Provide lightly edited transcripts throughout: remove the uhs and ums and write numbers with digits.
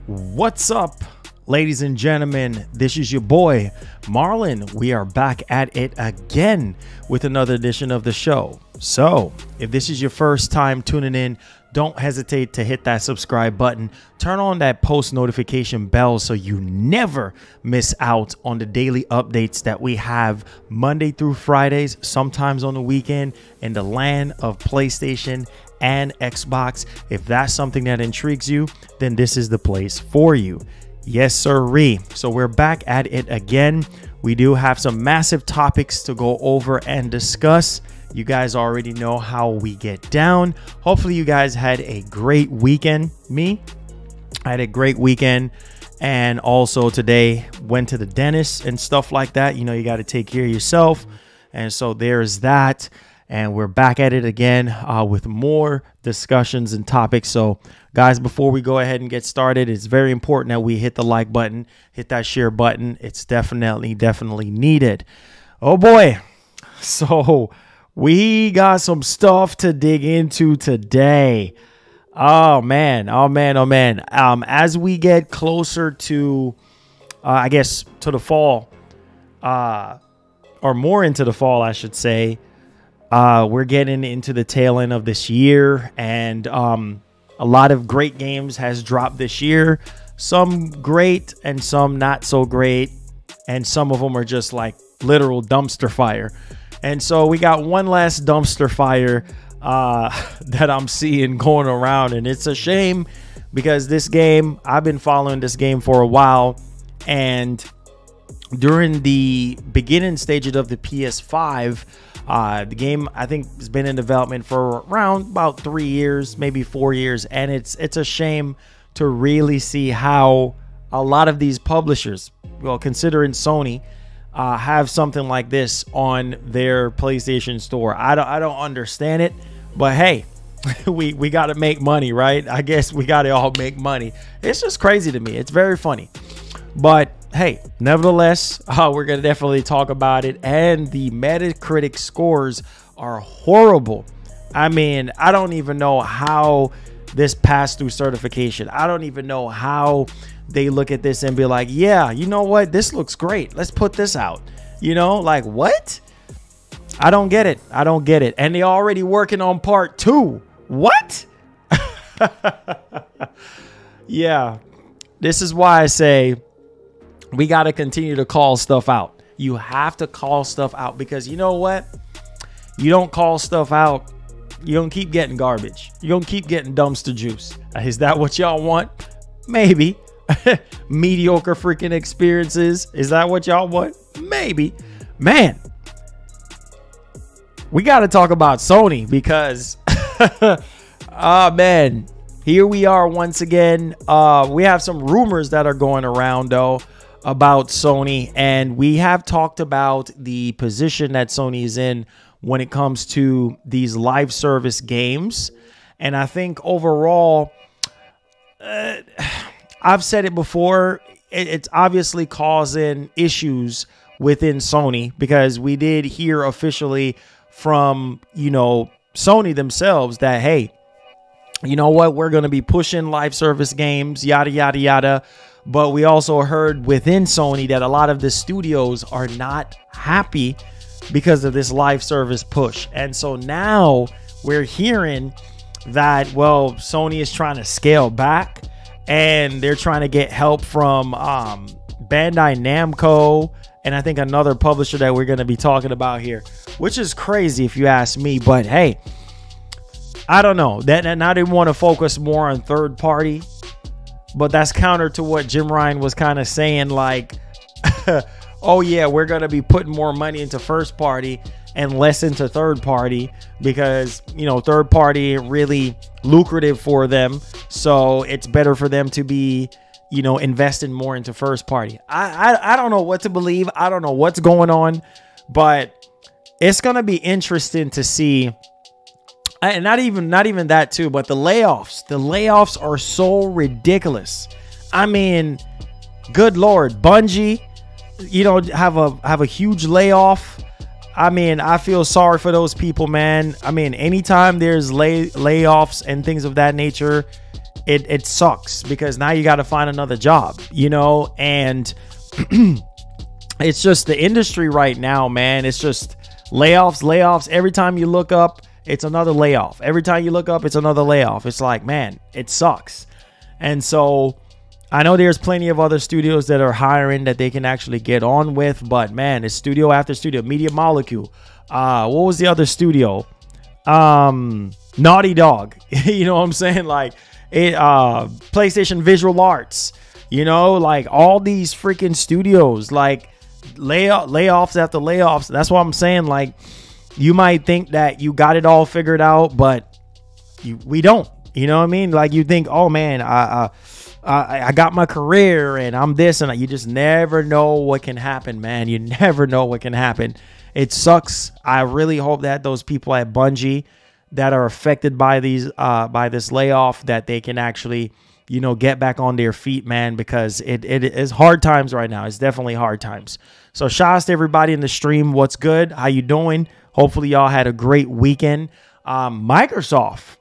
What's up, ladies and gentlemen? This is your boy Marlon. We are back at it again with another edition of the show. So if this is your first time tuning in, don't hesitate to hit that subscribe button. Turn on that post notification bell so you never miss out on the daily updates that we have Monday through Fridays, sometimes on the weekend, in the land of PlayStation and Xbox. If that's something that intrigues you, then this is the place for you. Yes, sirree. So we're back at it again. We do have some massive topics to go over and discuss. You guys already know how we get down. Hopefully you guys had a great weekend. I had a great weekend, and also today went to the dentist and stuff like that. You know, you got to take care of yourself, and so there's that. And we're back at it again with more discussions and topics. So guys, before we go ahead and get started, it's very important that we hit the like button, hit that share button. It's definitely needed. Oh boy. So we got some stuff to dig into today. Oh man. As we get closer to, I guess, to the fall, or more into the fall, I should say, we're getting into the tail end of this year, and a lot of great games has dropped this year. Some great and some not so great, and some of them are just like literal dumpster fire. And so we got one last dumpster fire that I'm seeing going around, and it's a shame because this game, I've been following this game for a while, and during the beginning stages of the PS5, the game, I think, has been in development for around about 3 years, maybe 4 years. And it's a shame to really see how a lot of these publishers, well, considering Sony, have something like this on their PlayStation store. I don't understand it, but hey, we got to make money, right? I guess we got to all make money. It's just crazy to me. It's very funny. But hey, nevertheless, we're going to definitely talk about it. And the Metacritic scores are horrible. I mean, I don't even know how this passed through certification. I don't even know how they look at this and be like, yeah, you know what? This looks great. Let's put this out. You know, like what? I don't get it. I don't get it. And they're already working on part 2. What? Yeah, this is why I say we got to continue to call stuff out. You have to call stuff out, because you know what? You don't call stuff out, you're going to keep getting garbage. You're going to keep getting dumpster juice. Is that what y'all want? Maybe. Mediocre freaking experiences. Is that what y'all want? Maybe. Man, we got to talk about Sony, because oh man, here we are once again. We have some rumors that are going around though about Sony, and we have talked about the position that Sony is in when it comes to these live service games. And I think overall, I've said it before, it's obviously causing issues within Sony, because we did hear officially from, you know, Sony themselves that, hey, you know what, we're going to be pushing live service games, yada, yada, yada. But we also heard within Sony that a lot of the studios are not happy because of this live service push. And so now we're hearing that, well, Sony is trying to scale back, and they're trying to get help from Bandai Namco, and I think another publisher that we're going to be talking about here, which is crazy if you ask me. But hey, I don't know. That now they want to focus more on third party. But that's counter to what Jim Ryan was kind of saying, like, oh yeah, we're going to be putting more money into first party and less into third party, because, you know, third party really lucrative for them. So it's better for them to be, you know, investing more into first party. I don't know what to believe. I don't know what's going on, but it's going to be interesting to see. And not even that too, but the layoffs are so ridiculous. I mean, good Lord, Bungie, you know, have a huge layoff. I mean, I feel sorry for those people, man. I mean, anytime there's layoffs and things of that nature, it sucks because now you got to find another job, you know, and it's just the industry right now, man. It's just layoffs. Every time you look up, it's another layoff. Every time you look up, it's another layoff. It's like, man, it sucks. And so I know there's plenty of other studios that are hiring that they can actually get on with, but man, it's studio after studio. Media Molecule. What was the other studio? Naughty Dog. You know what I'm saying? Like PlayStation Visual Arts. You know, like all these freaking studios, like layoffs after layoffs. That's what I'm saying. Like, you might think that you got it all figured out, but we don't. You know what I mean? Like, you think, oh man, I got my career and I'm this, and you just never know what can happen, man. You never know what can happen. It sucks. I really hope that those people at Bungie that are affected by these by this layoff, that they can actually, you know, get back on their feet, man, because it is hard times right now. It's definitely hard times. So shout out to everybody in the stream. What's good? How you doing? Hopefully y'all had a great weekend. Microsoft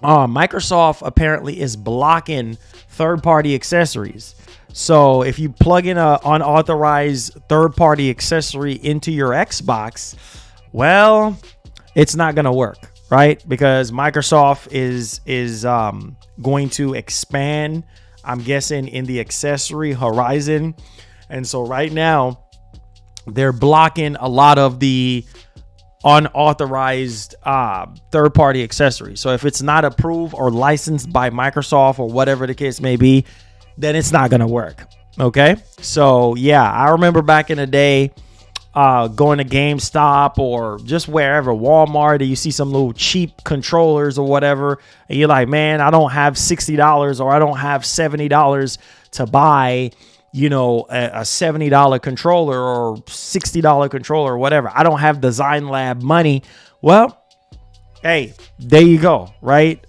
apparently is blocking third-party accessories. So if you plug in an unauthorized third-party accessory into your Xbox, well, it's not going to work, right? Because Microsoft is going to expand, I'm guessing, in the accessory horizon. And so right now, they're blocking a lot of the unauthorized third-party accessories. So if it's not approved or licensed by Microsoft or whatever the case may be, then it's not going to work. Okay. So yeah, I remember back in the day, going to GameStop or just wherever, Walmart, and you see some little cheap controllers or whatever, and you're like, man, I don't have $60 or I don't have $70 to buy, you know, a $70 controller or $60 controller or whatever. I don't have Design Lab money. Well, hey, there you go, right?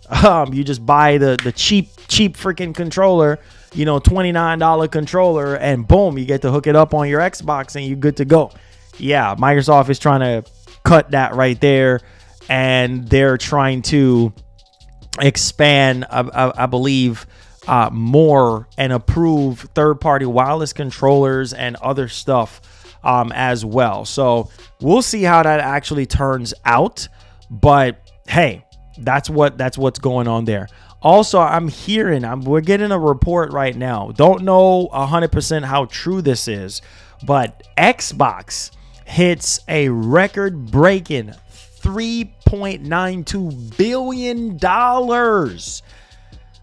You just buy the cheap freaking controller, you know, $29 controller, and boom, you get to hook it up on your Xbox and you're good to go. Yeah, Microsoft is trying to cut that right there, and they're trying to expand, I believe, more and approve third-party wireless controllers and other stuff as well. So we'll see how that actually turns out. But hey, that's what's going on there. Also, I'm hearing, we're getting a report right now. Don't know 100% how true this is, but Xbox hits a record-breaking $3.92 billion.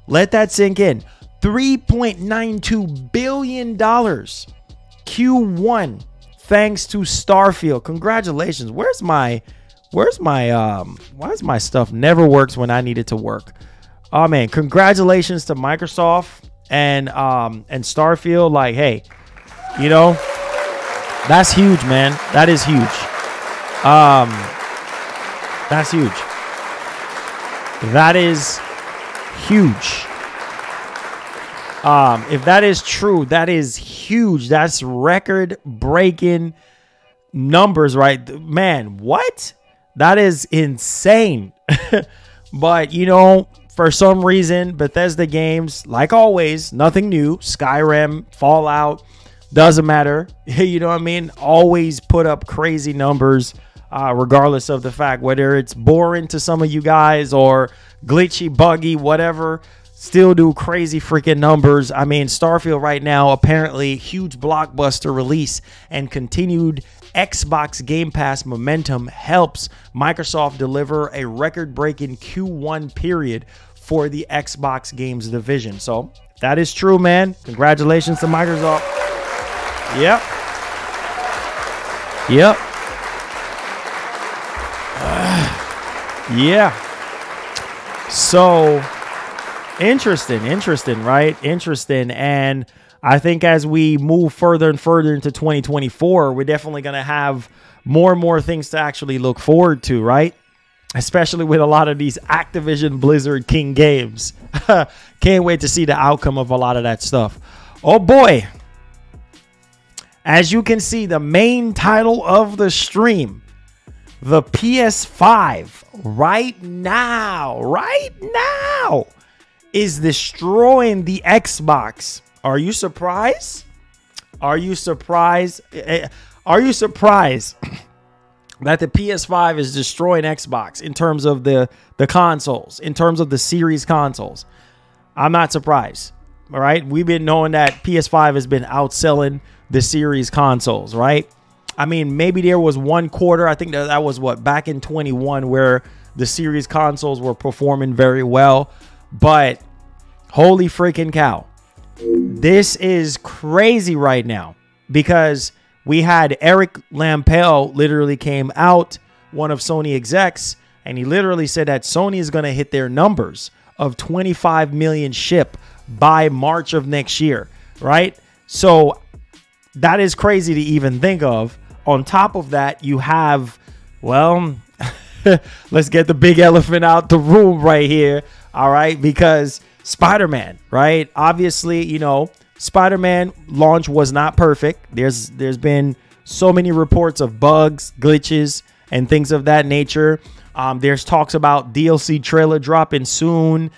Let that sink in. $3.92 billion. Q1, thanks to Starfield. Congratulations. Where's my why is my stuff never works when I need it to work? Oh man, congratulations to Microsoft and Starfield. Like, hey, you know, that's huge, man. That is huge. That's huge. That is huge. If that is true, that is huge. That's record-breaking numbers, right? Man, what? That is insane. But, you know, for some reason, Bethesda games, like always, nothing new. Skyrim, Fallout, doesn't matter. You know what I mean? Always put up crazy numbers, regardless of the fact whether it's boring to some of you guys or glitchy, buggy, whatever. Still do crazy freaking numbers. I mean, Starfield right now, apparently huge blockbuster release, and continued Xbox Game Pass momentum helps Microsoft deliver a record-breaking Q1 period for the Xbox games division. So that is true, man. Congratulations to Microsoft. Yep. Yep. Yeah. So interesting, right? Interesting. And I think as we move further and further into 2024, we're definitely going to have more and more things to actually look forward to, right? Especially with a lot of these Activision Blizzard King games. Can't wait to see the outcome of a lot of that stuff. Oh boy. As you can see, the main title of the stream, the PS5 right now is destroying the Xbox. Are you surprised? Are you surprised? Are you surprised that the PS5 is destroying Xbox in terms of the consoles, in terms of the series consoles? I'm not surprised. All right. We've been knowing that PS5 has been outselling the series consoles, right? I mean, maybe there was one quarter. I think that was what, back in 21, where the series consoles were performing very well. But holy freaking cow. This is crazy right now, because we had Eric Lampel literally came out, one of Sony execs, and he literally said that Sony is going to hit their numbers of 25 million ship by March of next year, right? So that is crazy to even think of. On top of that, you have, well, let's get the big elephant out the room right here, all right? Because Spider-Man, right? Obviously, you know, Spider-Man launch was not perfect. There's been so many reports of bugs, glitches, and things of that nature. There's talks about DLC trailer dropping soon.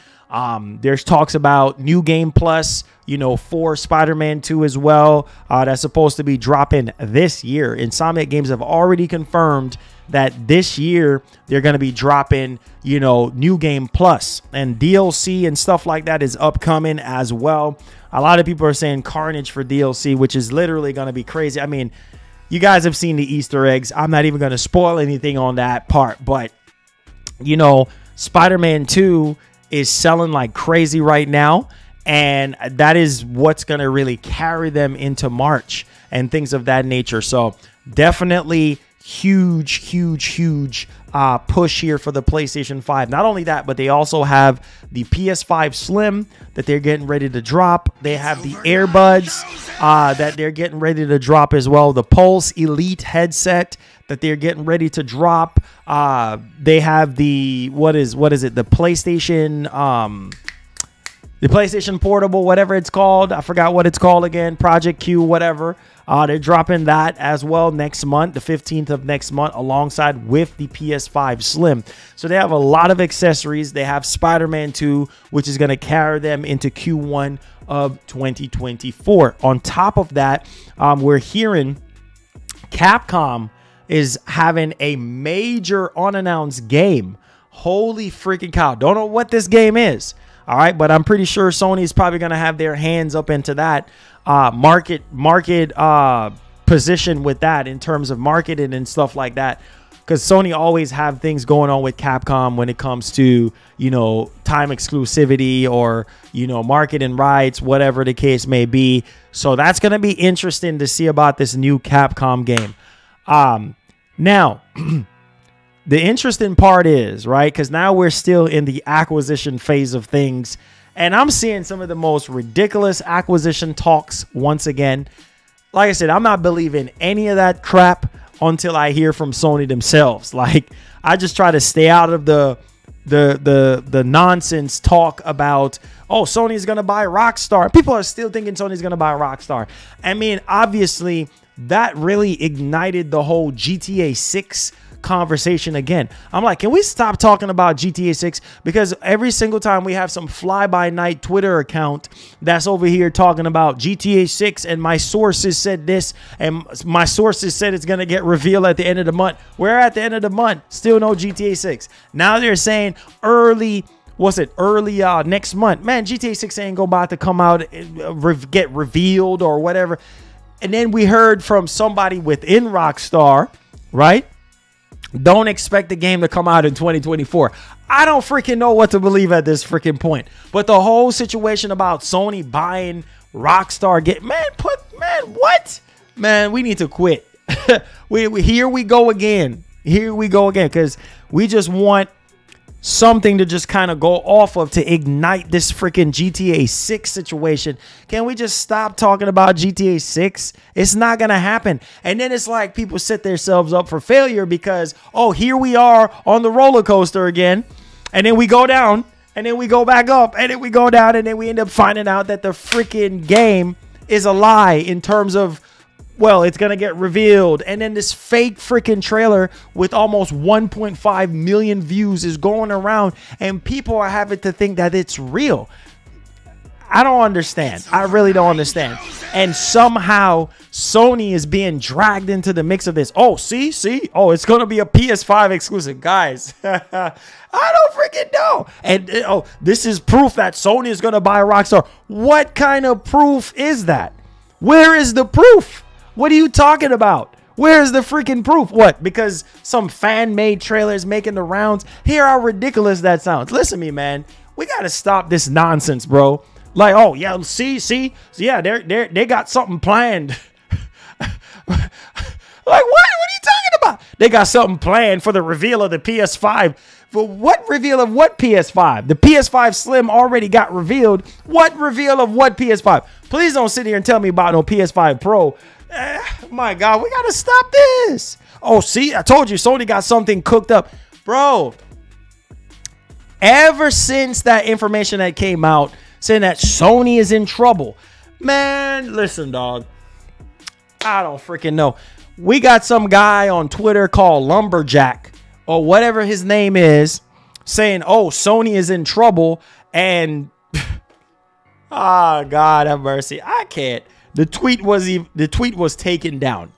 There's talks about New Game Plus, you know, for Spider-Man 2 as well. That's supposed to be dropping this year. Insomniac Games have already confirmed that this year they're going to be dropping, you know, New Game Plus, and DLC and stuff like that is upcoming as well. A lot of people are saying Carnage for DLC, which is literally going to be crazy. I mean, you guys have seen the Easter eggs. I'm not even going to spoil anything on that part, but you know, Spider-Man 2 is selling like crazy right now, and that is what's going to really carry them into March and things of that nature. So definitely huge push here for the PlayStation 5. Not only that, but they also have the PS5 Slim that they're getting ready to drop. They have the earbuds that they're getting ready to drop as well. The Pulse Elite headset that they're getting ready to drop. They have the what is it? The PlayStation Portable, whatever it's called. I forgot what it's called again. Project Q, whatever. They're dropping that as well next month, the 15th of next month, alongside with the PS5 Slim. So they have a lot of accessories. They have Spider-Man 2, which is going to carry them into Q1 of 2024. On top of that, we're hearing Capcom is having a major unannounced game. Holy freaking cow. Don't know what this game is. All right, but I'm pretty sure Sony is probably going to have their hands up into that market position with that in terms of marketing and stuff like that, because Sony always have things going on with Capcom when it comes to, you know, time exclusivity or, you know, marketing rights, whatever the case may be. So that's going to be interesting to see about this new Capcom game. Now, the interesting part is, right, because now we're still in the acquisition phase of things, and I'm seeing some of the most ridiculous acquisition talks once again. Like I said, I'm not believing any of that crap until I hear from Sony themselves. Like, I just try to stay out of the nonsense talk about, oh, Sony's going to buy Rockstar. People are still thinking Sony's going to buy Rockstar. I mean, obviously, that really ignited the whole GTA 6 conversation again. I'm like, can we stop talking about GTA 6? Because every single time we have some fly-by-night Twitter account that's over here talking about GTA 6 and my sources said this and my sources said it's going to get revealed at the end of the month. We're at the end of the month, still no GTA 6. Now they're saying early next month. Man, GTA 6 ain't about to come out, get revealed or whatever. And then we heard from somebody within Rockstar, right? Don't expect the game to come out in 2024. I don't freaking know what to believe at this freaking point. But the whole situation about Sony buying Rockstar, what? Man, we need to quit. Here we go again. Here we go again, because we just want something to just kind of go off of to ignite this freaking GTA 6 situation. Can we just stop talking about GTA 6? It's not going to happen. And then it's like people set themselves up for failure because, oh, here we are on the roller coaster again. And then we go down and then we go back up and then we go down and then we end up finding out that the freaking game is a lie in terms of well, it's going to get revealed. And then this fake freaking trailer with almost 1.5 million views is going around and people are having to think that it's real. I don't understand. I really don't understand. And somehow Sony is being dragged into the mix of this. Oh, see? Oh, it's going to be a PS5 exclusive. Guys, I don't freaking know. And oh, this is proof that Sony is going to buy Rockstar. What kind of proof is that? Where is the proof? What are you talking about? Where is the freaking proof? What? Because some fan-made trailer is making the rounds? Hear how ridiculous that sounds. Listen to me, man. We got to stop this nonsense, bro. Like, oh, yeah, see? Yeah, they got something planned. Like, what? What are you talking about? They got something planned for the reveal of the PS5. For what reveal of what PS5? The PS5 Slim already got revealed. What reveal of what PS5? Please don't sit here and tell me about no PS5 Pro. My God, we got to stop this. Oh, see, I told you, Sony got something cooked up. Bro, ever since that information that came out saying that Sony is in trouble, man, listen, dog, I don't freaking know. We got some guy on Twitter called Lumberjack or whatever his name is saying, oh, Sony is in trouble. And oh, God have mercy. I can't. The tweet was taken down.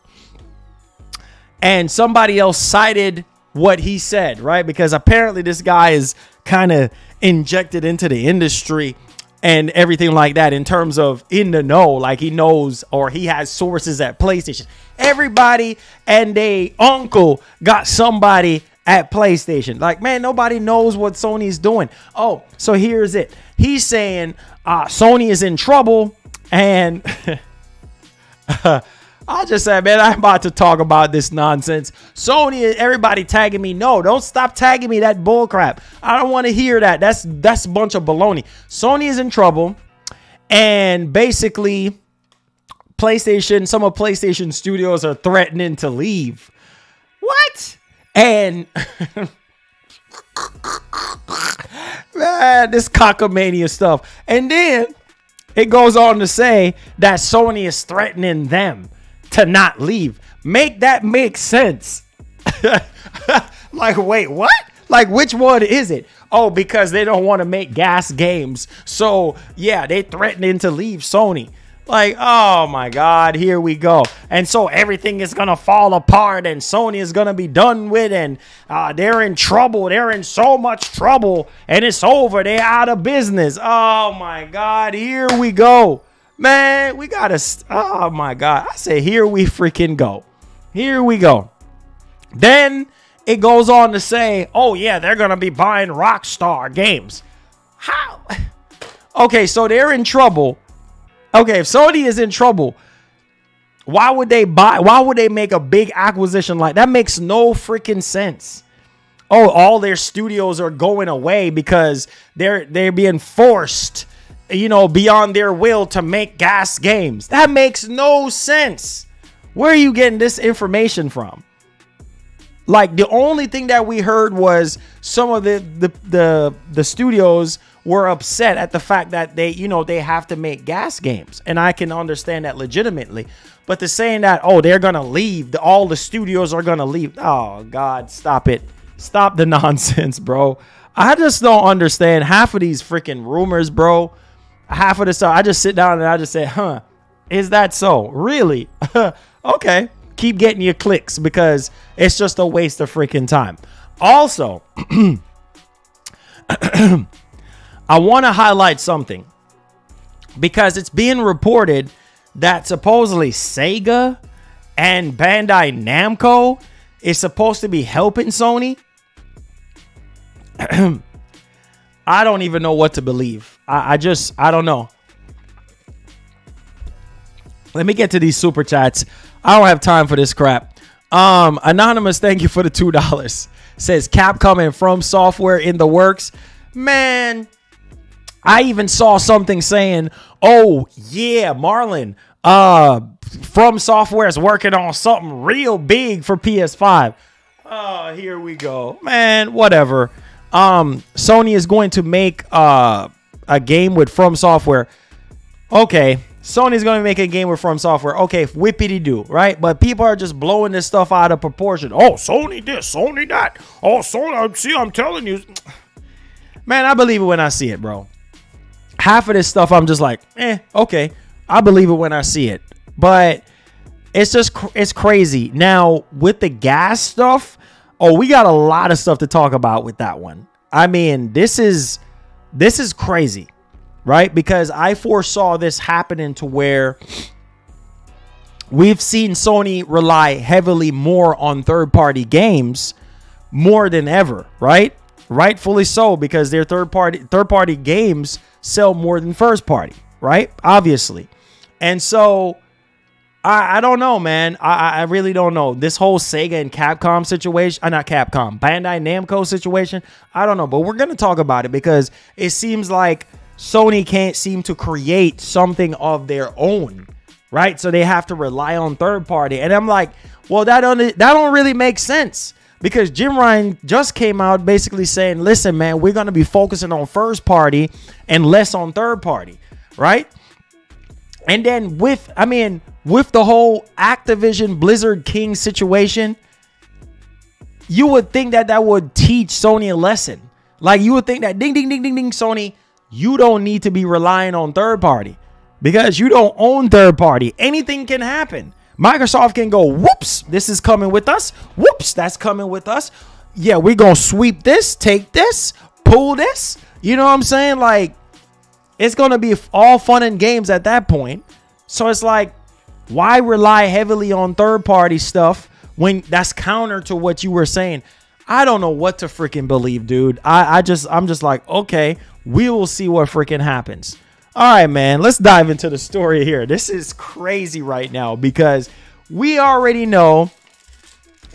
And somebody else cited what he said, right? Because apparently this guy is kind of injected into the industry and everything like that in terms of in the know, like he knows or he has sources at PlayStation. Everybody and they uncle got somebody at PlayStation. Like, man, nobody knows what Sony's doing. Oh, so here's it. He's saying Sony is in trouble. And I just said, man, I'm about to talk about this nonsense. Sony, everybody tagging me. No, don't stop tagging me that bull crap. I don't want to hear that. That's a bunch of baloney. Sony is in trouble. And basically, some of PlayStation studios are threatening to leave. What? And man, this cockamania stuff. And then it goes on to say that Sony is threatening them to not leave. Make that make sense. Like, wait, what? Like, which one is it? Oh, because they don't want to make GAAS games. So, yeah, they threatening to leave Sony. Like, oh, my God, here we go. And so everything is going to fall apart and Sony is going to be done with. And they're in trouble. They're in so much trouble. And it's over. They're out of business. Oh, my God, here we go. Man, we got to, oh, my God. I say, here we freaking go. Here we go. Then it goes on to say, oh, yeah, they're going to be buying Rockstar games. How? Okay, so they're in trouble. Okay, if Sony is in trouble, why would they make a big acquisition like that? Makes no freaking sense. Oh, all their studios are going away because they're being forced, you know, beyond their will to make GAAS games. That makes no sense. Where are you getting this information from? Like, the only thing that we heard was some of the studios were upset at the fact that they have to make GAAS games. And I can understand that legitimately. But to saying that, oh, they're going to leave, all the studios are going to leave. Oh, God, stop it. Stop the nonsense, bro. I just don't understand half of these freaking rumors, bro. Half of the stuff, I just sit down and I just say, huh, is that so? Really? Okay. Keep getting your clicks because it's just a waste of freaking time. Also, I want to highlight something because it's being reported that supposedly Sega and Bandai Namco is supposed to be helping Sony. I don't even know what to believe. I don't know. Let me get to these super chats. I don't have time for this crap. Anonymous, thank you for the $2. Says Capcom and From Software in the works. Man, I even saw something saying, oh, yeah, Marlon, From Software is working on something real big for PS5. Oh, here we go. Man, whatever. Sony is going to make a game with From Software. Okay, Sony's going to make a game with From Software. Okay, whippity-doo, right? But people are just blowing this stuff out of proportion. Oh, Sony this, Sony that. Oh, Sony, see, I'm telling you. Man, I believe it when I see it, bro. Half of this stuff, I'm just like, okay. I believe it when I see it. But it's just, it's crazy. Now, with the GAAS stuff, we got a lot of stuff to talk about with that one. I mean, this is crazy. Right? Because I foresaw this happening to where we've seen Sony rely heavily more on third-party games more than ever, right? Rightfully so, because their third-party games sell more than first-party, right? Obviously. And so I don't know, man. I really don't know. This whole Sega and Capcom situation, not Capcom, Bandai Namco situation, I don't know. But we're going to talk about it because it seems like Sony can't seem to create something of their own, right? So they have to rely on third party. And I'm like, well, that don't really make sense, because Jim Ryan just came out basically saying, listen, man, we're going to be focusing on first party and less on third party, right? And then with the whole Activision Blizzard King situation, you would think that would teach Sony a lesson. Like, you would think that ding, ding, ding, ding, ding, Sony, you don't need to be relying on third party because you don't own third party. Anything can happen. Microsoft can go, whoops, this is coming with us. Whoops, that's coming with us. Yeah, we're going to sweep this, take this, pull this. You know what I'm saying? Like, it's going to be all fun and games at that point. So it's like, why rely heavily on third party stuff when that's counter to what you were saying? I don't know what to freaking believe, dude. I'm just like, okay, we will see what freaking happens. All right, man, let's dive into the story here. This is crazy right now because we already know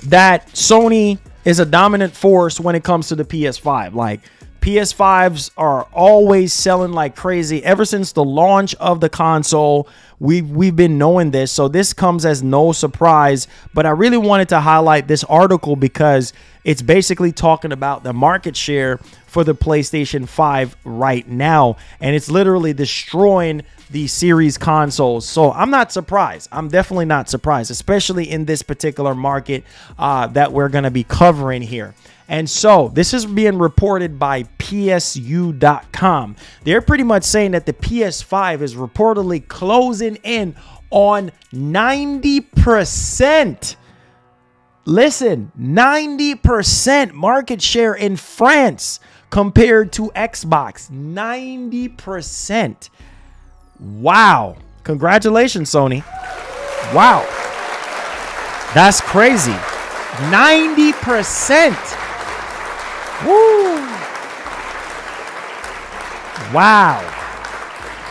that Sony is a dominant force when it comes to the PS5. Like, PS5s are always selling like crazy ever since the launch of the console. We've been knowing this, so this comes as no surprise. But I really wanted to highlight this article because it's basically talking about the market share for the PlayStation 5 right now, and it's literally destroying the series consoles. So I'm not surprised. I'm definitely not surprised, especially in this particular market that we're going to be covering here. And so this is being reported by PSU.com. They're pretty much saying that the PS5 is reportedly closing in on 90%. Listen, 90% market share in France compared to Xbox. 90%. Wow. Congratulations, Sony. Wow. That's crazy. 90%. Woo! Wow.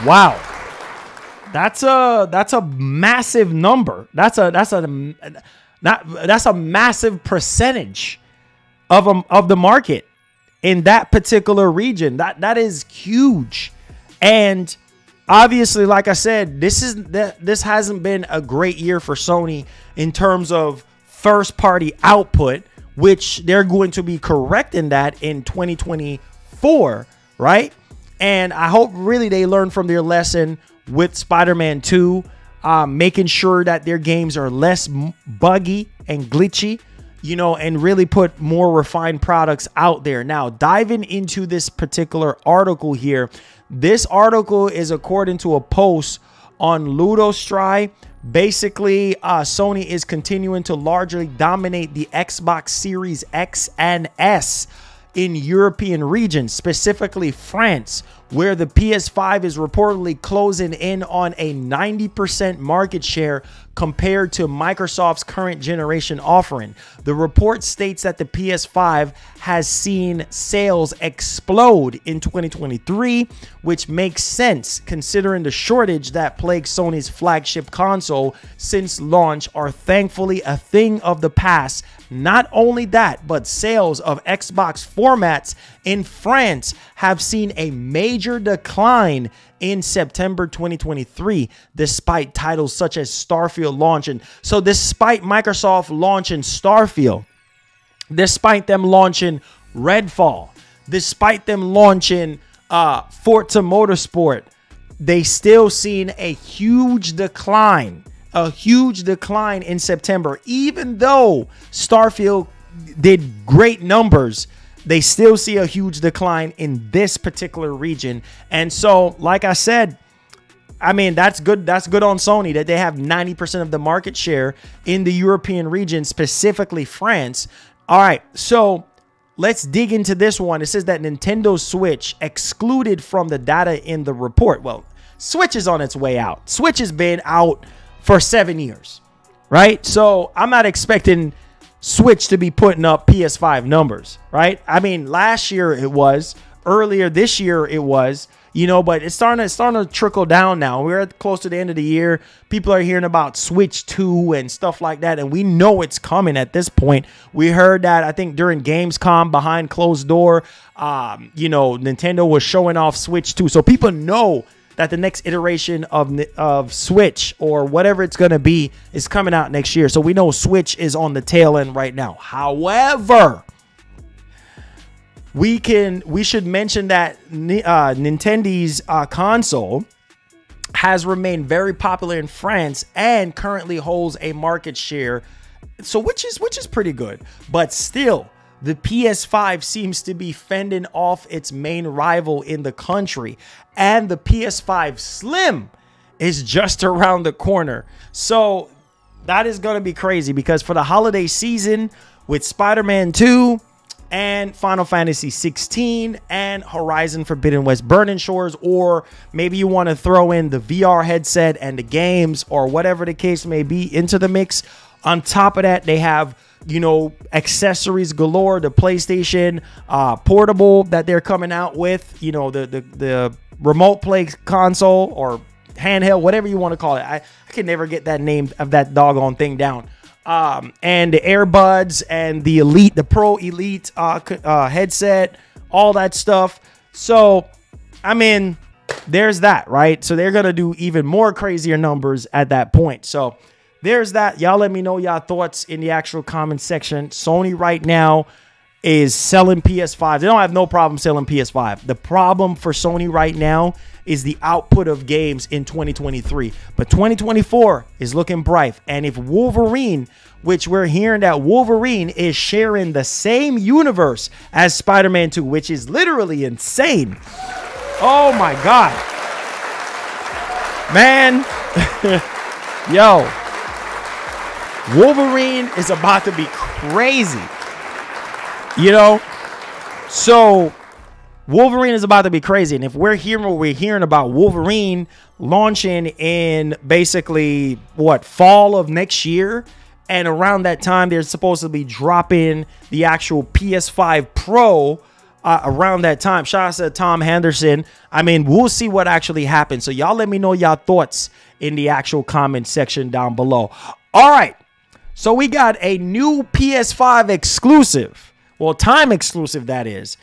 Wow. That's a massive number. That's a massive percentage of the market in that particular region. That is huge. And obviously, like I said, this hasn't been a great year for Sony in terms of first party output, which they're going to be correcting that in 2024, right? And I hope really they learn from their lesson with Spider-Man 2, making sure that their games are less buggy and glitchy, you know, and really put more refined products out there. Now, diving into this particular article here, this article is according to a post on Ludostry. Basically, Sony is continuing to largely dominate the Xbox Series X and S in European regions, specifically France, where the PS5 is reportedly closing in on a 90% market share compared to Microsoft's current generation offering. The report states that the PS5 has seen sales explode in 2023, which makes sense considering the shortage that plagued Sony's flagship console since launch are thankfully a thing of the past. Not only that, but sales of Xbox formats in France have seen a major decline in September 2023, despite titles such as Starfield launching. So despite Microsoft launching Starfield, despite them launching Redfall, despite them launching Forza Motorsport, they still seen a huge decline in September. Even though Starfield did great numbers, they still see a huge decline in this particular region. And so, like I said, I mean, that's good. That's good on Sony that they have 90% of the market share in the European region, specifically France. All right, so let's dig into this one. It says that Nintendo Switch excluded from the data in the report. Well, Switch is on its way out. Switch has been out for 7 years, right? So I'm not expecting Switch to be putting up PS5 numbers, right? I mean, last year it was, earlier this year it was, you know, but it's starting to trickle down now. We're close to the end of the year. People are hearing about Switch 2 and stuff like that, and we know it's coming at this point. We heard that, I think, during Gamescom behind closed door, you know, Nintendo was showing off Switch 2. So people know that the next iteration of Switch or whatever it's going to be is coming out next year. So we know Switch is on the tail end right now. However, we should mention that Nintendo's console has remained very popular in France and currently holds a market share, so which is pretty good. But still, the PS5 seems to be fending off its main rival in the country, and the PS5 Slim is just around the corner. So that is going to be crazy, because for the holiday season with Spider-Man 2 and Final Fantasy 16 and Horizon Forbidden West Burning Shores, or maybe you want to throw in the VR headset and the games or whatever the case may be into the mix. On top of that, they have, you know, accessories galore, the PlayStation Portable that they're coming out with, you know, the remote play console or handheld, whatever you want to call it. I can never get that name of that doggone thing down. And the earbuds and the Elite, the Pro Elite headset, all that stuff. So, I mean, there's that, right? So they're going to do even more crazier numbers at that point. So there's that. Y'all let me know y'all thoughts in the actual comment section. Sony right now is selling PS5. They don't have no problem selling PS5. The problem for Sony right now is the output of games in 2023. But 2024 is looking bright. And if Wolverine, which we're hearing that Wolverine is sharing the same universe as Spider-Man 2, which is literally insane. Oh my God. Man. Yo. Wolverine is about to be crazy. You know? So Wolverine is about to be crazy. And if we're hearing what we're hearing about Wolverine launching in basically what, fall of next year, and around that time they're supposed to be dropping the actual PS5 Pro around that time. Shout out to Tom Henderson. I mean, we'll see what actually happens. So y'all let me know y'all thoughts in the actual comment section down below. All right. So we got a new PS5 exclusive. Well, time exclusive, that is.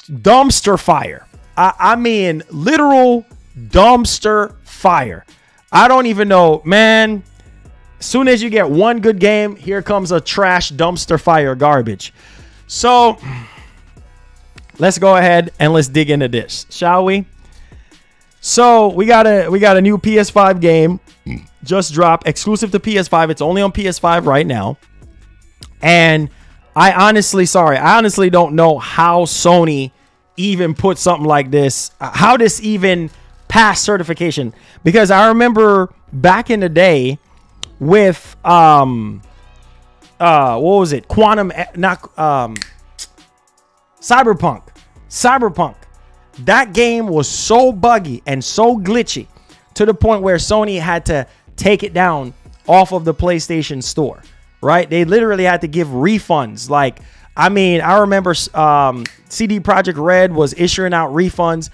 Dumpster fire. I mean, literal dumpster fire. I don't even know, man. As soon as you get one good game, here comes a trash dumpster fire garbage. So let's go ahead and let's dig into this, shall we? So we got a new PS5 game just dropped, exclusive to PS5. It's only on PS5 right now. And I honestly don't know how Sony even put something like this, how this even passed certification. Because I remember back in the day with what was it? Cyberpunk. That game was so buggy and so glitchy to the point where Sony had to take it down off of the PlayStation Store, right? They literally had to give refunds. Like, I mean, I remember CD Projekt Red was issuing out refunds.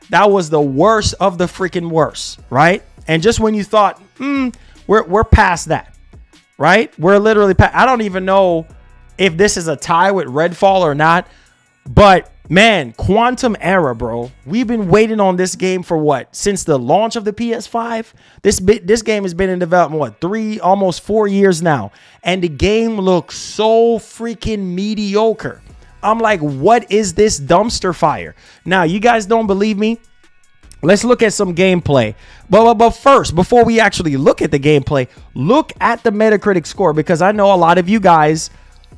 That was the worst of the freaking worst, right? And just when you thought, we're past that, right? We're literally past. I don't even know if this is a tie with Redfall or not, but man, Quantum Era, bro. We've been waiting on this game for what? Since the launch of the PS5? This game has been in development, what, 3, almost 4 years now. And the game looks so freaking mediocre. I'm like, what is this dumpster fire? Now, you guys don't believe me? Let's look at some gameplay. But first, before we actually look at the gameplay, look at the Metacritic score, because I know a lot of you guys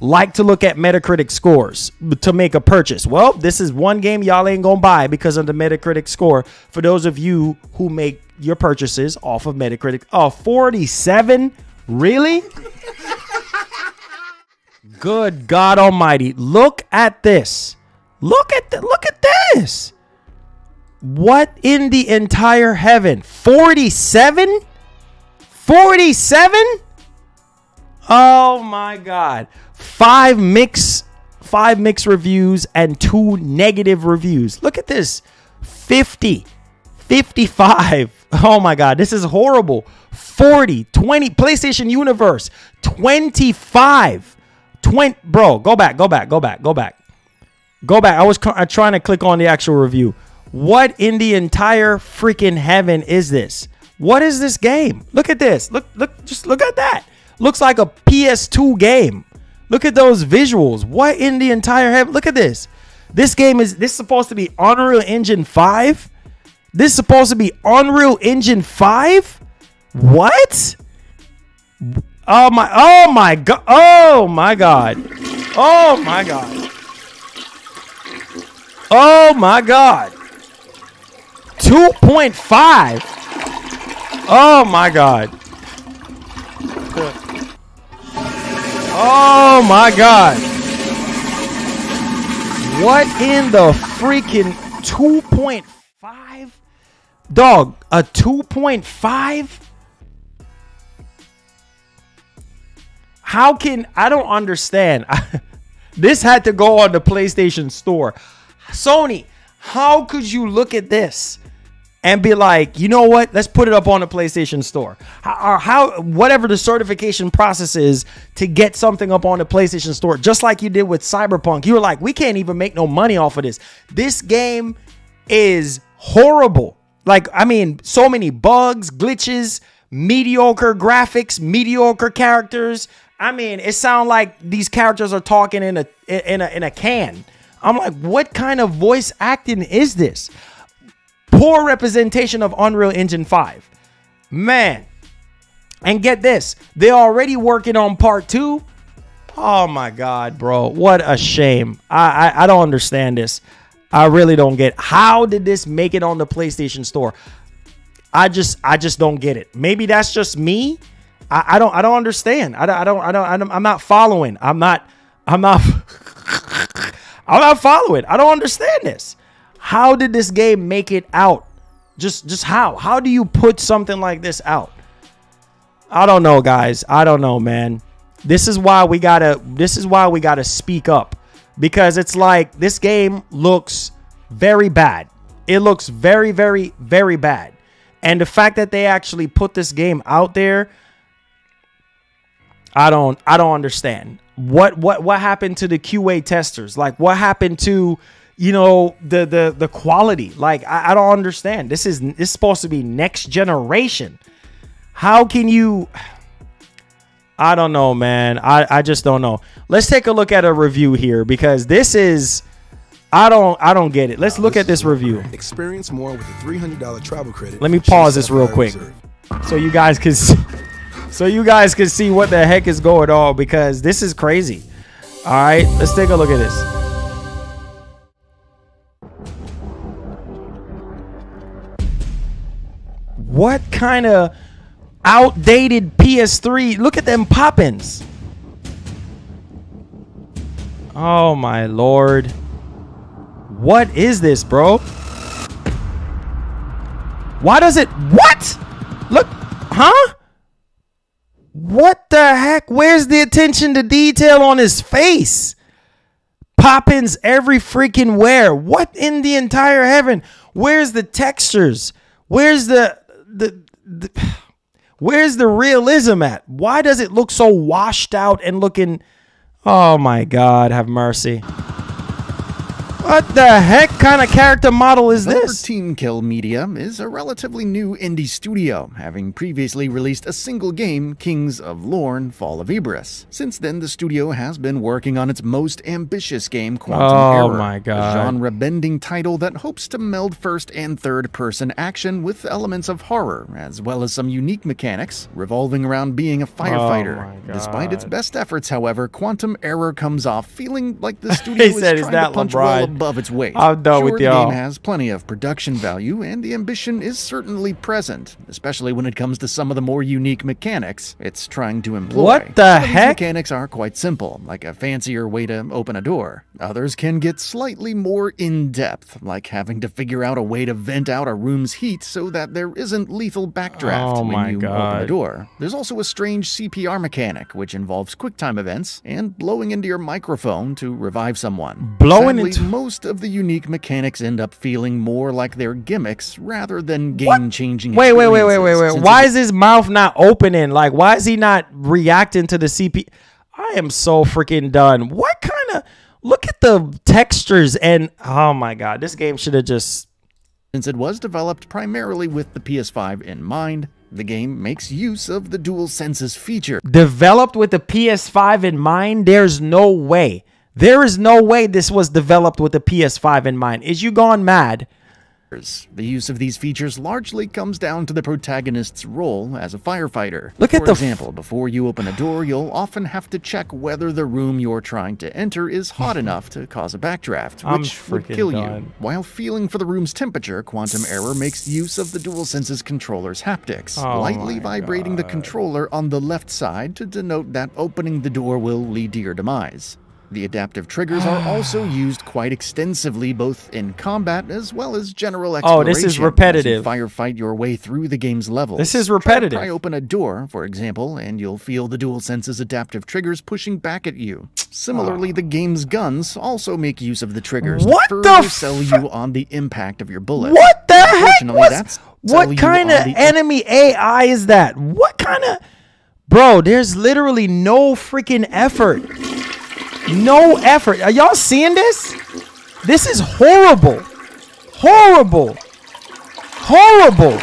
like to look at Metacritic scores to make a purchase. Well, this is one game y'all ain't gonna buy because of the Metacritic score. For those of you who make your purchases off of Metacritic. Oh, 47? Really? Good God Almighty. Look at this. Look at this. What in the entire heaven? 47? 47? Oh my God. 5 mixed reviews and 2 negative reviews. Look at this. 50, 55. Oh my God, this is horrible. 40, 20, PlayStation Universe, 25, 20. Bro, go back. I was trying to click on the actual review. What in the entire freaking heaven is this? What is this game? Look at this. Just look at that. Looks like a PS2 game. Look at those visuals. What in the entire heaven? Look at this. This is supposed to be Unreal Engine 5? This is supposed to be Unreal Engine 5? What? Oh my God. Oh my God. Oh my God. Oh my God. 2.5. Oh my God. Oh my God. What in the freaking 2.5? Dog, a 2.5? How can, I don't understand. This had to go on the PlayStation Store. Sony, how could you look at this and be like, you know what? Let's put it up on the PlayStation Store. How whatever the certification process is to get something up on the PlayStation Store, just like you did with Cyberpunk. You were like, we can't even make no money off of this. This game is horrible. Like, I mean, so many bugs, glitches, mediocre graphics, mediocre characters. I mean, it sounds like these characters are talking in a can. I'm like, what kind of voice acting is this? Poor representation of Unreal Engine 5. Man. And get this. They're already working on part 2. Oh my God, bro. What a shame. I don't understand this. I really don't get. How did this make it on the PlayStation Store? I just don't get it. Maybe that's just me. I don't understand. I'm not following. I'm not following. I don't understand this. How did this game make it out? Just how? How do you put something like this out? I don't know, guys. I don't know, man. This is why we gotta speak up, because it's like this game looks very bad. It looks very, very, very bad. And the fact that they actually put this game out there, I don't understand. What happened to the QA testers? Like, what happened to, you know, the quality? Like, I don't understand. This is supposed to be next generation. How can you? I don't know, man. I just don't know. Let's take a look at a review here, because this is, I don't get it. Let's look at this review. Experience more with a $300 travel credit. Let me pause this real quick so you guys can see what the heck is going on, because this is crazy. All right, let's take a look at this. What kind of outdated PS3? Look at them poppins. Oh my Lord. What is this, bro? Why does it? What? Look, huh? What the heck? Where's the attention to detail on his face? Poppins every freaking where. What in the entire heaven? Where's the textures? Where's where's the realism at? Why does it look so washed out and looking? Oh my God, have mercy. What the heck kind of character model is this? Team Kill Media is a relatively new indie studio, having previously released a single game, Kings of Lorne: Fall of Ibris. Since then, the studio has been working on its most ambitious game, Quantum Error, my God. a genre-bending title that hopes to meld first- and third-person action with elements of horror, as well as some unique mechanics revolving around being a firefighter. Despite its best efforts, however, Quantum Error comes off feeling like the studio is trying to punch well above its weight. I'm done with y'all. The game has plenty of production value, and the ambition is certainly present, especially when it comes to some of the more unique mechanics it's trying to employ. What the some of heck? These mechanics are quite simple, like a fancier way to open a door. Others can get slightly more in-depth, like having to figure out a way to vent out a room's heat so that there isn't lethal backdraft when you open the door. There's also a strange CPR mechanic, which involves QuickTime events and blowing into your microphone to revive someone. Sadly, most of the unique mechanics end up feeling more like they're gimmicks rather than game-changing Wait. Why is his mouth not opening? Like, why is he not reacting to the CP? I am so freaking done. What kind of... Look at the textures and... Oh, my God. This game should have just... Since it was developed primarily with the PS5 in mind, the game makes use of the DualSense's feature. Developed with the PS5 in mind? There's no way. There is no way this was developed with the PS5 in mind. Is you gone mad? The use of these features largely comes down to the protagonist's role as a firefighter. For example, before you open a door, you'll often have to check whether the room you're trying to enter is hot enough to cause a backdraft, which would kill you. While feeling for the room's temperature, Quantum Error makes use of the DualSense's controller's haptics, lightly vibrating the controller on the left side to denote that opening the door will lead to your demise. The adaptive triggers are also used quite extensively, both in combat as well as general exploration. Oh, this is repetitive. As you firefight your way through the game's levels. This is repetitive. Try open a door, for example, and you'll feel the DualSense's adaptive triggers pushing back at you. Similarly, the game's guns also make use of the triggers to further sell you on the impact of your bullets. What the heck? What kind of enemy AI is that? What kind of... Bro, there's literally no freaking effort. No effort. Are y'all seeing this? This is horrible. Horrible. Horrible.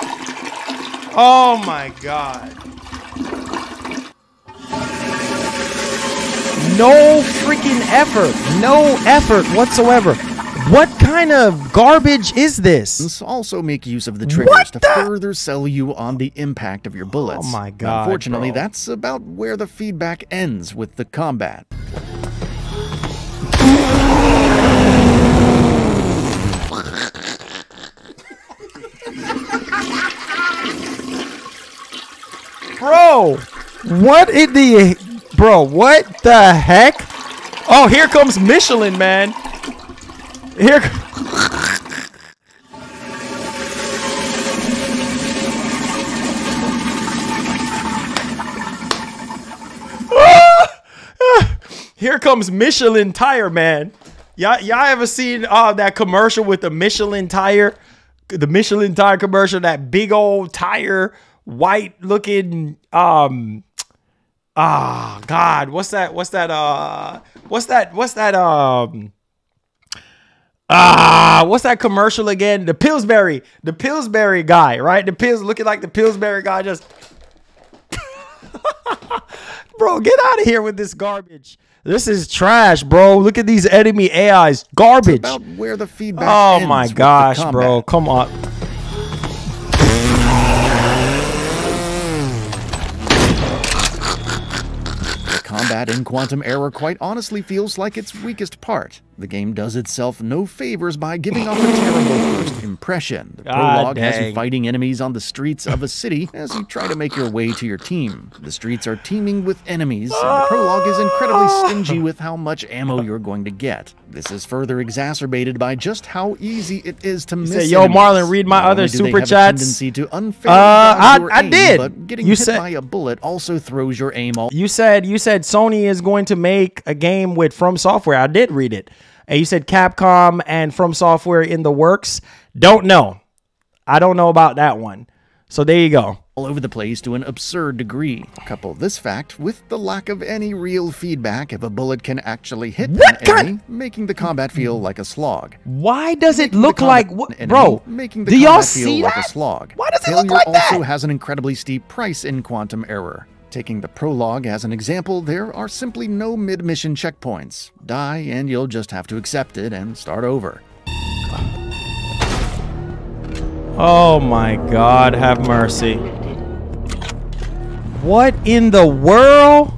Oh my God. No freaking effort. No effort whatsoever. What kind of garbage is this? Also make use of the triggers to further sell you on the impact of your bullets. Oh my God. Unfortunately, that's about where the feedback ends with the combat. Bro, what in the... Bro, what the heck? Oh, here comes Michelin, man. Here... Here comes Michelin tire, man. Y'all ever seen that commercial with the Michelin tire? The Michelin tire commercial, that big old tire, white looking, God, what's that commercial again? The Pillsbury guy, right? The pills looking like the Pillsbury guy just... Bro, get out of here with this garbage. This is trash, bro. Look at these enemy AIs. Garbage. It's about where the feedback ends my gosh, bro. Come on. Combat in Quantum Error quite honestly feels like its weakest part. The game does itself no favors by giving off a terrible first impression. The prologue has you fighting enemies on the streets of a city as you try to make your way to your team. The streets are teeming with enemies, and the prologue is incredibly stingy with how much ammo you're going to get. This is further exacerbated by just how easy it is to miss. Yo, Marlon, read my other super chats. I did. But getting hit by a bullet also throws your aim off. You said Sony is going to make a game with From Software. I did read it. And you said Capcom and From Software in the works. Don't know. I don't know about that one. So there you go. all over the place to an absurd degree. Couple this fact with the lack of any real feedback if a bullet can actually hit an enemy, making the combat feel like a slog. Why does it look like bro? Making the Do y'all combat see feel like that? a slog. Why does it Failure look like that? also has an incredibly steep price in Quantum Error. Taking the prologue as an example, there are simply no mid-mission checkpoints. Die and you'll just have to accept it and start over. Oh my God, have mercy. What in the world?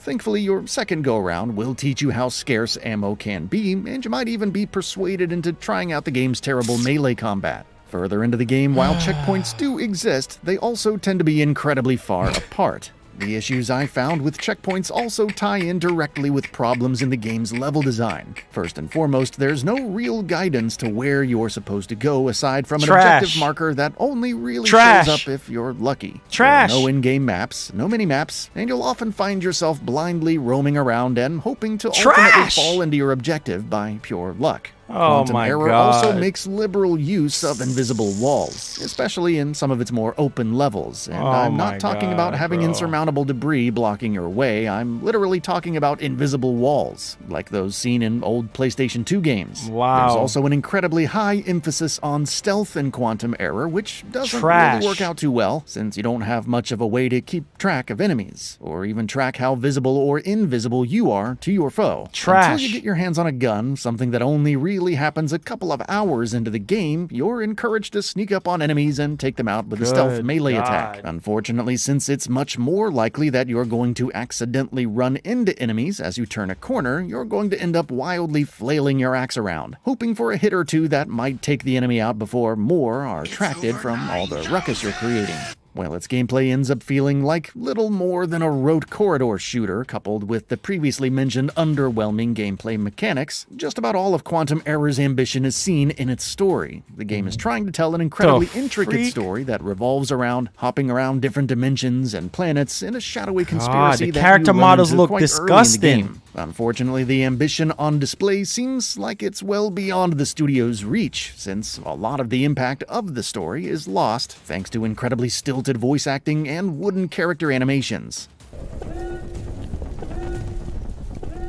Thankfully, your second go-around will teach you how scarce ammo can be, and you might even be persuaded into trying out the game's terrible melee combat. Further into the game, while checkpoints do exist, they also tend to be incredibly far apart. The issues I found with checkpoints also tie in directly with problems in the game's level design. First and foremost, there's no real guidance to where you're supposed to go aside from an objective marker that only really shows up if you're lucky. There are no in-game maps, no mini-maps, and you'll often find yourself blindly roaming around and hoping to ultimately fall into your objective by pure luck. Quantum Error also makes liberal use of invisible walls, especially in some of its more open levels. And I'm not talking about having insurmountable debris blocking your way, I'm literally talking about invisible walls, like those seen in old PlayStation 2 games. There's also an incredibly high emphasis on stealth in Quantum Error, which doesn't really work out too well, since you don't have much of a way to keep track of enemies, or even track how visible or invisible you are to your foe. Until you get your hands on a gun, something that only really happens a couple of hours into the game, you're encouraged to sneak up on enemies and take them out with a stealth melee attack. Unfortunately, since it's much more likely that you're going to accidentally run into enemies as you turn a corner, you're going to end up wildly flailing your axe around, hoping for a hit or two that might take the enemy out before more are attracted from all the ruckus you're creating. Well, its gameplay ends up feeling like little more than a rote corridor shooter coupled with the previously mentioned underwhelming gameplay mechanics. Just about all of Quantum Error's ambition is seen in its story. The game is trying to tell an incredibly intricate story that revolves around hopping around different dimensions and planets in a shadowy conspiracy the character models look disgusting. Unfortunately, the ambition on display seems like it's well beyond the studio's reach, since a lot of the impact of the story is lost thanks to incredibly stilted voice acting and wooden character animations.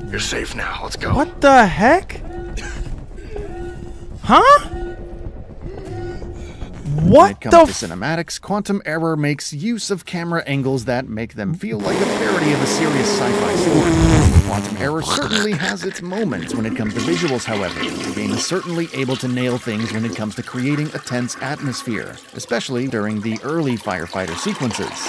You're safe now. Let's go. What the heck? Huh? What when it comes to cinematics, Quantum Error makes use of camera angles that make them feel like a parody of a serious sci-fi story. Quantum Error certainly has its moments when it comes to visuals, however. The game is certainly able to nail things when it comes to creating a tense atmosphere, especially during the early firefighter sequences.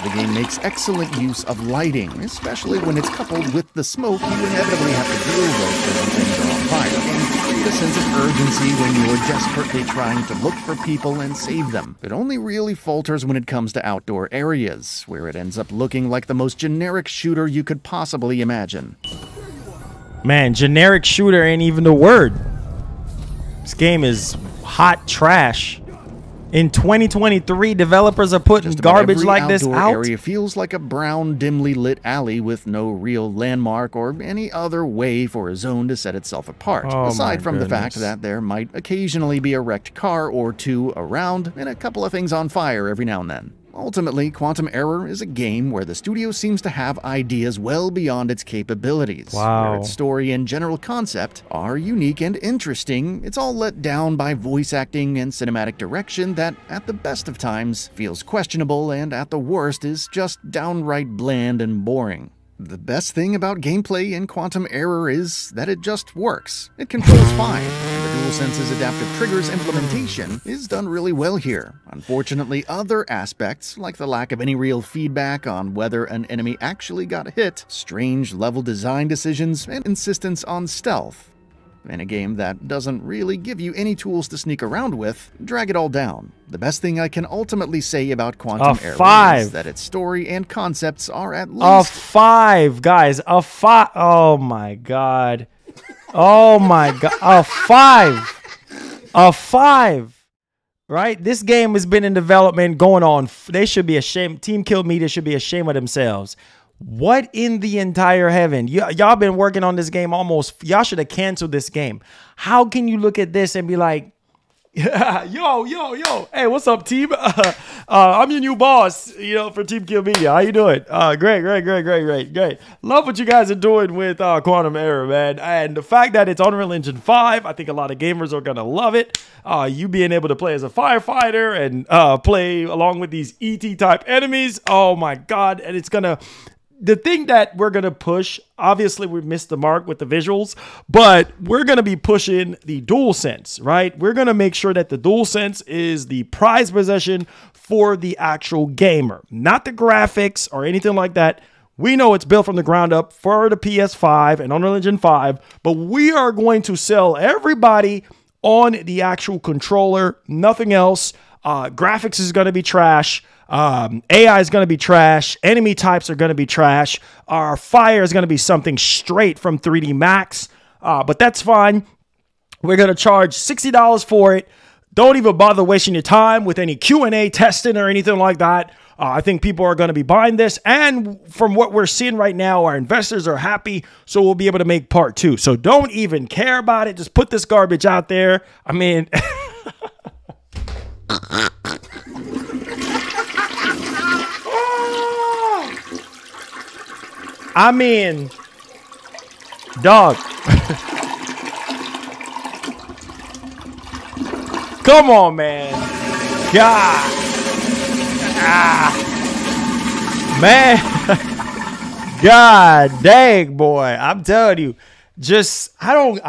The game makes excellent use of lighting, especially when it's coupled with the smoke you inevitably have to deal with when things are on fire, and create a sense of urgency when you're desperately trying to look for people and save them. It only really falters when it comes to outdoor areas, where it ends up looking like the most generic shooter you could possibly imagine. Man, generic shooter ain't even the word. This game is hot trash. In 2023, developers are putting garbage like this out. Area feels like a brown, dimly lit alley with no real landmark or any other way for a zone to set itself apart. Aside from the fact that there might occasionally be a wrecked car or two around and a couple of things on fire every now and then. Ultimately, Quantum Error is a game where the studio seems to have ideas well beyond its capabilities. Where its story and general concept are unique and interesting, it's all let down by voice acting and cinematic direction that, at the best of times, feels questionable and at the worst is just downright bland and boring. The best thing about gameplay in Quantum Error is that it just works. It controls fine, and the DualSense's adaptive triggers implementation is done really well here. Unfortunately, other aspects, like the lack of any real feedback on whether an enemy actually got hit, strange level design decisions, and insistence on stealth, in a game that doesn't really give you any tools to sneak around with, drag it all down. The best thing I can ultimately say about Quantum Error is that its story and concepts are at least a 5, guys. A 5. Oh my god. Oh my god. A 5. A 5. Right? This game has been in development going on. They should be ashamed. Team Kill Media should be ashamed of themselves. What in the entire heaven? Y'all been working on this game almost. Y'all should have canceled this game. How can you look at this and be like, Yeah, yo. Hey, what's up, team? I'm your new boss, for Team Kill Media. How you doing? Great. Love what you guys are doing with Quantum Error, man. And the fact that it's Unreal Engine 5, I think a lot of gamers are going to love it. You being able to play as a firefighter and play along with these ET-type enemies. Oh, my God. And it's going to... The thing that we're going to push, obviously we missed the mark with the visuals, but we're going to be pushing the DualSense, right? We're going to make sure that the DualSense is the prized possession for the actual gamer, not the graphics or anything like that. We know it's built from the ground up for the PS5 and Unreal Engine 5, but we are going to sell everybody on the actual controller, nothing else. Graphics is going to be trash. AI is going to be trash. Enemy types are going to be trash. Our fire is going to be something straight from 3D Max. But that's fine. We're going to charge $60 for it. Don't even bother wasting your time with any Q&A testing or anything like that. I think people are going to be buying this. And from what we're seeing right now, our investors are happy. So we'll be able to make part 2. So don't even care about it. Just put this garbage out there. I mean... I mean, dog. Come on, man. God. Man. God dang, boy. I'm telling you. Just, I'm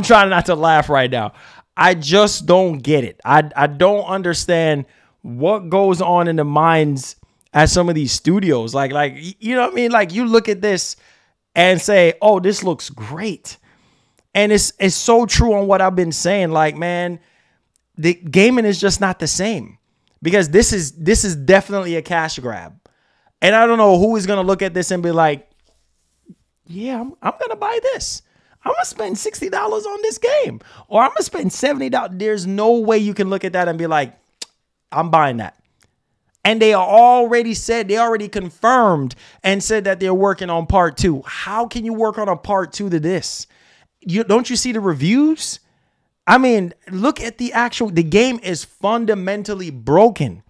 trying not to laugh right now. I just don't get it. I don't understand what goes on in the minds at some of these studios. Like, you know what I mean? Like, you look at this and say, oh, this looks great. And it's so true on what I've been saying. Like, man, the gaming is just not the same, because this is definitely a cash grab. And I don't know who is going to look at this and be like, yeah, I'm going to buy this. I'm going to spend $60 on this game, or I'm going to spend $70. There's no way you can look at that and be like, I'm buying that. And they already confirmed and said that they're working on part 2. How can you work on a part 2 to this? Don't you see the reviews? I mean, look at the game is fundamentally broken.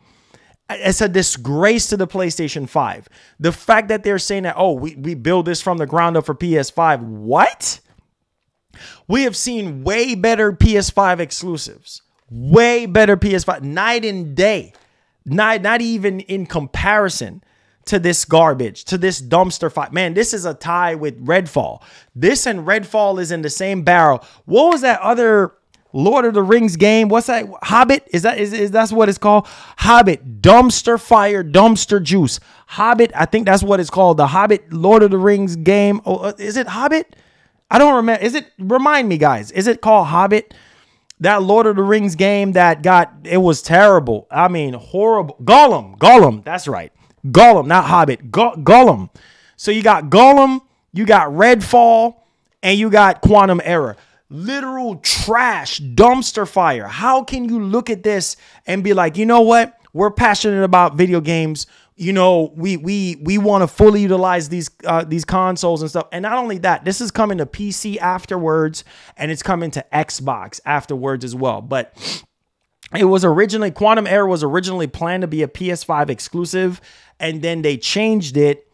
It's a disgrace to the PlayStation 5. The fact that they're saying that, oh, we build this from the ground up for PS5. What? We have seen way better PS5 exclusives. Way better PS5. Night and day. Not even in comparison to this garbage, to this dumpster fire. Man, this is a tie with Redfall. This and Redfall is in the same barrel. What was that other Lord of the Rings game? What's that? Hobbit? Is that's what it's called? Hobbit. Dumpster fire, dumpster juice. Hobbit. I think that's what it's called. The Hobbit Lord of the Rings game. Oh, is it Hobbit? I don't remember. Remind me, guys. Is it called Hobbit? That Lord of the Rings game it was terrible. I mean, horrible. Gollum. That's right. Gollum, not Hobbit. Gollum. So you got Gollum, you got Redfall, and you got Quantum Error. Literal trash, dumpster fire. How can you look at this and be like, you know what? We're passionate about video games. You know, we want to fully utilize these consoles and stuff. And not only that, this is coming to PC afterwards, and it's coming to Xbox afterwards as well. But it was originally, Quantum Error was originally planned to be a PS5 exclusive, and then they changed it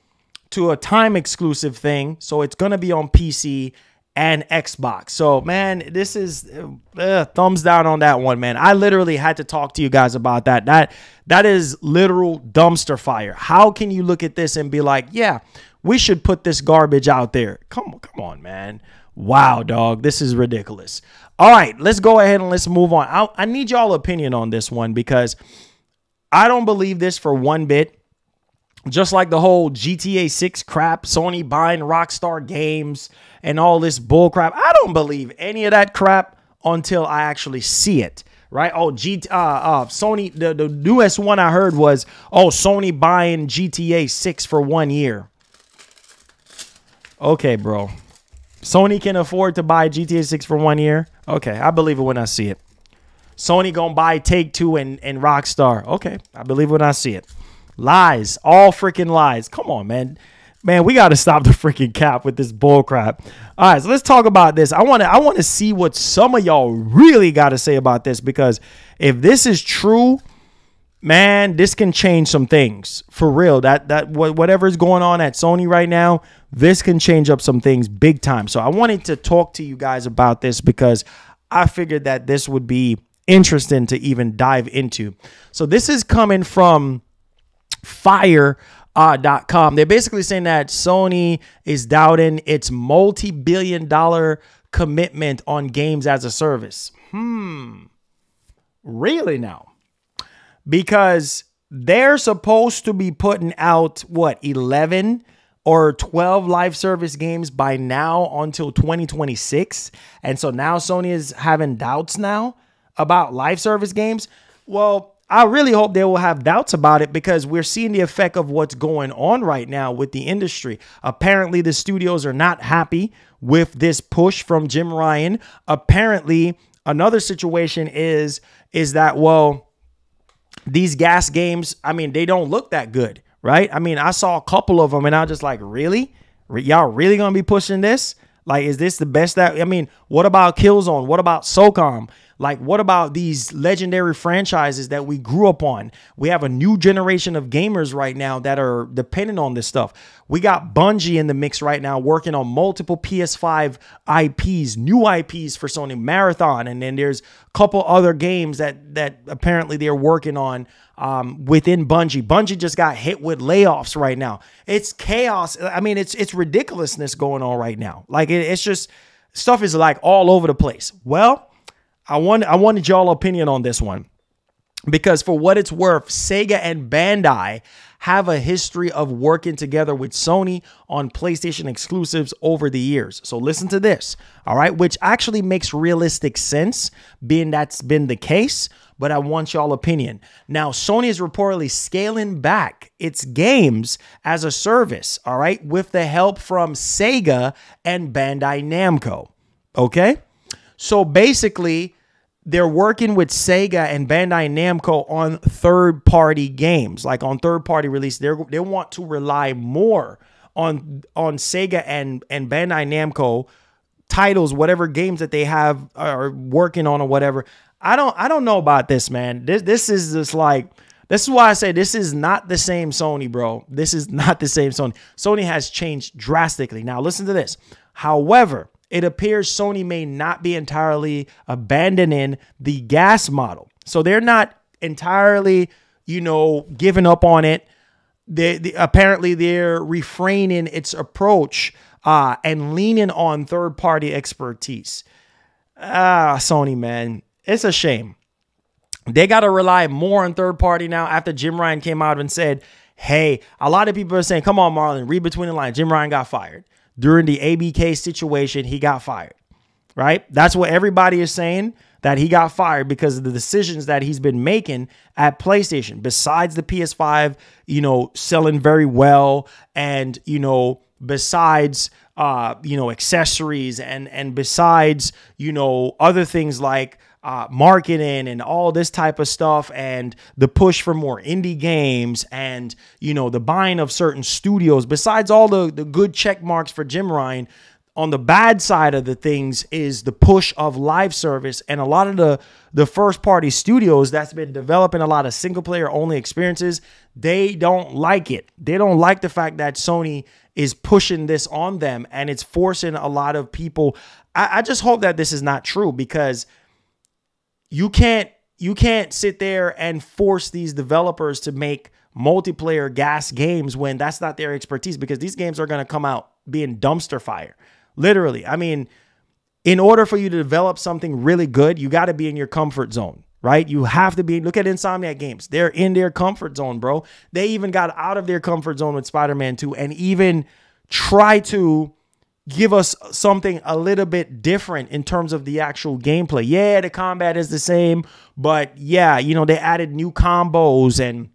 to a time exclusive thing. So it's going to be on PC and Xbox. So, man, this is thumbs down on that one, man. I literally had to talk to you guys about that. That is literal dumpster fire. How can you look at this and be like, yeah, we should put this garbage out there? Come on, man. Wow, dog. This is ridiculous. All right, let's go ahead and let's move on. I need y'all opinion on this one, because I don't believe this for one bit. Just like the whole GTA 6 crap, Sony buying Rockstar Games and all this bull crap. I don't believe any of that crap until I actually see it, right? Oh, Sony, the newest one I heard was, oh, Sony buying GTA 6 for 1 year. Okay, bro. Sony can afford to buy GTA 6 for 1 year? Okay, I believe it when I see it. Sony gonna buy Take-Two and Rockstar. Okay, I believe it when I see it. Lies, all freaking lies. Come on, man. Man, we got to stop the freaking cap with this bull crap. All right, so let's talk about this. I want to see what some of y'all really got to say about this, because if this is true, man, this can change some things for real. Whatever is going on at Sony right now, this can change up some things big time. So I wanted to talk to you guys about this because I figured that this would be interesting to even dive into. So this is coming from Fire.com. They're basically saying that Sony is doubting its multi-billion-dollar commitment on games as a service. Really now? Because they're supposed to be putting out, what, 11 or 12 live service games by now until 2026. And so now Sony is having doubts now about live service games. Well, I really hope they will have doubts about it, because we're seeing the effect of what's going on right now with the industry. Apparently, the studios are not happy with this push from Jim Ryan. Apparently, another situation is that, well, these GAAS games, I mean, they don't look that good, right? I mean, I saw a couple of them and I was just like, really? Y'all really going to be pushing this? Like, is this the best that, I mean, what about Killzone? What about SOCOM? Like, what about these legendary franchises that we grew up on? We have a new generation of gamers right now that are dependent on this stuff. We got Bungie in the mix right now working on multiple PS5 IPs, new IPs for Sony Marathon. And then there's a couple other games that apparently they're working on within Bungie. Bungie just got hit with layoffs right now. It's chaos. I mean, it's ridiculousness going on right now. Like, it's just, stuff is like all over the place. Well, I wanted y'all opinion on this one, because for what it's worth, Sega and Bandai have a history of working together with Sony on PlayStation exclusives over the years. So listen to this, all right, which actually makes realistic sense, being that's been the case, but I want y'all opinion. Now, Sony is reportedly scaling back its games as a service, all right, with the help from Sega and Bandai Namco, okay? So basically, they're working with Sega and Bandai Namco on third-party games, like on third-party release. They want to rely more on Sega and Bandai Namco titles, whatever games that they have are working on or whatever. I don't know about this, man. This is just like, this is why I say this is not the same Sony, bro. This is not the same Sony. Sony has changed drastically. Now listen to this. However, it appears Sony may not be entirely abandoning the GAAS model. So they're not entirely, giving up on it. Apparently, they're refraining its approach and leaning on third-party expertise. Sony, man, it's a shame. They got to rely more on third-party now after Jim Ryan came out and said, hey, a lot of people are saying, come on, Marlon, read between the lines. Jim Ryan got fired. During the ABK situation, he got fired, right? That's what everybody is saying, that he got fired because of the decisions that he's been making at PlayStation. Besides the PS5, selling very well, and, besides, accessories and besides, other things like marketing and all this type of stuff, and the push for more indie games, and the buying of certain studios. Besides all the good check marks for Jim Ryan, on the bad side of the things is the push of live service, and a lot of the first party studios that's been developing a lot of single player only experiences. They don't like it. They don't like the fact that Sony is pushing this on them, and it's forcing a lot of people. I just hope that this is not true, because you can't sit there and force these developers to make multiplayer GAAS games when that's not their expertise, because these games are going to come out being dumpster fire. Literally. I mean, in order for you to develop something really good, you got to be in your comfort zone, right? You have to be. Look at Insomniac Games. They're in their comfort zone, bro. They even got out of their comfort zone with Spider-Man 2 and even try to give us something a little bit different in terms of the actual gameplay. Yeah, the combat is the same, but yeah, they added new combos and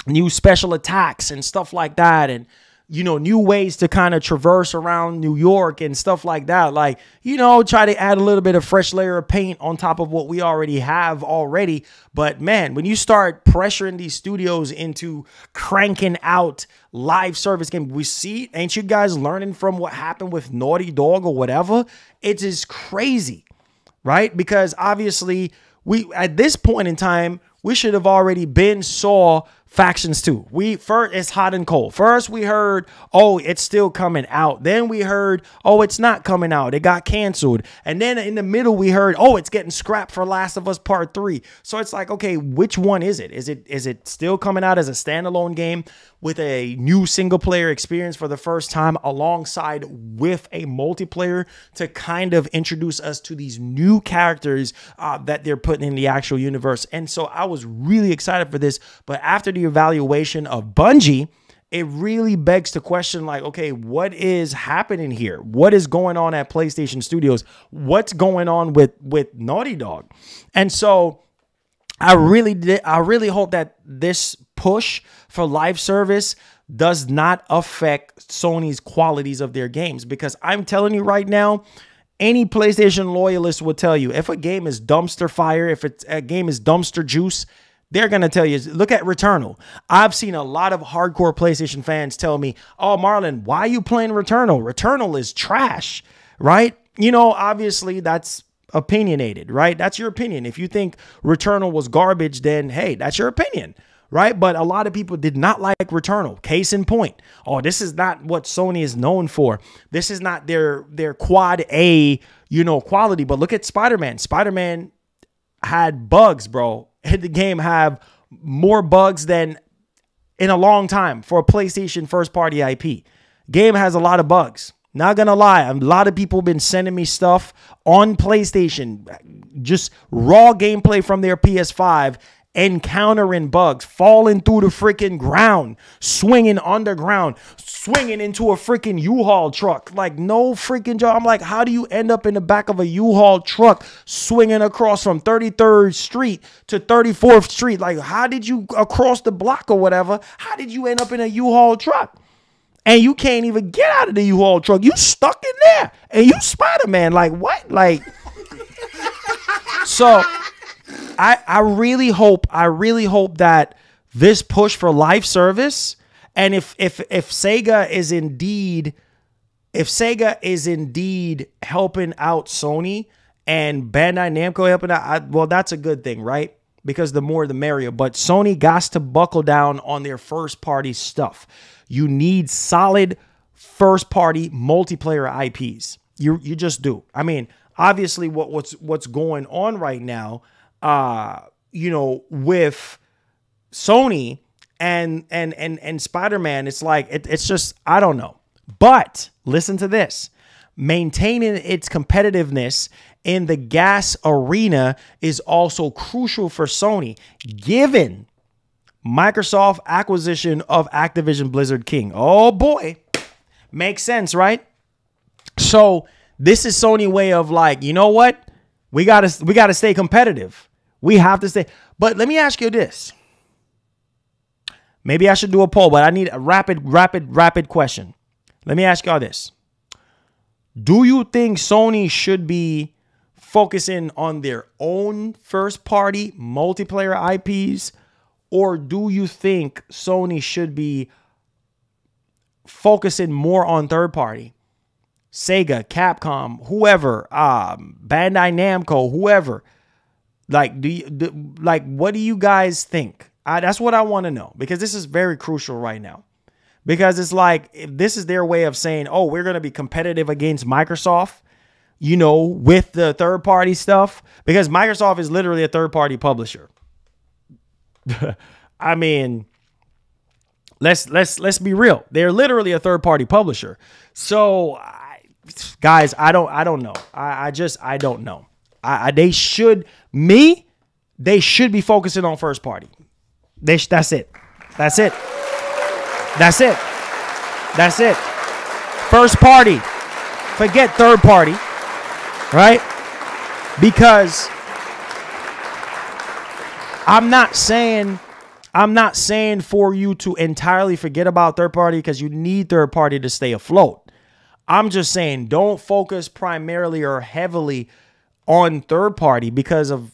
new special attacks and stuff like that. And, new ways to kind of traverse around New York and stuff like that. Like, try to add a little bit of fresh layer of paint on top of what we already have already. But man, when you start pressuring these studios into cranking out live service games, ain't you guys learning from what happened with Naughty Dog or whatever? It is crazy, right? Because obviously at this point in time, we should have already saw Factions 2. It's hot and cold. First, we heard, oh, it's still coming out. Then we heard, oh, it's not coming out. It got canceled. And then in the middle, we heard, oh, it's getting scrapped for Last of Us Part 3. So it's like, okay, which one is it? Is it still coming out as a standalone game with a new single player experience for the first time alongside with a multiplayer to kind of introduce us to these new characters that they're putting in the actual universe? And so I was really excited for this. But after the evaluation of Bungie, it really begs to question, like, okay, what is happening here? What is going on at PlayStation Studios? What's going on with Naughty Dog? And so I really hope that this push for live service does not affect Sony's qualities of their games, because I'm telling you right now, any PlayStation loyalist will tell you if a game is dumpster fire, if a game is dumpster juice, they're going to tell you, look at Returnal. I've seen a lot of hardcore PlayStation fans tell me, oh, Marlon, why are you playing Returnal? Returnal is trash, right? Obviously that's opinionated, right? That's your opinion. If you think Returnal was garbage, then hey, that's your opinion, right? But a lot of people did not like Returnal. Case in point. Oh, this is not what Sony is known for. This is not their quad A, quality. But look at Spider-Man. Spider-Man had bugs, bro. The game have more bugs than in a long time for a PlayStation first party IP. Game has a lot of bugs. Not gonna lie, a lot of people have been sending me stuff on PlayStation, just raw gameplay from their PS5, encountering bugs, falling through the freaking ground, swinging underground, swinging into a freaking U-Haul truck. Like, no freaking job. I'm like, how do you end up in the back of a U-Haul truck swinging across from 33rd Street to 34th Street? Like, how did you across the block or whatever? How did you end up in a U-Haul truck? And you can't even get out of the U-Haul truck. You stuck in there. And you Spider-Man. Like, what? Like, so I really hope that this push for live service, and if Sega is indeed helping out Sony and Bandai Namco helping out, well, that's a good thing, right? Because the more the merrier. But Sony got to buckle down on their first party stuff. You need solid first party multiplayer IPs. You just do. I mean, obviously what's going on right now, with Sony and Spider-Man, it's like, it's just, I don't know. But listen to this. Maintaining its competitiveness in the GAAS arena is also crucial for Sony, given Microsoft acquisition of Activision Blizzard King. Oh boy. Makes sense, right? So this is Sony's way of like, you know what? We gotta stay competitive. We have to stay. But let me ask you this. Maybe I should do a poll, but I need a rapid question. Let me ask y'all this. Do you think Sony should be focusing on their own first-party multiplayer IPs, or do you think Sony should be focusing more on third-party? Sega, Capcom, whoever, Bandai Namco, whoever. Like, what do you guys think? That's what I want to know, because this is very crucial right now. Because it's like, if this is their way of saying, oh, we're going to be competitive against Microsoft, with the third party stuff, because Microsoft is literally a third party publisher. I mean, let's be real. They're literally a third party publisher. So guys, I don't know. I don't know. They should be focusing on first party. That's it. First party. Forget third party. Right? Because I'm not saying I'm not saying for you to entirely forget about third party because you need third party to stay afloat. I'm just saying don't focus primarily or heavily on third party because of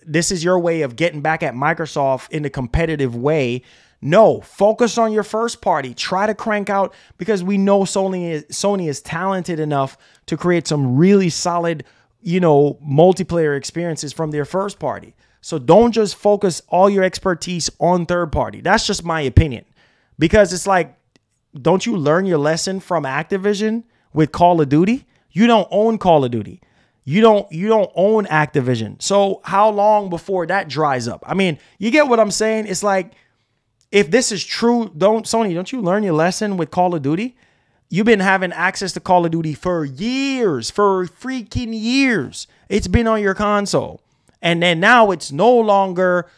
this is your way of getting back at Microsoft in a competitive way. No, focus on your first party. Try to crank out because we know Sony is talented enough to create some really solid, multiplayer experiences from their first party. So don't just focus all your expertise on third party. That's just my opinion. Because it's like, don't you learn your lesson from Activision with Call of Duty? You don't own Call of Duty. You don't own Activision. So how long before that dries up? I mean, you get what I'm saying? It's like, if this is true, Sony, don't you learn your lesson with Call of Duty? You've been having access to Call of Duty for years, for freaking years. It's been on your console. And then now it's no longer,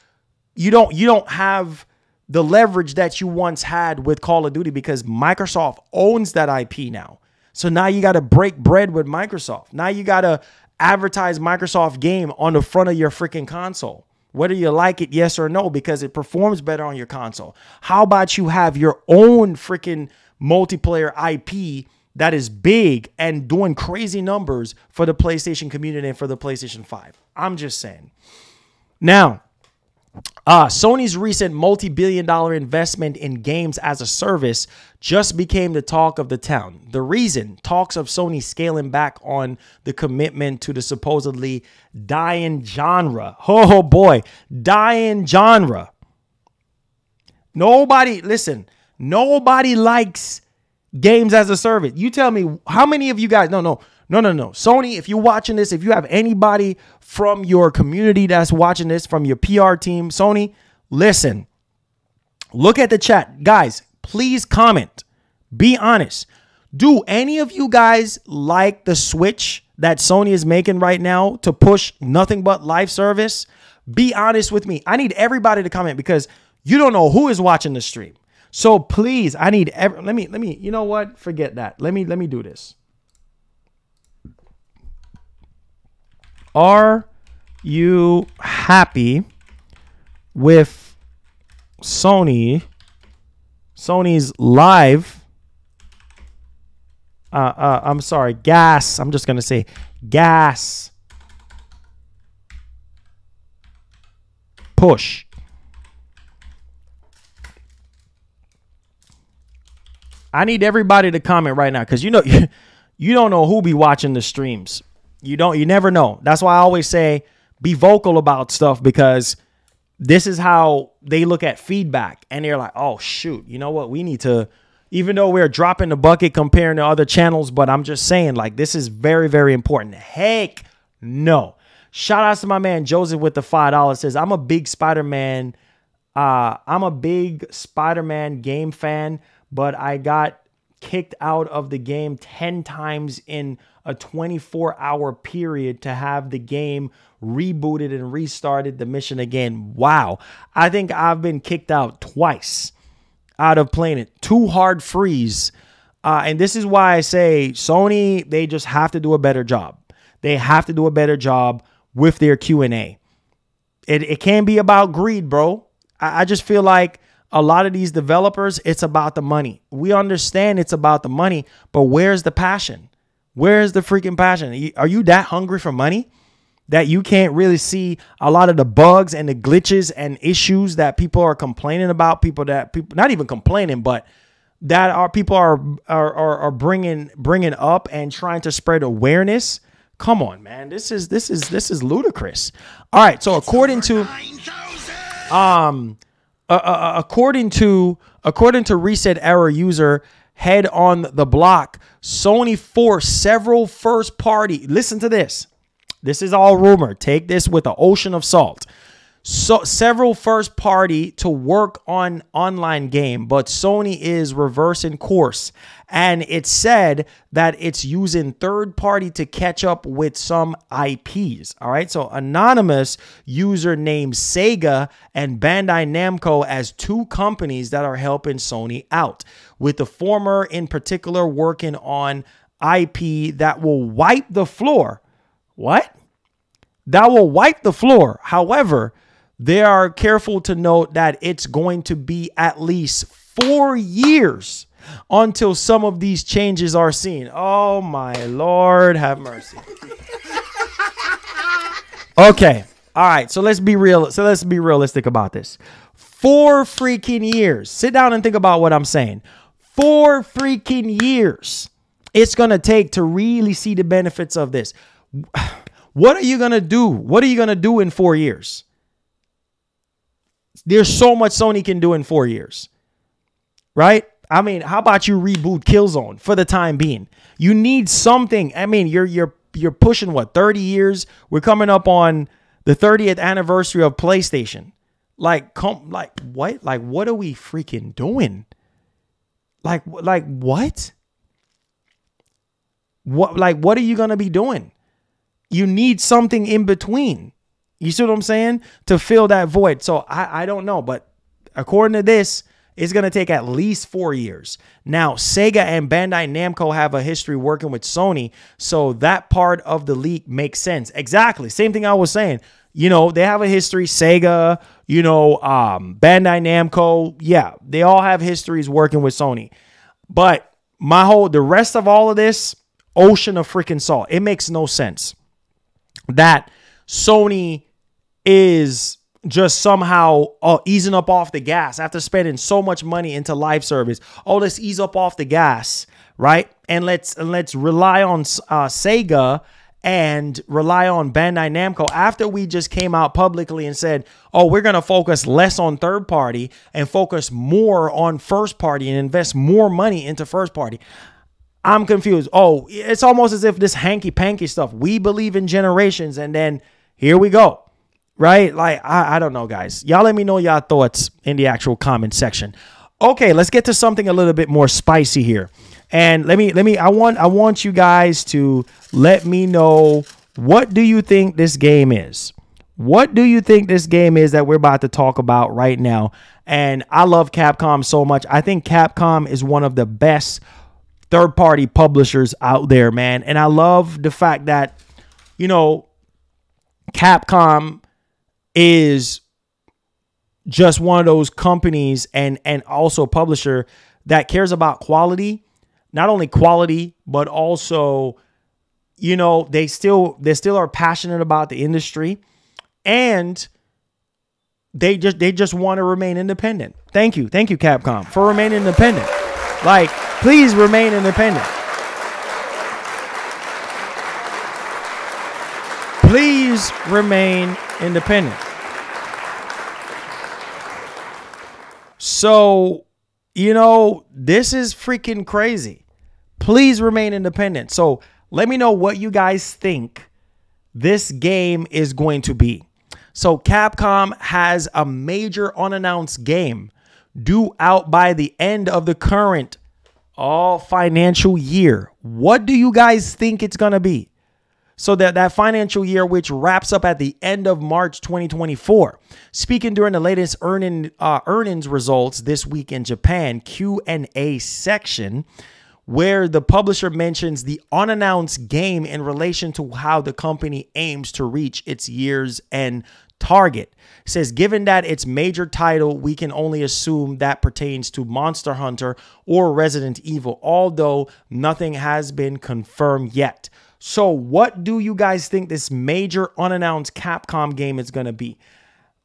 you don't have the leverage that you once had with Call of Duty because Microsoft owns that IP now. So now you got to break bread with Microsoft. Now you got to advertise Microsoft game on the front of your freaking console, whether you like it, yes or no, because it performs better on your console. How about you have your own freaking multiplayer IP that is big and doing crazy numbers for the PlayStation community and for the PlayStation 5? I'm just saying. Now, Sony's recent multi-billion-dollar investment in games as a service just became the talk of the town. The reason, talks of Sony scaling back on the commitment to the supposedly dying genre. Oh boy, dying genre. Nobody likes games as a service. You tell me, how many of you guys, no. Sony, if you're watching this, if you have anybody from your community that's watching this, from your PR team, Sony, listen, look at the chat. Guys, please comment. Be honest. Do any of you guys like the switch that Sony is making right now to push nothing but live service? Be honest with me. I need everybody to comment because you don't know who is watching the stream. So please, I need let me, you know what? Forget that. Let me do this. Are you happy with Sony's live? I'm sorry, GAAS. I'm just going to say GAAS push. I need everybody to comment right now because you don't know who be watching the streams. You never know. That's why I always say be vocal about stuff because this is how they look at feedback. And they're like, oh, shoot, you know what? We need to, even though we're dropping the bucket comparing to other channels, but I'm just saying, like, this is very, very important. Heck no. Shout out to my man Joseph with the $5. Says, I'm a big Spider-Man game fan, but I got kicked out of the game 10 times in a 24-hour period to have the game rebooted and restarted the mission again. Wow. I think I've been kicked out twice out of playing it. 2 hard freeze. And this is why I say Sony, they just have to do a better job. They have to do a better job with their Q&A. It can't be about greed, bro. I just feel like a lot of these developers, it's about the money. We understand it's about the money, but where's the passion? Where's the freaking passion? Are you that hungry for money that you can't really see a lot of the bugs and the glitches and issues that people are complaining about? People not even complaining, but that people are bringing up and trying to spread awareness. Come on, man. This is ludicrous. All right. So according to Reset Error user Head on the Block, Sony forced several first party. Listen to this. This is all rumor. Take this with an ocean of salt. So several first party to work on online game, but Sony is reversing course. And it said that it's using third party to catch up with some IPs. All right. So anonymous user named Sega and Bandai Namco as 2 companies that are helping Sony out, with the former in particular working on IP that will wipe the floor. What? That will wipe the floor. However, they are careful to note that it's going to be at least 4 years until some of these changes are seen. Oh my Lord, have mercy. Okay. All right. So let's be real. So let's be realistic about this. 4 freaking years. Sit down and think about what I'm saying. 4 freaking years it's going to take to really see the benefits of this. What are you going to do? What are you going to do in 4 years? There's so much Sony can do in 4 years, right? I mean, how about you reboot Killzone for the time being? You need something. I mean, you're pushing what, 30 years? We're coming up on the 30th anniversary of PlayStation. Like what? Like, what are we freaking doing? Like what? What are you going to be doing? You need something in between. You see what I'm saying? To fill that void. So I don't know, but according to this, it's going to take at least 4 years. Now, Sega and Bandai Namco have a history working with Sony, so that part of the leak makes sense. Exactly. Same thing I was saying. You know, they have a history. Sega, Bandai Namco. Yeah, they all have histories working with Sony. But the rest of all of this, ocean of freaking salt. It makes no sense that Sony is just somehow easing up off the gas after spending so much money into live service. Oh, let's ease up off the gas, right? And let's rely on Sega and rely on Bandai Namco after we just came out publicly and said, oh, we're going to focus less on third party and focus more on first party and invest more money into first party. I'm confused. Oh, it's almost as if this hanky-panky stuff, we believe in generations, and then here we go. Right? Like, I don't know, guys. Y'all let me know y'all thoughts in the actual comment section. Okay, let's get to something a little bit more spicy here. And I want you guys to let me know, what do you think this game is? What do you think this game is that we're about to talk about right now? And I love Capcom so much. I think Capcom is one of the best third-party publishers out there, man. And I love the fact that, Capcom is just one of those companies and also publisher that cares about quality. Not only quality, but also, they still are passionate about the industry, and they just want to remain independent. Thank you, Capcom, for remaining independent. Like, please remain independent. Please remain independent. So, this is freaking crazy. Please remain independent. So let me know what you guys think this game is going to be. So Capcom has a major unannounced game due out by the end of the current financial year. What do you guys think it's going to be? So that financial year, which wraps up at the end of March 2024. Speaking during the latest earnings results this week in Japan Q&A section, where the publisher mentions the unannounced game in relation to how the company aims to reach its year's end target. It says, given that its major title, we can only assume that pertains to Monster Hunter or Resident Evil, although nothing has been confirmed yet. So what do you guys think this major unannounced Capcom game is going to be?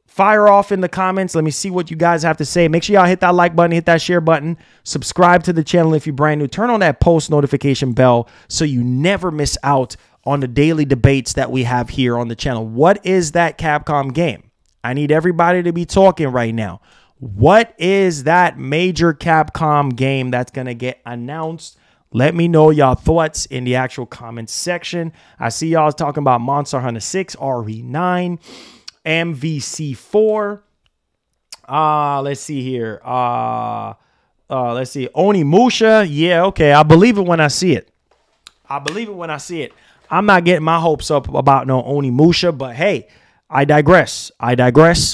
Fire off in the comments. Let me see what you guys have to say. Make sure y'all hit that like button, hit that share button, subscribe to the channel if you're brand new. Turn on that post notification bell so you never miss out on the daily debates that we have here on the channel. What is that Capcom game? I need everybody to be talking right now. What is that major Capcom game that's going to get announced? Let me know y'all thoughts in the actual comments section. I see y'all talking about Monster Hunter 6, RE9, MVC4. Let's see here. Let's see. Onimusha. Yeah, okay. I believe it when I see it. I'm not getting my hopes up about no Onimusha, but hey, I digress.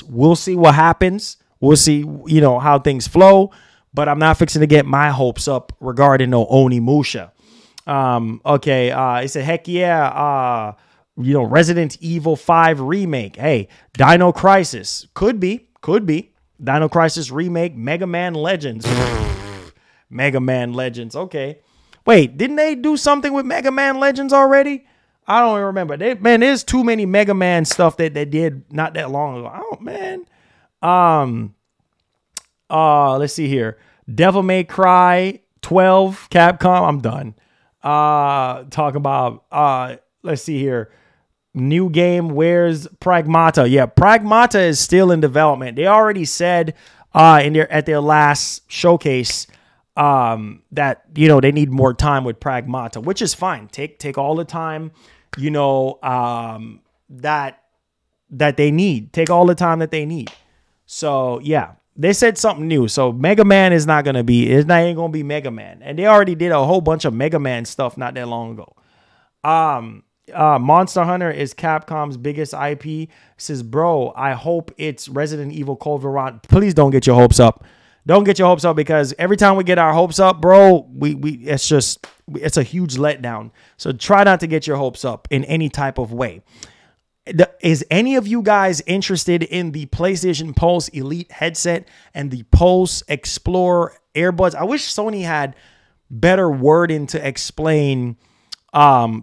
We'll see what happens. We'll see, how things flow. But I'm not fixing to get my hopes up regarding no Onimusha. Okay, it said, heck yeah. Resident Evil 5 remake. Hey, Dino Crisis. Could be. Dino Crisis remake, Mega Man Legends. Mega Man Legends. Okay. Wait, didn't they do something with Mega Man Legends already? I don't even remember. There's too many Mega Man stuff that they did not that long ago. Oh, man. Let's see here. Devil May Cry 12, Capcom. I'm done. Talk about, let's see here. New game, where's Pragmata? Yeah, Pragmata is still in development. They already said at their last showcase that they need more time with Pragmata, which is fine. Take all the time that they need. Take all the time that they need. So yeah, they said something new. So Mega Man is not gonna be. Ain't gonna be Mega Man, and they already did a whole bunch of Mega Man stuff not that long ago. Monster Hunter is Capcom's biggest IP. It says, bro, I hope it's Resident Evil Code Veron. Please don't get your hopes up. Don't get your hopes up, because every time we get our hopes up, bro, it's a huge letdown. So try not to get your hopes up in any type of way. Is any of you guys interested in the PlayStation Pulse Elite headset and the Pulse Explorer earbuds? I wish Sony had better wording to explain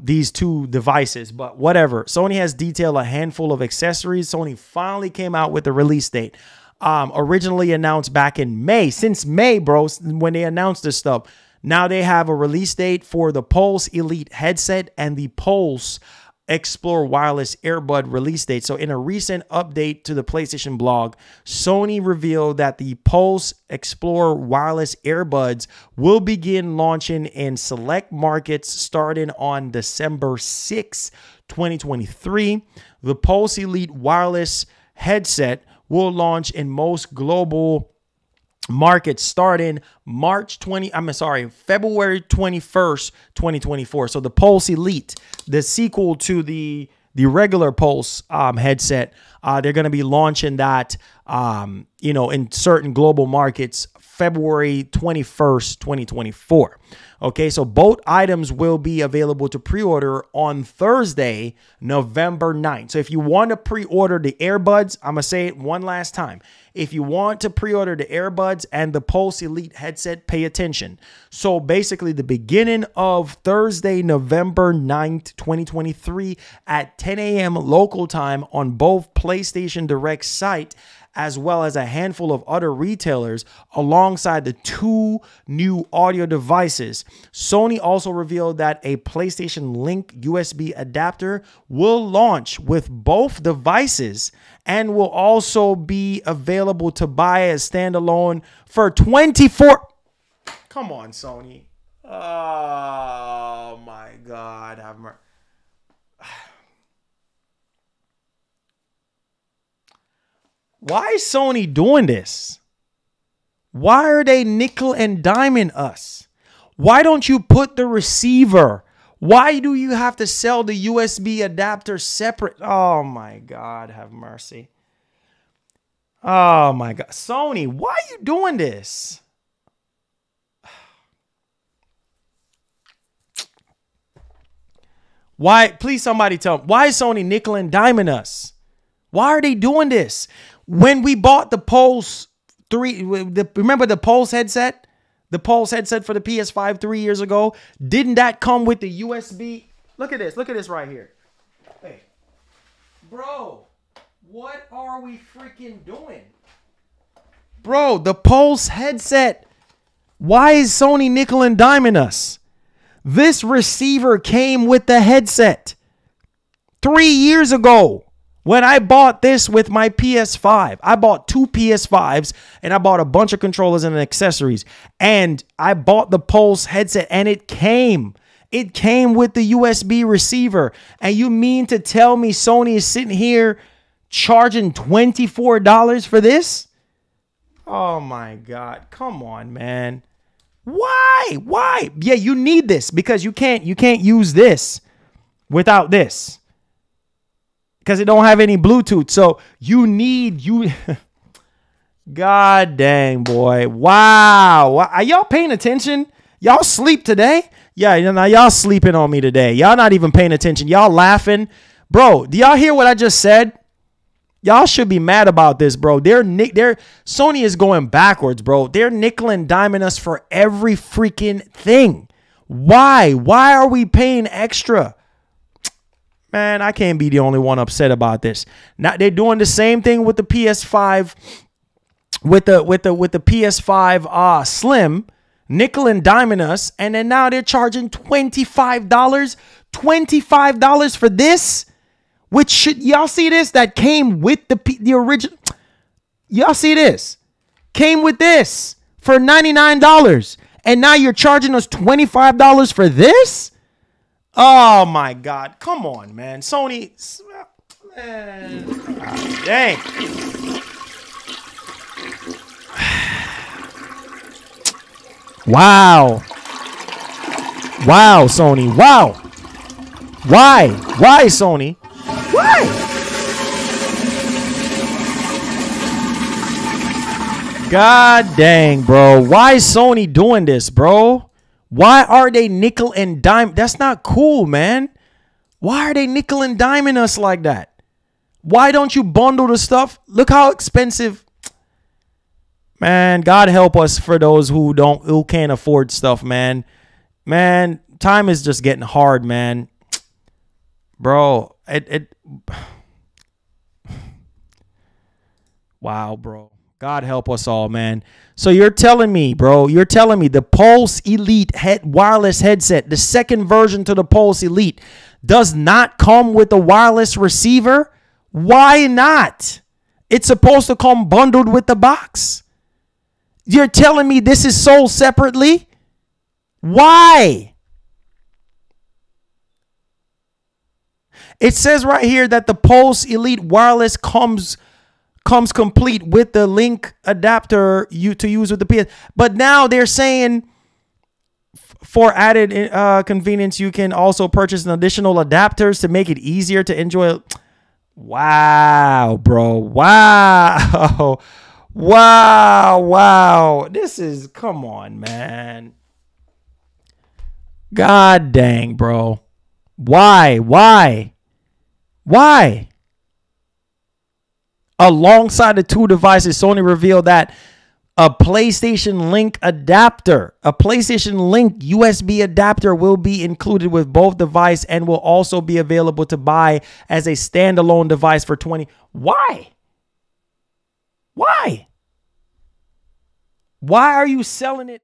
these two devices, but whatever. Sony has detailed a handful of accessories. Sony finally came out with the release date. Originally announced back in May. Since May, bro, when they announced this stuff. Now they have a release date for the Pulse Elite headset and the Pulse Explorer wireless earbud release date. So in a recent update to the PlayStation blog, Sony revealed that the Pulse Explorer wireless earbuds will begin launching in select markets starting on December 6, 2023. The Pulse Elite wireless headset will launch in most global markets starting February 21st, 2024. So the Pulse Elite, the sequel to the regular Pulse headset, they're going to be launching that, in certain global markets February 21st, 2024. Okay, so both items will be available to pre-order on Thursday, November 9th. So if you want to pre-order the earbuds, I'm going to say it one last time. If you want to pre-order the earbuds and the Pulse Elite headset, pay attention. So basically the beginning of Thursday, November 9th, 2023 at 10 a.m. local time on both PlayStation Direct site, as well as a handful of other retailers, alongside the two new audio devices. Sony also revealed that a PlayStation Link USB adapter will launch with both devices and will also be available to buy as standalone for 24. Come on, Sony. Oh my God. Have mercy. Why is Sony doing this? Why are they nickel and diming us? Why don't you put the receiver? Why do you have to sell the USB adapter separate? Oh my God, have mercy. Oh my God. Sony, why are you doing this? Why? Please somebody tell me. Why is Sony nickel and diming us? Why are they doing this? When we bought the Pulse 3, remember the Pulse headset? The Pulse headset for the PS5 3 years ago? Didn't that come with the USB? Look at this. Look at this right here. Hey. Bro, what are we freaking doing? Bro, the Pulse headset. Why is Sony nickel and diming us? This receiver came with the headset 3 years ago. When I bought this with my PS5, I bought 2 PS5s and I bought a bunch of controllers and accessories. And I bought the Pulse headset and it came with the USB receiver. And you mean to tell me Sony is sitting here charging $24 for this? Oh my God. Come on, man. Why? Why? Yeah, you need this because you can't use this without this. Because it don't have any Bluetooth. So God dang, boy. Wow. Are y'all paying attention? Y'all sleep today? Yeah, now y'all sleeping on me today. Y'all not even paying attention. Y'all laughing. Bro, do y'all hear what I just said? Y'all should be mad about this, bro. Sony is going backwards, bro. They're nickel and diming us for every freaking thing. Why? Why are we paying extra? Man, I can't be the only one upset about this. Now they're doing the same thing with the PS5, with the PS5 Slim, nickel and diming us, and then now they're charging $25. $25 for this. Which should y'all see this? That came with the original. Y'all see this? Came with this for $99. And now you're charging us $25 for this? Oh my God. Come on, man. Sony. Man. God, dang. Wow. Wow, Sony. Wow. Why? Why, Sony? Why? God dang, bro. Why is Sony doing this, bro? Why are they nickel and dime? That's not cool, man. Why are they nickel and diming us like that? Why don't you bundle the stuff? Look how expensive. Man, God help us for those who can't afford stuff, man. Man, time is just getting hard, man. Bro, wow, bro. God help us all, man. So you're telling me, bro, the Pulse Elite wireless headset, the second version to the Pulse Elite, does not come with a wireless receiver? Why not? It's supposed to come bundled with the box. You're telling me this is sold separately? Why? It says right here that the Pulse Elite Wireless comes complete with the link adapter to use with the PS. But now they're saying for added convenience, you can also purchase an additional adapters to make it easier to enjoy. Wow, bro. Wow. Wow. This is, come on, man. God dang, bro. Why? Alongside the two devices, Sony revealed that a PlayStation Link adapter, a PlayStation Link USB adapter will be included with both devices and will also be available to buy as a standalone device for $20. Why? Why are you selling it?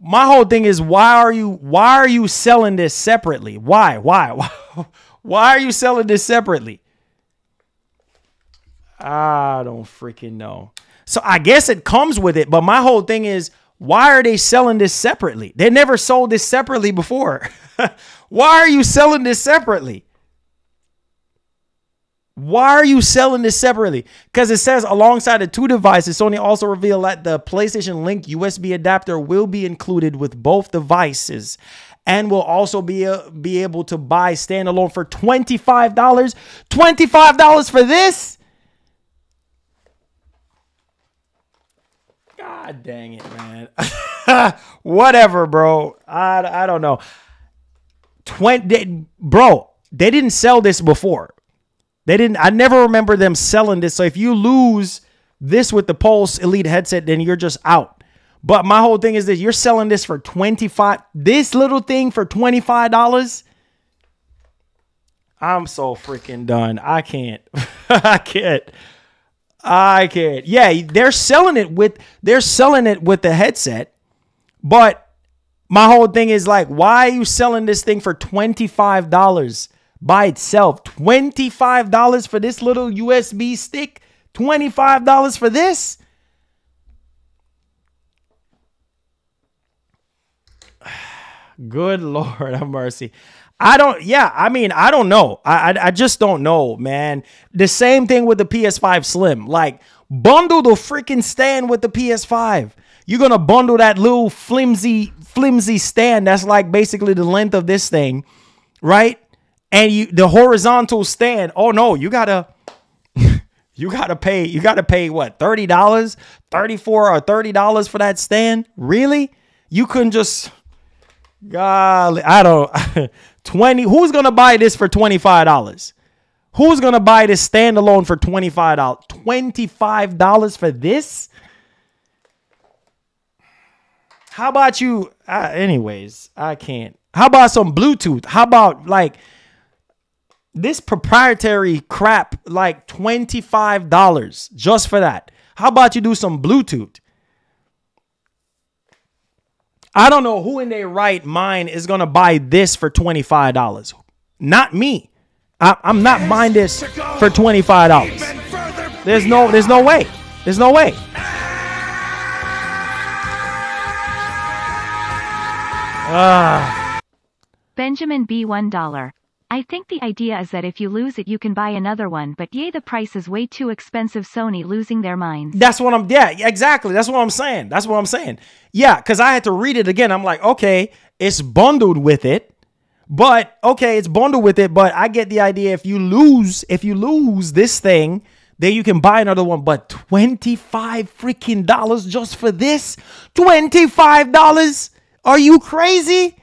My whole thing is, why are you selling this separately? Why are you selling this separately? I don't freaking know. So I guess it comes with it, but my whole thing is, why are they selling this separately? They never sold this separately before. Why are you selling this separately? Why are you selling this separately? Because it says alongside the two devices, Sony also revealed that the PlayStation Link USB adapter will be included with both devices and will also be able to buy standalone for $25. $25 for this? God dang it, man. Whatever, bro. I don't know. Bro, they didn't sell this before. I never remember them selling this. So if you lose this with the Pulse Elite headset, then you're just out. But my whole thing is that you're selling this for $25. This little thing for $25. I'm so freaking done. I can't. I can't. Yeah, they're selling it with the headset. But my whole thing is like, why are you selling this thing for $25 by itself? $25 for this little USB stick? $25 for this? Good Lord have mercy. I don't know. I just don't know, man. The same thing with the PS5 Slim. Like, bundle the freaking stand with the PS5. You're going to bundle that little flimsy stand that's like basically the length of this thing, right? And the horizontal stand. Oh no, you gotta pay what, $30, $34 or $30 for that stand? Really? You couldn't just, golly, I don't. Who's gonna buy this for $25? Who's gonna buy this standalone for $25? $25 for this? How about you? Anyways, I can't. How about some Bluetooth? How about like this proprietary crap, like $25 just for that? How about you do some Bluetooth? I don't know who in their right mind is going to buy this for $25. Not me. I'm not buying this for $25. There's no way. There's no way. Benjamin B. $1. I think the idea is that if you lose it, you can buy another one, but yay, the price is way too expensive. Sony losing their minds. Yeah, exactly. That's what I'm saying. Yeah, because I had to read it again. I'm like, okay, it's bundled with it, but I get the idea. If you lose this thing, then you can buy another one. But $25 freaking dollars just for this? $25? Are you crazy?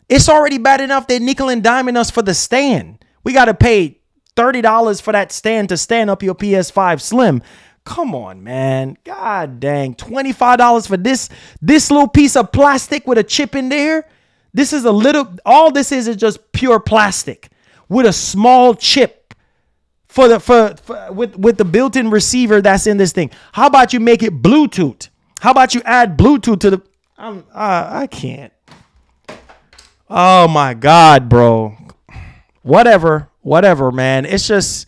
It's already bad enough they're nickel and diming us for the stand. We got to pay $30 for that stand to stand up your PS5 Slim. Come on, man. God dang. $25 for this little piece of plastic with a chip in there. This is all this is just pure plastic with a small chip with the built-in receiver that's in this thing. How about you make it Bluetooth? How about you add Bluetooth to the... I can't. Oh my God, bro. Whatever, man. It's just,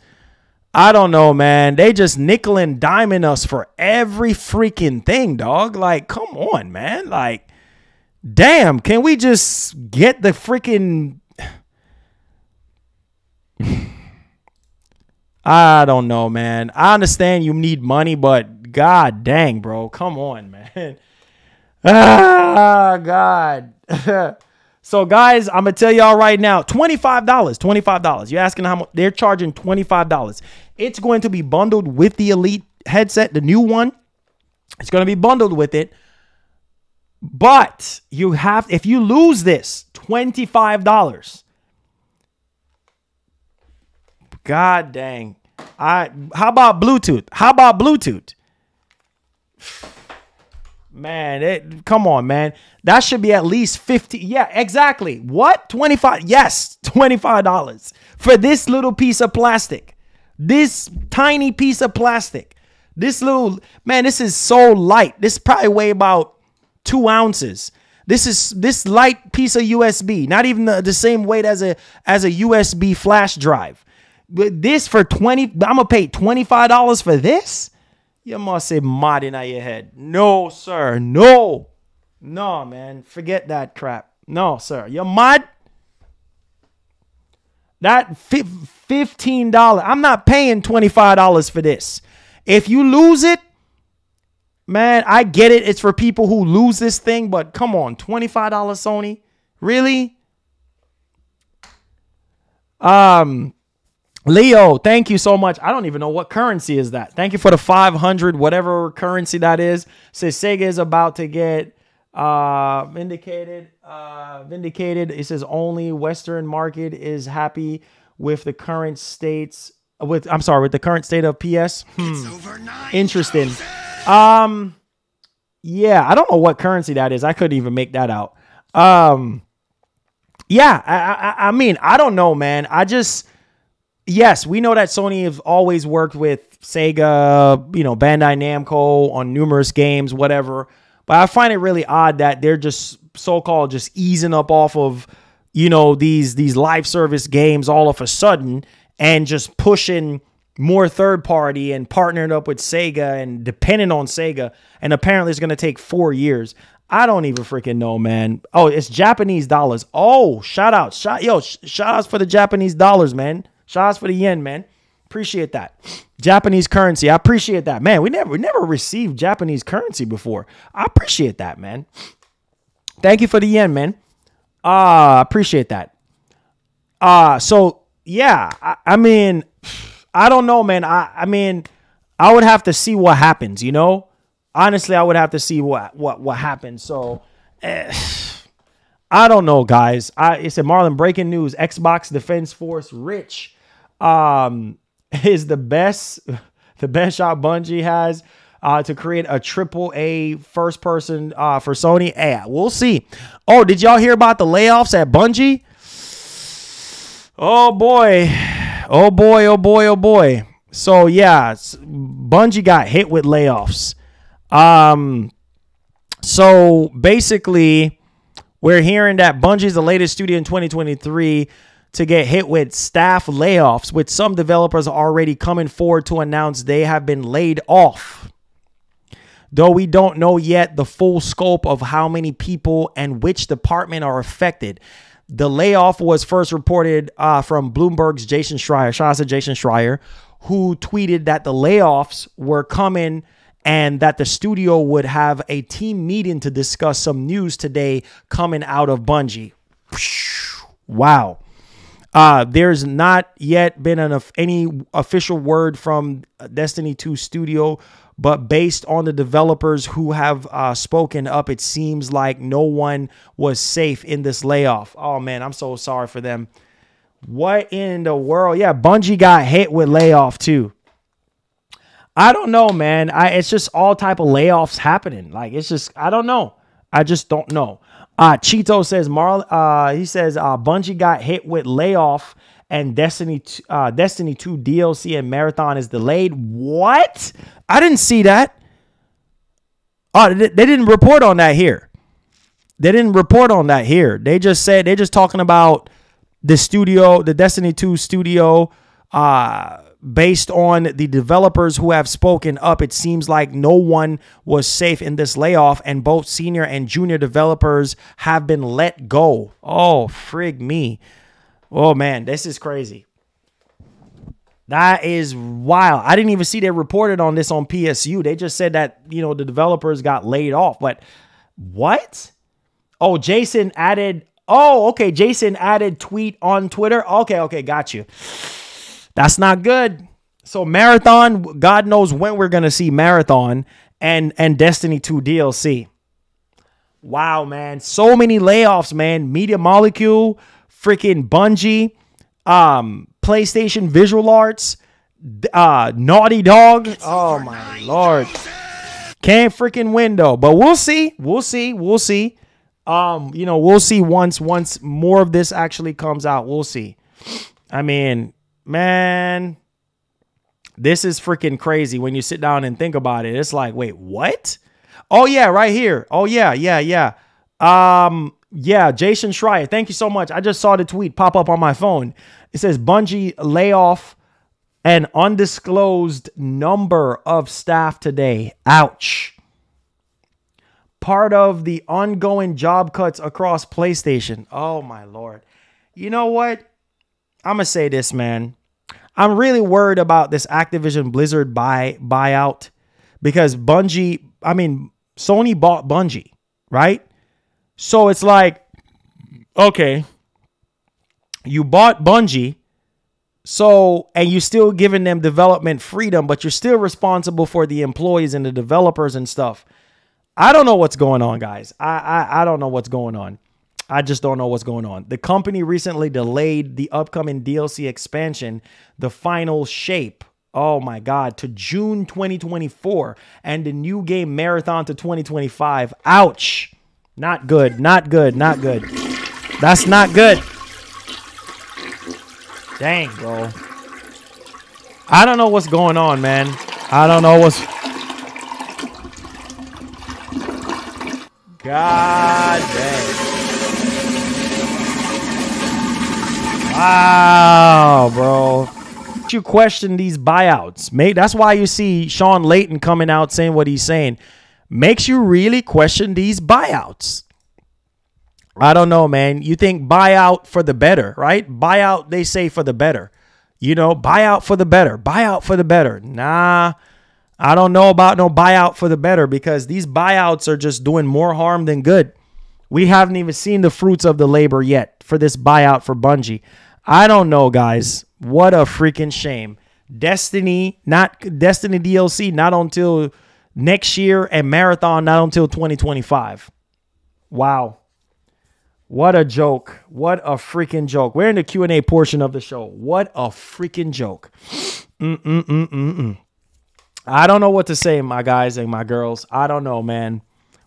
I don't know, man. They just nickel and diming us for every freaking thing, dog. Like, come on, man. Like, damn, can we just get the freaking... I don't know, man. I understand you need money, but god dang, bro. Come on, man. Ah, God. So, guys, I'm going to tell y'all right now, $25. You're asking how much? They're charging $25. It's going to be bundled with the Elite headset, the new one. It's going to be bundled with it. But if you lose this, $25. God dang. How about Bluetooth? Man, come on, man. That should be at least 50. Yeah, exactly. What? 25? Yes, $25 for this little piece of plastic. This tiny piece of plastic. This is so light. This probably weigh about 2 ounces. This light piece of USB, not even the same weight as a USB flash drive. But this for I'm gonna pay $25 for this? You must say mad in your head. No, sir. No, man. Forget that crap. No, sir. You're mad? That $15. I'm not paying $25 for this. If you lose it, man, I get it. It's for people who lose this thing, but come on, $25 Sony? Really? Leo, thank you so much. I don't even know what currency is that. Thank you for the 500, whatever currency that is. Says Sega is about to get vindicated. It says only Western market is happy with the current states. With the current state of PS. Interesting. Yeah, I don't know what currency that is. I couldn't even make that out. Yeah, I mean, I don't know, man. Yes, we know that Sony has always worked with Sega, Bandai Namco on numerous games, whatever. But I find it really odd that they're just so-called just easing up off of, these live service games all of a sudden and just pushing more third party and partnering up with Sega and depending on Sega. And apparently it's going to take 4 years. I don't even freaking know, man. Oh, it's Japanese dollars. Oh, shout outs for the Japanese dollars, man. Shout outs for the yen, man. Appreciate that. Japanese currency. I appreciate that, man. We never received Japanese currency before. I appreciate that, man. Thank you for the yen, man. I appreciate that. So yeah, I mean, I don't know, man. I mean, I would have to see what happens, Honestly, I would have to see what happens. So, I I don't know, guys. It said, Marlon, breaking news. Xbox Defense Force Rich is the best shot Bungie has to create a AAA first person for Sony. Hey, we'll see. Oh, did y'all hear about the layoffs at Bungie? Oh boy. Oh boy, oh boy, oh boy. So yeah, Bungie got hit with layoffs. So basically, we're hearing that Bungie is the latest studio in 2023 to get hit with staff layoffs, with some developers already coming forward to announce they have been laid off. Though we don't know yet the full scope of how many people and which department are affected. The layoff was first reported from Bloomberg's Jason Schreier. Shout out to Jason Schreier, who tweeted that the layoffs were coming and that the studio would have a team meeting to discuss some news today coming out of Bungie. Wow. There's not yet been any official word from Destiny 2 studio, but based on the developers who have spoken up, it seems like no one was safe in this layoff. Oh, man, I'm so sorry for them. What in the world? Yeah, Bungie got hit with layoff too. I don't know, man. It's just all type of layoffs happening. Like, it's just, I don't know. I just don't know. Cheeto says, he says, Bungie got hit with layoff and Destiny 2 DLC and Marathon is delayed. What? I didn't see that. Oh, they didn't report on that here. They didn't report on that here. They just said, they're just talking about the studio, the Destiny 2 studio, based on the developers who have spoken up, it seems like no one was safe in this layoff, and both senior and junior developers have been let go. Oh, frig me. Oh, man, this is crazy. That is wild. I didn't even see they reported on this on PSU. They just said that, you know, the developers got laid off. But what? Oh, Jason added. Oh, okay. Jason added tweet on Twitter. Okay, got you. That's not good. So Marathon, God knows when we're going to see Marathon and Destiny 2 DLC. Wow, man. So many layoffs, man. Media Molecule, freaking Bungie, PlayStation Visual Arts, Naughty Dog. Oh, my Lord. Can't freaking win, though. But we'll see. We'll see. You know, we'll see once more of this actually comes out. We'll see. I mean, man, this is freaking crazy when you sit down and think about it. It's like, wait, what? Oh, yeah, right here. Oh, yeah. Yeah, Jason Schreier, thank you so much. I just saw the tweet pop up on my phone. It says Bungie layoff an undisclosed number of staff today. Ouch. Part of the ongoing job cuts across PlayStation. Oh, my Lord. You know what? I'm going to say this, man. I'm really worried about this Activision Blizzard buyout because Sony bought Bungie, right? So it's like, okay, you bought Bungie, and you're still giving them development freedom, but you're still responsible for the employees and the developers and stuff. I don't know what's going on, guys. I don't know what's going on. I just don't know what's going on. The company recently delayed the upcoming DLC expansion, The Final Shape, oh my God, to June 2024, and the new game Marathon to 2025. Ouch. Not good, not good, not good. That's not good. Dang, bro. I don't know what's going on, man. I don't know what's... God dang. Wow, bro. You question these buyouts. That's why you see Sean Layton coming out saying what he's saying. Makes you really question these buyouts. I don't know, man. You think buyout for the better, right? Buyout, they say for the better. You know, buyout for the better. Buyout for the better. Nah, I don't know about no buyout for the better because these buyouts are just doing more harm than good. We haven't even seen the fruits of the labor yet for this buyout for Bungie. I don't know, guys. What a freaking shame. Destiny DLC, not until next year, and Marathon, not until 2025. Wow. What a joke. What a freaking joke. We're in the Q&A portion of the show. What a freaking joke. I don't know what to say, my guys and my girls. I don't know, man.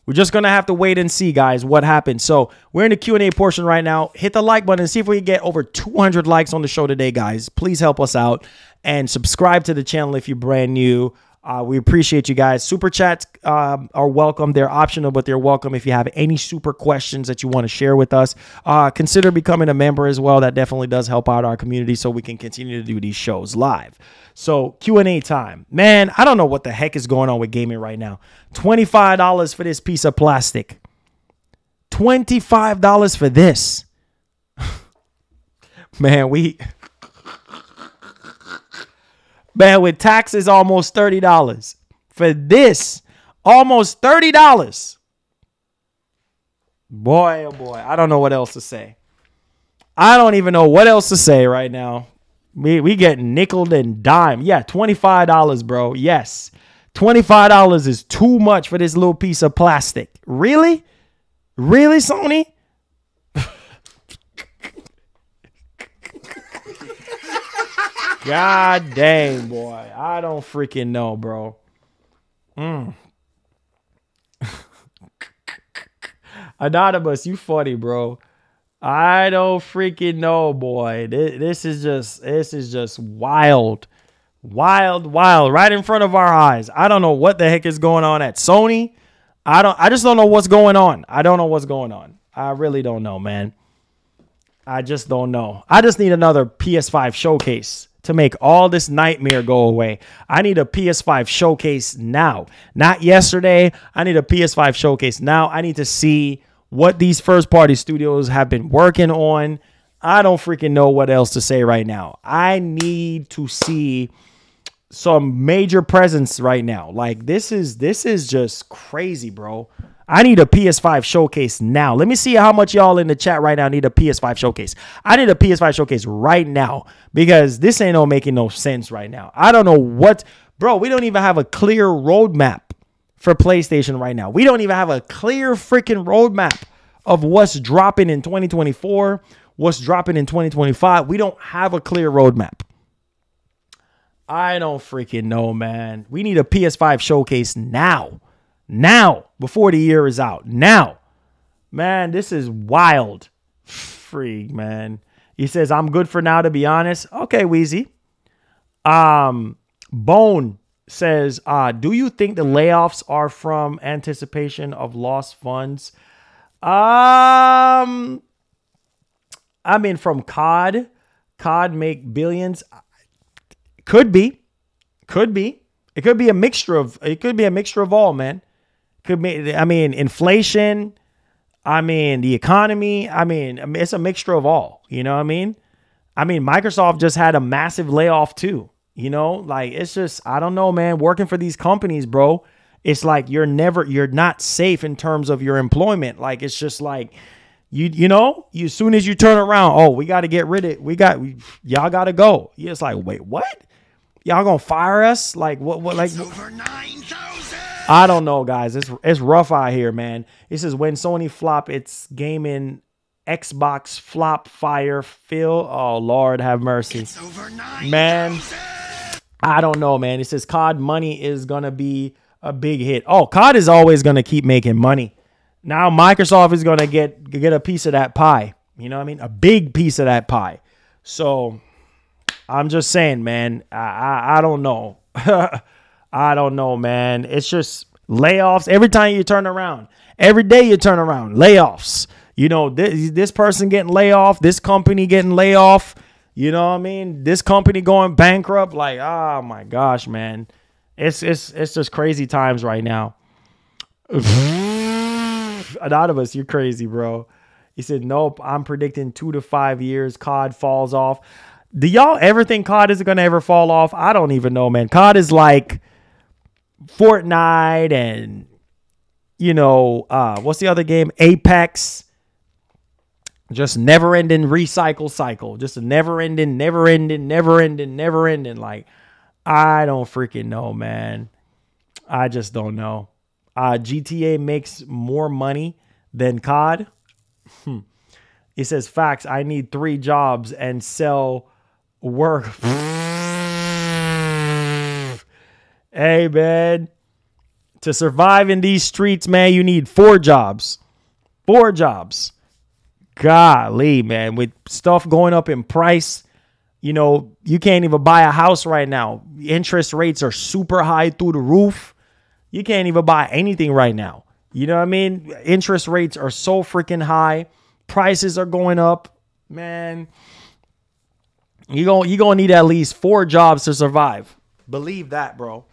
We're just going to have to wait and see, guys, what happens. So we're in the Q&A portion right now. Hit the like button and see if we can get over 200 likes on the show today, guys. Please help us out and subscribe to the channel if you're brand new. We appreciate you guys. Super chats are welcome. They're optional, but they're welcome. If you have any super questions that you want to share with us, consider becoming a member as well. That definitely does help out our community so we can continue to do these shows live. So Q&A time. Man, I don't know what the heck is going on with gaming right now. $25 for this piece of plastic. $25 for this. Man, Man, with taxes, almost $30. For this, almost $30. Boy, oh boy. I don't know what else to say. I don't even know what else to say right now. We get nickeled and dime. Yeah, $25, bro. Yes. $25 is too much for this little piece of plastic. Really? Really, Sony? God dang, boy. I don't freaking know, bro. Anonymous, you funny, bro. I don't freaking know, boy. This is just wild. Wild, wild. Right in front of our eyes. I don't know what the heck is going on at Sony. I just don't know what's going on. I don't know what's going on. I really don't know, man. I just don't know. I just need another PS5 showcase to make all this nightmare go away. I need a PS5 showcase now. Not yesterday. I need a PS5 showcase now. I need to see what these first-party studios have been working on. I don't freaking know what else to say right now. I need to see some major presence right now. Like, this is just crazy, bro. I need a PS5 showcase now. Let me see how much y'all in the chat right now need a PS5 showcase. I need a PS5 showcase right now because this ain't making no sense right now. I don't know what, bro, we don't even have a clear roadmap for PlayStation right now. We don't even have a clear freaking roadmap of what's dropping in 2024, what's dropping in 2025. We don't have a clear roadmap. I don't freaking know, man. We need a PS5 showcase now. Now, before the year is out. Now. Man, this is wild. Freak, man. He says, I'm good for now, to be honest. Okay, Wheezy. Bone says, do you think the layoffs are from anticipation of lost funds? I mean, from COD. COD make billions. Could be. Could be. It could be a mixture of all, man. Could be, I mean, inflation. I mean, the economy. I mean, it's a mixture of all. You know what I mean? I mean, Microsoft just had a massive layoff too. You know, like, it's just, I don't know, man. Working for these companies, bro, it's like you're not safe in terms of your employment. Like, it's just like, you know, as soon as you turn around, oh, we got to get rid of it. Y'all got to go. It's like, wait, what? Y'all gonna fire us? Like, what like, it's over 9,000. I don't know, guys. It's rough out here, man. It says when Sony flop its gaming, Xbox flop fire Phil. Oh, Lord have mercy. It's over 9,000. Man, I don't know, man. It says COD money is gonna be a big hit. Oh, COD is always gonna keep making money. Now Microsoft is gonna get a piece of that pie. You know what I mean? A big piece of that pie. So I'm just saying, man, I don't know. I don't know, man. It's just layoffs. Every time you turn around, every day you turn around, layoffs. You know, this person getting laid off, this company getting laid off. You know what I mean? This company going bankrupt. Like, oh my gosh, man. It's just crazy times right now. Anonymous, you're crazy, bro. He said, nope, I'm predicting 2 to 5 years COD falls off. Do y'all ever think COD is going to ever fall off? I don't even know, man. COD is like Fortnite and, you know, what's the other game? Apex. Just never-ending recycle cycle. Just a never-ending. Like, I don't freaking know, man. I just don't know. GTA makes more money than COD. It says, facts, I need 3 jobs and sell work. Hey, man. To survive in these streets, man, you need 4 jobs. 4 jobs. Golly, man. With stuff going up in price, you know, you can't even buy a house right now. Interest rates are super high through the roof. You can't even buy anything right now. You know what I mean? Interest rates are so freaking high. Prices are going up. Man, you're gonna need at least 4 jobs to survive. Believe that, bro.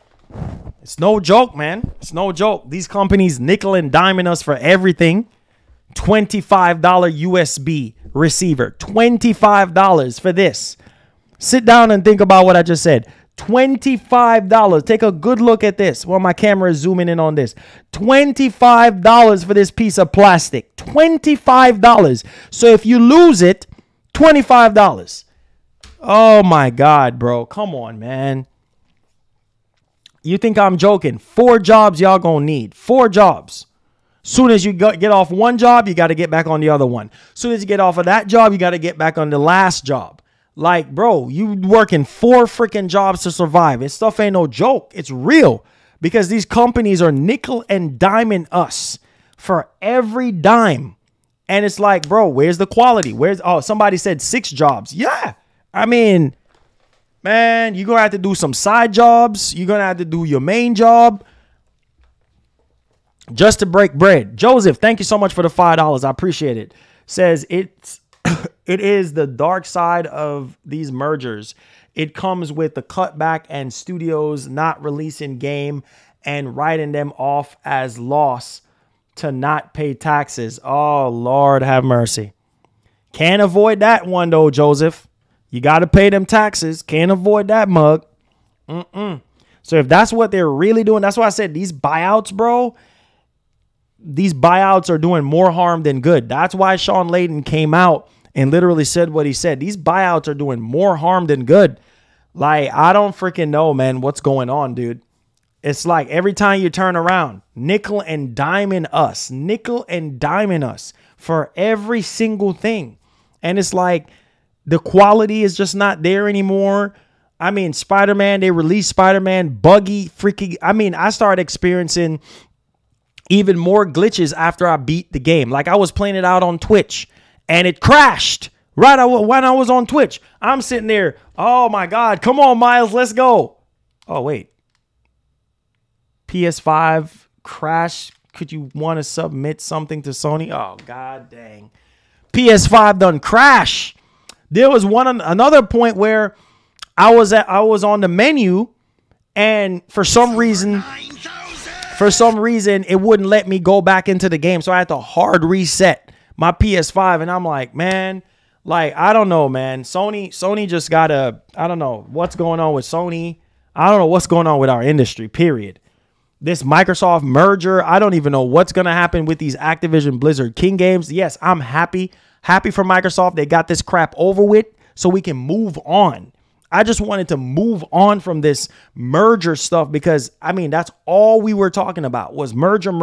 It's no joke, man. It's no joke. These companies nickel and diming us for everything. $25 USB receiver. $25 for this. Sit down and think about what I just said. $25. Take a good look at this. Well, my camera is zooming in on this. $25 for this piece of plastic. $25. So if you lose it, $25. Oh my God, bro. Come on, man. You think I'm joking? 4 jobs y'all gonna need. 4 jobs. Soon as you get off one job, you got to get back on the other one. Soon as you get off of that job, you got to get back on the last job. Like, bro, you working 4 freaking jobs to survive. This stuff ain't no joke. It's real because these companies are nickel and diming us for every dime. And it's like, bro, where's the quality? Oh, somebody said 6 jobs. Yeah. I mean, man, you're going to have to do some side jobs. You're going to have to do your main job just to break bread. Joseph, thank you so much for the $5. I appreciate it. Says it is the dark side of these mergers. It comes with the cutback and studios not releasing game and writing them off as loss to not pay taxes. Oh, Lord have mercy. Can't avoid that one, though, Joseph. You got to pay them taxes. Can't avoid that mug. So if that's what they're really doing, that's why I said these buyouts, bro, these buyouts are doing more harm than good. That's why Sean Layden came out and literally said what he said. These buyouts are doing more harm than good. Like, I don't freaking know, man, what's going on, dude. It's like every time you turn around, nickel and diming us, for every single thing. And it's like the quality is just not there anymore. I mean, Spider-Man, they released Spider-Man, buggy, freaking. I mean, I started experiencing even more glitches after I beat the game. Like, I was playing it out on Twitch and it crashed right when I was on Twitch. I'm sitting there. Oh my God. Come on, Miles. Let's go. Oh, wait. PS5 crash. Could you want to submit something to Sony? Oh, God dang. PS5 done crash. There was another point where I was on the menu and for some reason it wouldn't let me go back into the game. So I had to hard reset my PS5 and I'm like, man, like, I don't know, man. Sony just gotta, I don't know what's going on with Sony. I don't know what's going on with our industry, period. This Microsoft merger, I don't even know what's going to happen with these Activision Blizzard King games. Yes, I'm happy for Microsoft. They got this crap over with so we can move on. I just wanted to move on from this merger stuff because, I mean, that's all we were talking about was merger. We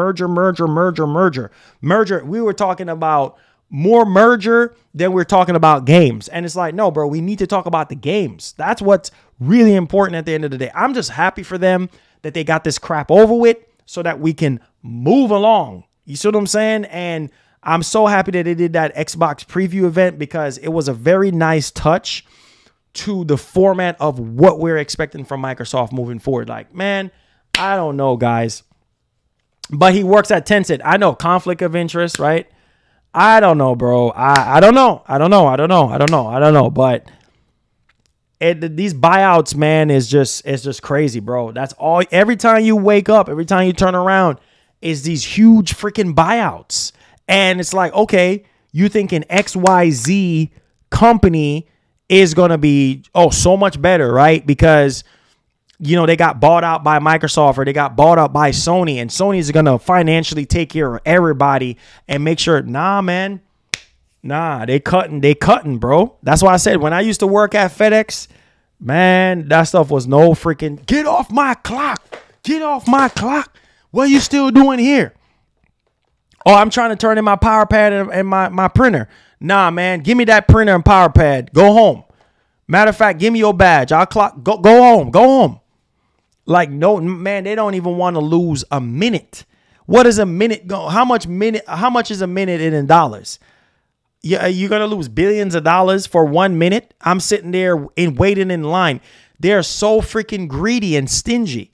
were talking about more merger than we're talking about games. And it's like, no, bro, we need to talk about the games. That's what's really important at the end of the day. I'm just happy for them that they got this crap over with so that we can move along. You see what I'm saying? And I'm so happy that they did that Xbox preview event because it was a very nice touch to the format of what we're expecting from Microsoft moving forward. Like, man, I don't know, guys. But he works at Tencent. I know, conflict of interest, right? I don't know, bro. I don't know. But these buyouts, man, it's just crazy, bro. That's all. Every time you wake up, every time you turn around, is these huge freaking buyouts. And it's like, okay, you think an XYZ company is going to be, so much better, right? Because, you know, they got bought out by Microsoft or they got bought out by Sony, and Sony's going to financially take care of everybody and make sure, nah, man, nah, they cutting, bro. That's why I said when I used to work at FedEx, man, that stuff was no freaking, get off my clock. What are you still doing here? Oh, I'm trying to turn in my power pad and my printer. Nah, man, give me that printer and power pad. Go home. Matter of fact, give me your badge. I'll clock. Go home. Go home. Like, no, man, they don't even want to lose a minute. What is a minute go? How much is a minute in dollars? Yeah, you're gonna lose billions of dollars for 1 minute. I'm sitting there waiting in line. They're so freaking greedy and stingy.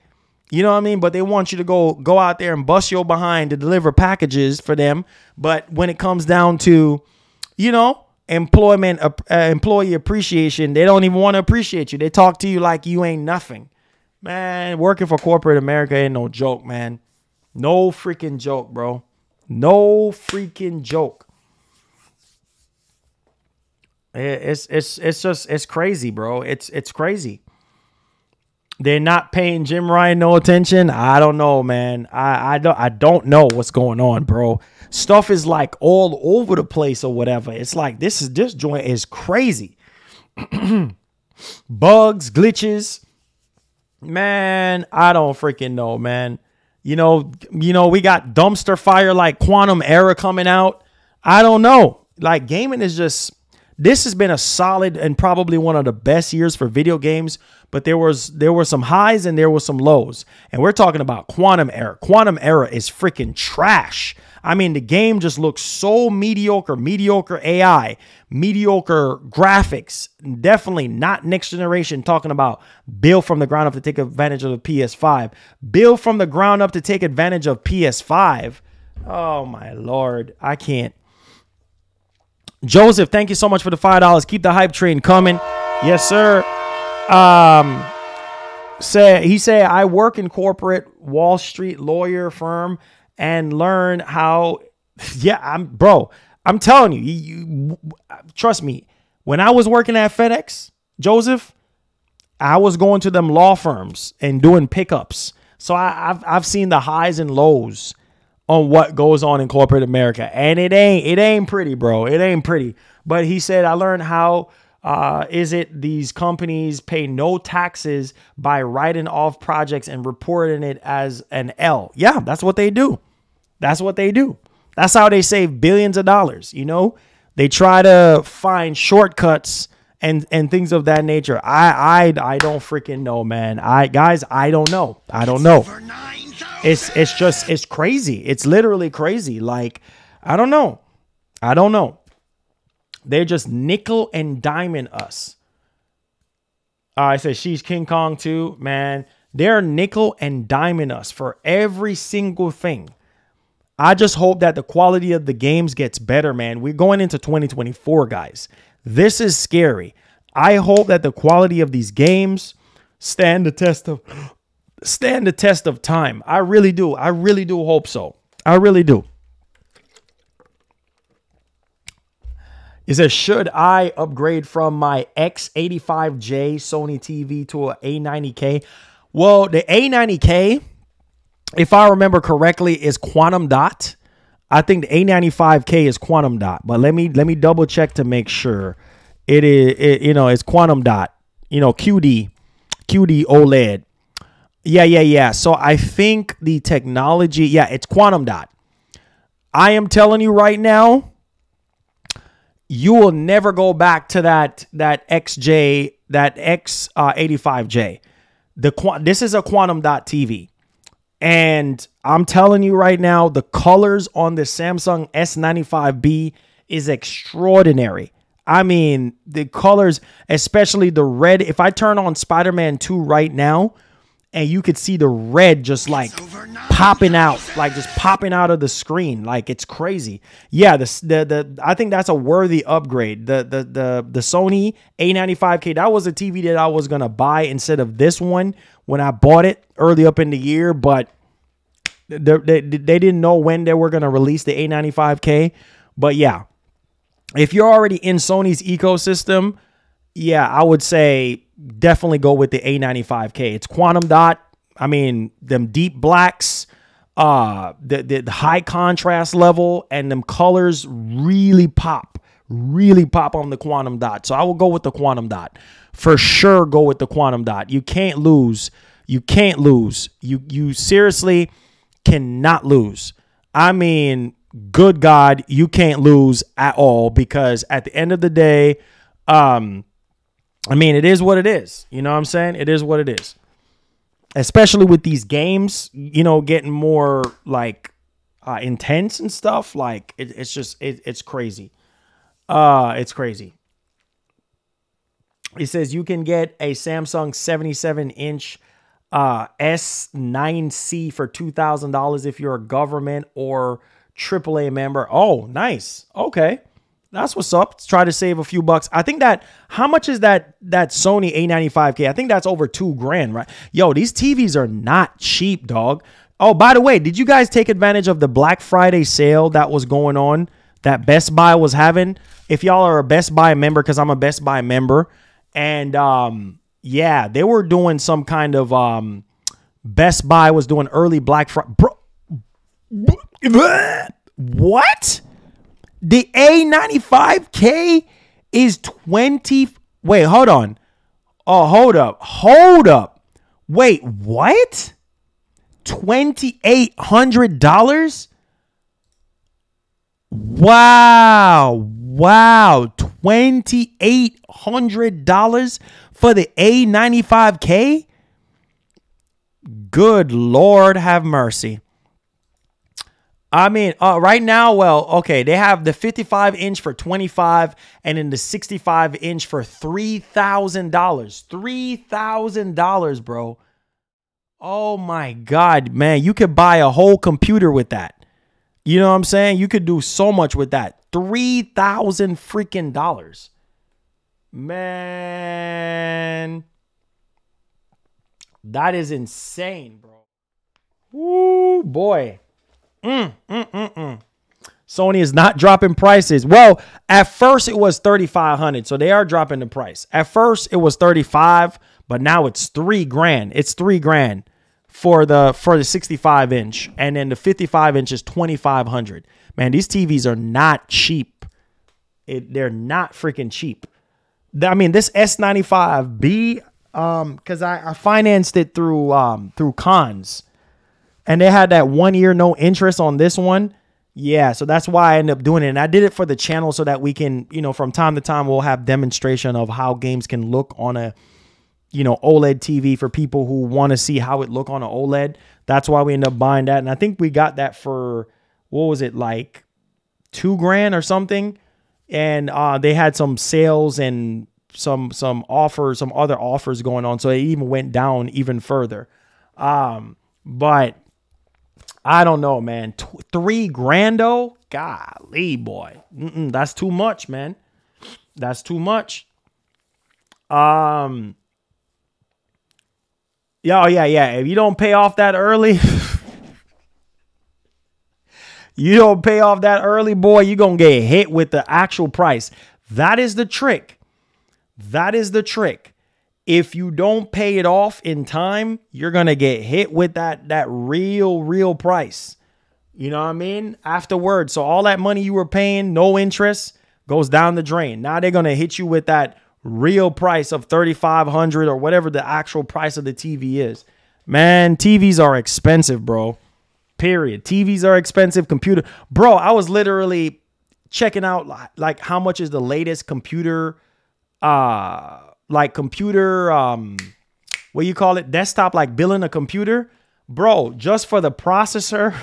You know what I mean? But they want you to go out there and bust your behind to deliver packages for them. But when it comes down to, you know, employee appreciation, they don't even want to appreciate you. They talk to you like you ain't nothing. Man, working for corporate America ain't no joke, man. No freaking joke, bro. No freaking joke. It's crazy, bro. It's crazy. They're not paying Jim Ryan no attention. I don't know, man. I don't know what's going on, bro. Stuff is like all over the place or whatever. It's like this joint is crazy. Bugs, glitches. Man, I don't freaking know, man. You know, we got dumpster fire like Quantum Era coming out. I don't know. Like, gaming is just, this has been a solid and probably one of the best years for video games, but there were some highs and there were some lows. And we're talking about Quantum Era. Quantum Era is freaking trash. I mean, the game just looks so mediocre AI, mediocre graphics, definitely not next generation. Talking about build from the ground up to take advantage of the PS5, build from the ground up to take advantage of PS5. Oh my Lord, I can't. Joseph, thank you so much for the $5. Keep the hype train coming. Yes, sir. He said, I work in corporate Wall Street lawyer firm and learn how. Yeah, I'm telling you, trust me. When I was working at FedEx, Joseph, I was going to them law firms and doing pickups. So I've seen the highs and lows on what goes on in corporate America, and it ain't pretty, bro. It ain't pretty. But he said, I learned how these companies pay no taxes by writing off projects and reporting it as an L. Yeah, that's what they do. That's what they do. That's how they save billions of dollars. You know, they try to find shortcuts and things of that nature. I don't freaking know, man. I don't know. I don't know. It's crazy. It's literally crazy. Like, I don't know. They're just nickel and diming us. I said she's King Kong too, man. They're nickel and diming us for every single thing. I just hope that the quality of the games gets better, man. We're going into 2024, guys. This is scary. I hope that the quality of these games stand the test of time. I really do. I really do hope so. I really do. It says, should I upgrade from my X85J Sony TV to an A90K? Well, the A90K, if I remember correctly, is quantum dot. I think the A95K is quantum dot, but let me double check to make sure. It's quantum dot. QD OLED. Yeah. So I think the technology, it's quantum dot. I am telling you right now, you will never go back to that X85J. This is a quantum dot TV. And I'm telling you right now, the colors on the Samsung S95B is extraordinary. I mean, the colors, especially the red. If I turn on Spider-Man 2 right now, and you could see the red just like popping out, like just popping out of the screen, like it's crazy. Yeah, I think that's a worthy upgrade. The Sony A95K, that was a TV that I was gonna buy instead of this one when I bought it early up in the year, but they didn't know when they were gonna release the A95K. But yeah, if you're already in Sony's ecosystem, yeah, I would say definitely go with the A95K. It's quantum dot. I mean, them deep blacks, the high contrast level, and them colors really pop on the quantum dot. So I will go with the quantum dot. For sure, go with the quantum dot. You can't lose. You can't lose. You seriously cannot lose. I mean, good God, you can't lose at all, because at the end of the day, I mean, it is what it is. You know what I'm saying? It is what it is. Especially with these games, you know, getting more like intense and stuff. Like it's just it's crazy. It's crazy. It says you can get a Samsung 77-inch S9C for $2,000 if you're a government or AAA member. Oh, nice. Okay. That's what's up. Let's try to save a few bucks. I think that, how much is that Sony A95K? I think that's over $2,000, right? Yo, these TVs are not cheap, dog. Oh, by the way, did you guys take advantage of the Black Friday sale that was going on that Best Buy was having? If y'all are a Best Buy member, because I'm a Best Buy member, and yeah, they were doing some kind of Best Buy was doing early Black Friday. Bro, what? The A95K is 20. Wait, hold on. Oh, hold up. Hold up. Wait, what? $2,800? Wow. Wow. $2,800 for the A95K? Good Lord have mercy. I mean, right now, well, okay, they have the 55-inch for $25,000 and then the 65-inch for $3,000. $3,000, bro. Oh my God, man, you could buy a whole computer with that. You know what I'm saying? You could do so much with that. $3,000 freaking dollars. Man, that is insane, bro. Ooh, boy. Sony is not dropping prices. Well, at first it was $3,500, so they are dropping the price. At first it was $35,000, but now it's $3,000. It's $3,000 for the 65-inch, and then the 55-inch is $2,500. Man, these TVs are not cheap. They're not freaking cheap. I mean, this S95B, because I financed it through Cons. And they had that 1 year no interest on this one. Yeah, so that's why I ended up doing it. And I did it for the channel so that we can, you know, from time to time, we'll have demonstration of how games can look on a, you know, OLED TV for people who want to see how it look on an OLED. That's why we ended up buying that. And I think we got that for, what was it, like $2,000 or something. And they had some sales and some offers, some other offers going on. So it even went down even further. But I don't know, man. $3,000 though? Golly, boy. That's too much, man. That's too much. Yeah. If you don't pay off that early, boy, you're going to get hit with the actual price. That is the trick. That is the trick. If you don't pay it off in time, you're going to get hit with that real price. You know what I mean? Afterwards. So all that money you were paying, no interest, goes down the drain. Now they're going to hit you with that real price of $3,500 or whatever the actual price of the TV is. Man, TVs are expensive, bro. Period. TVs are expensive. Computer. Bro, I was literally checking out like how much is the latest computer what you call it, desktop, like building a computer, bro, just for the processor.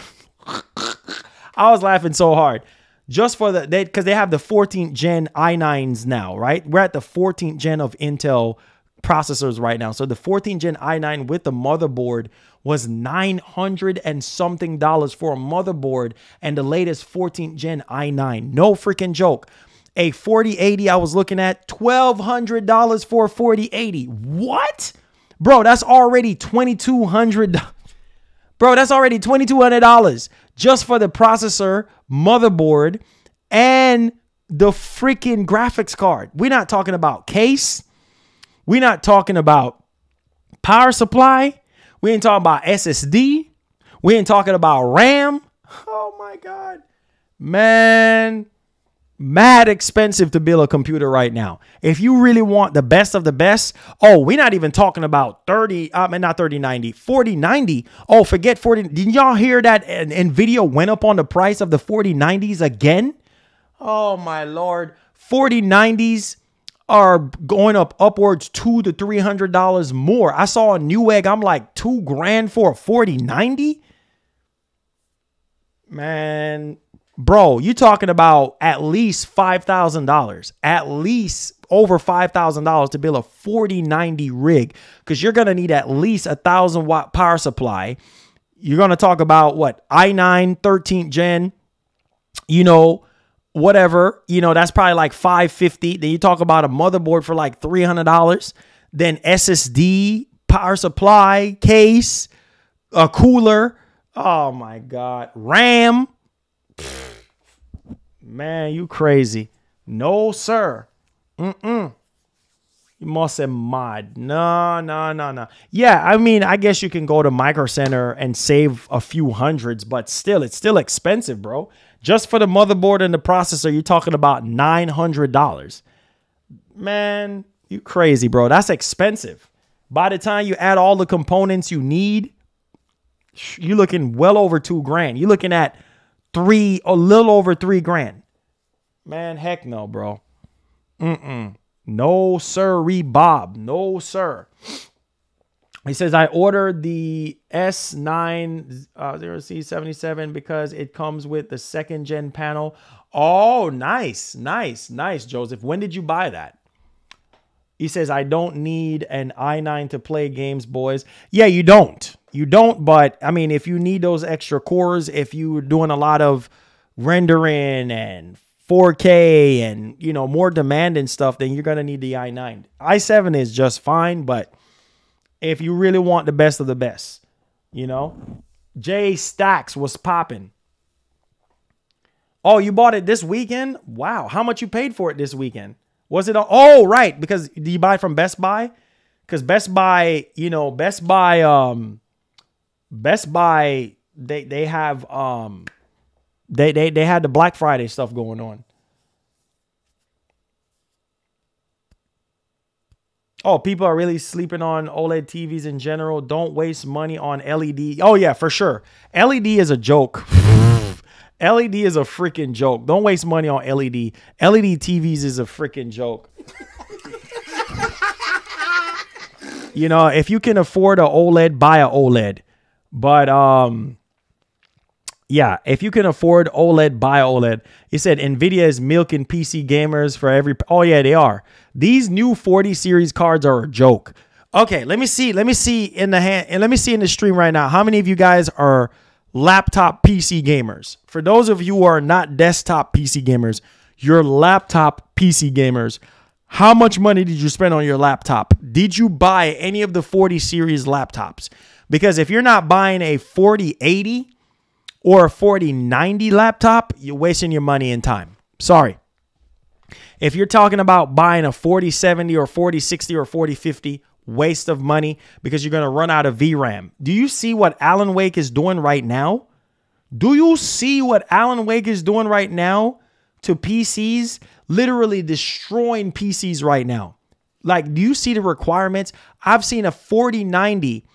I was laughing so hard just for because they have the 14th gen i9s now, right? We're at the 14th gen of Intel processors right now. So the 14th gen i9 with the motherboard was $900 and something for a motherboard, and the latest 14th gen i9, no freaking joke. A 4080 I was looking at, $1,200 for a 4080. What? Bro, that's already $2,200. Bro, that's already $2,200 just for the processor, motherboard, and the freaking graphics card. We're not talking about case. We're not talking about power supply. We ain't talking about SSD. We ain't talking about RAM. Oh, my God. Man. Mad expensive to build a computer right now. If you really want the best of the best, oh, we're not even talking about 4090. Oh, forget 40. Didn't y'all hear that Nvidia went up on the price of the 4090s again? Oh my Lord. 4090s are going up upwards $200 to $300 more. I saw a Newegg. I'm like $2,000 for a 4090. Man, bro, you talking about at least $5,000, at least over $5,000 to build a 4090 rig, because you're going to need at least 1,000-watt power supply. You're going to talk about what, i9 13th gen, you know, whatever, you know, that's probably like $550. Then you talk about a motherboard for like $300. Then SSD, power supply, case, a cooler. Oh my God. RAM. Man, you crazy. No, sir. You must have mod. No. Yeah, I mean, I guess you can go to Micro Center and save a few hundreds, but still, it's still expensive, bro. Just for the motherboard and the processor, you're talking about $900. Man, you crazy, bro. That's expensive. By the time you add all the components you need, you're looking well over $2,000. You're looking at a little over $3,000. Man, heck no, bro. No, sir, Bob. No, sir. He says, I ordered the S9 0C77 because it comes with the 2nd gen panel. Oh, nice, Joseph. When did you buy that? He says, I don't need an i9 to play games, boys. Yeah, you don't. You don't, but I mean, if you need those extra cores, if you're doing a lot of rendering and 4K and, you know, more demand and stuff, then you're going to need the i9. i7 is just fine, but if you really want the best of the best, you know, Jay Stacks was popping. Oh, you bought it this weekend? Wow. How much you paid for it this weekend? Was it? Oh, right. Because do you buy it from Best Buy? Because Best Buy, you know, Best Buy, they have, they had the Black Friday stuff going on. Oh, people are really sleeping on OLED TVs in general. Don't waste money on LED. Oh, yeah, for sure. LED is a joke. LED is a freaking joke. Don't waste money on LED. LED TVs is a freaking joke. You know, if you can afford an OLED, buy an OLED. But, yeah, if you can afford OLED, buy OLED. He said Nvidia is milking PC gamers for every... Oh, yeah, they are. These new 40 series cards are a joke. Okay, let me see in the hand, and let me see in the stream right now. How many of you guys are laptop PC gamers? For those of you who are not desktop PC gamers, you're laptop PC gamers. How much money did you spend on your laptop? Did you buy any of the 40 series laptops? Because if you're not buying a 4080 or a 4090 laptop, you're wasting your money and time. Sorry. If you're talking about buying a 4070 or 4060 or 4050, waste of money because you're going to run out of VRAM. Do you see what Alan Wake is doing right now? Do you see what Alan Wake is doing right now to PCs? Literally destroying PCs right now. Like, do you see the requirements? I've seen a 4090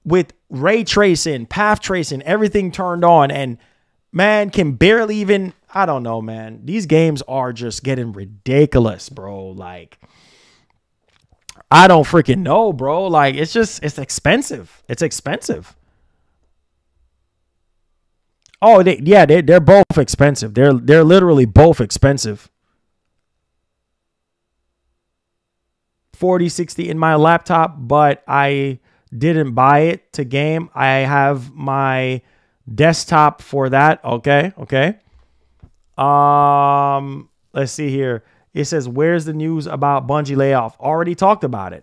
with ray tracing, path tracing, everything turned on, and man, can barely even, I don't know, man. These games are just getting ridiculous, bro. Like, I don't freaking know, bro. Like, it's expensive. It's expensive. Oh, they're both expensive. They're literally both expensive. 4060 in my laptop, but I didn't buy it to game. I have my desktop for that. Okay. Let's see here. It says, where's the news about Bungie layoff? Already talked about it.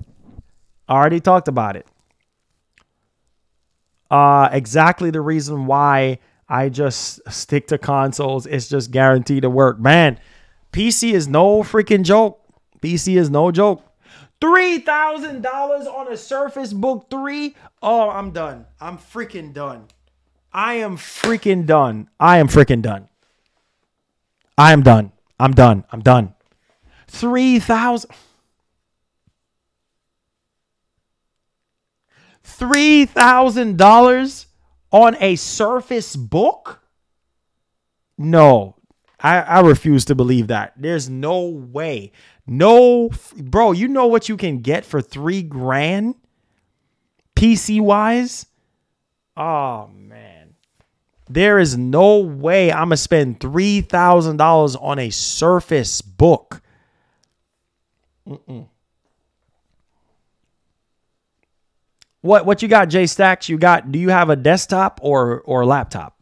Exactly the reason why I just stick to consoles. It's just guaranteed to work. Man, PC is no freaking joke. PC is no joke. $3,000 on a Surface Book 3. Oh, I'm done. I'm freaking done. I am freaking done. I am done. I'm done. I'm done. $3,000. $3,000 on a Surface Book? No, I refuse to believe that. There's no way. No, bro, you know what you can get for $3,000 PC wise? Oh, man. There is no way I'm going to spend $3,000 on a Surface Book. What you got, J Stacks? Do you have a desktop or a laptop?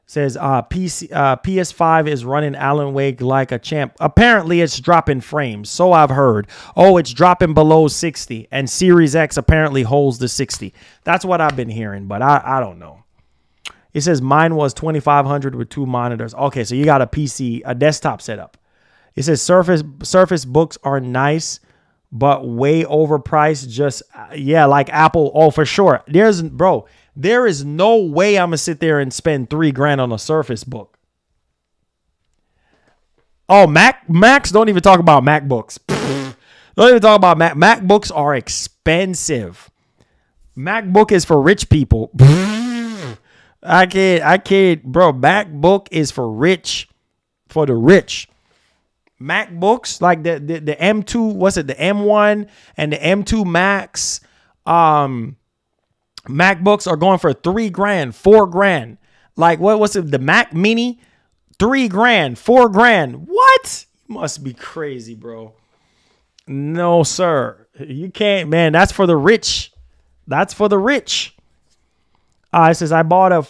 Says PS5 is running Alan Wake like a champ. Apparently it's dropping frames, so I've heard. Oh, it's dropping below 60, and Series X apparently holds the 60. That's what I've been hearing, but I don't know. It says mine was 2,500 with 2 monitors. Okay, so you got a desktop setup. It says Surface Books are nice, but way overpriced. Just yeah, like Apple. Oh, for sure. There is no way I'm gonna sit there and spend $3,000 on a Surface Book. Oh, Macs, don't even talk about MacBooks. Don't even talk about MacBooks are expensive. MacBook is for rich people. I can't, bro. MacBook is for the rich. MacBooks like the M2, what's it? The M1 and the M2 Max. MacBooks are going for $3,000, $4,000. Like what's it? The Mac Mini, $3,000, $4,000. What? You must be crazy, bro. No, sir. You can't, man. That's for the rich. That's for the rich. It says I bought the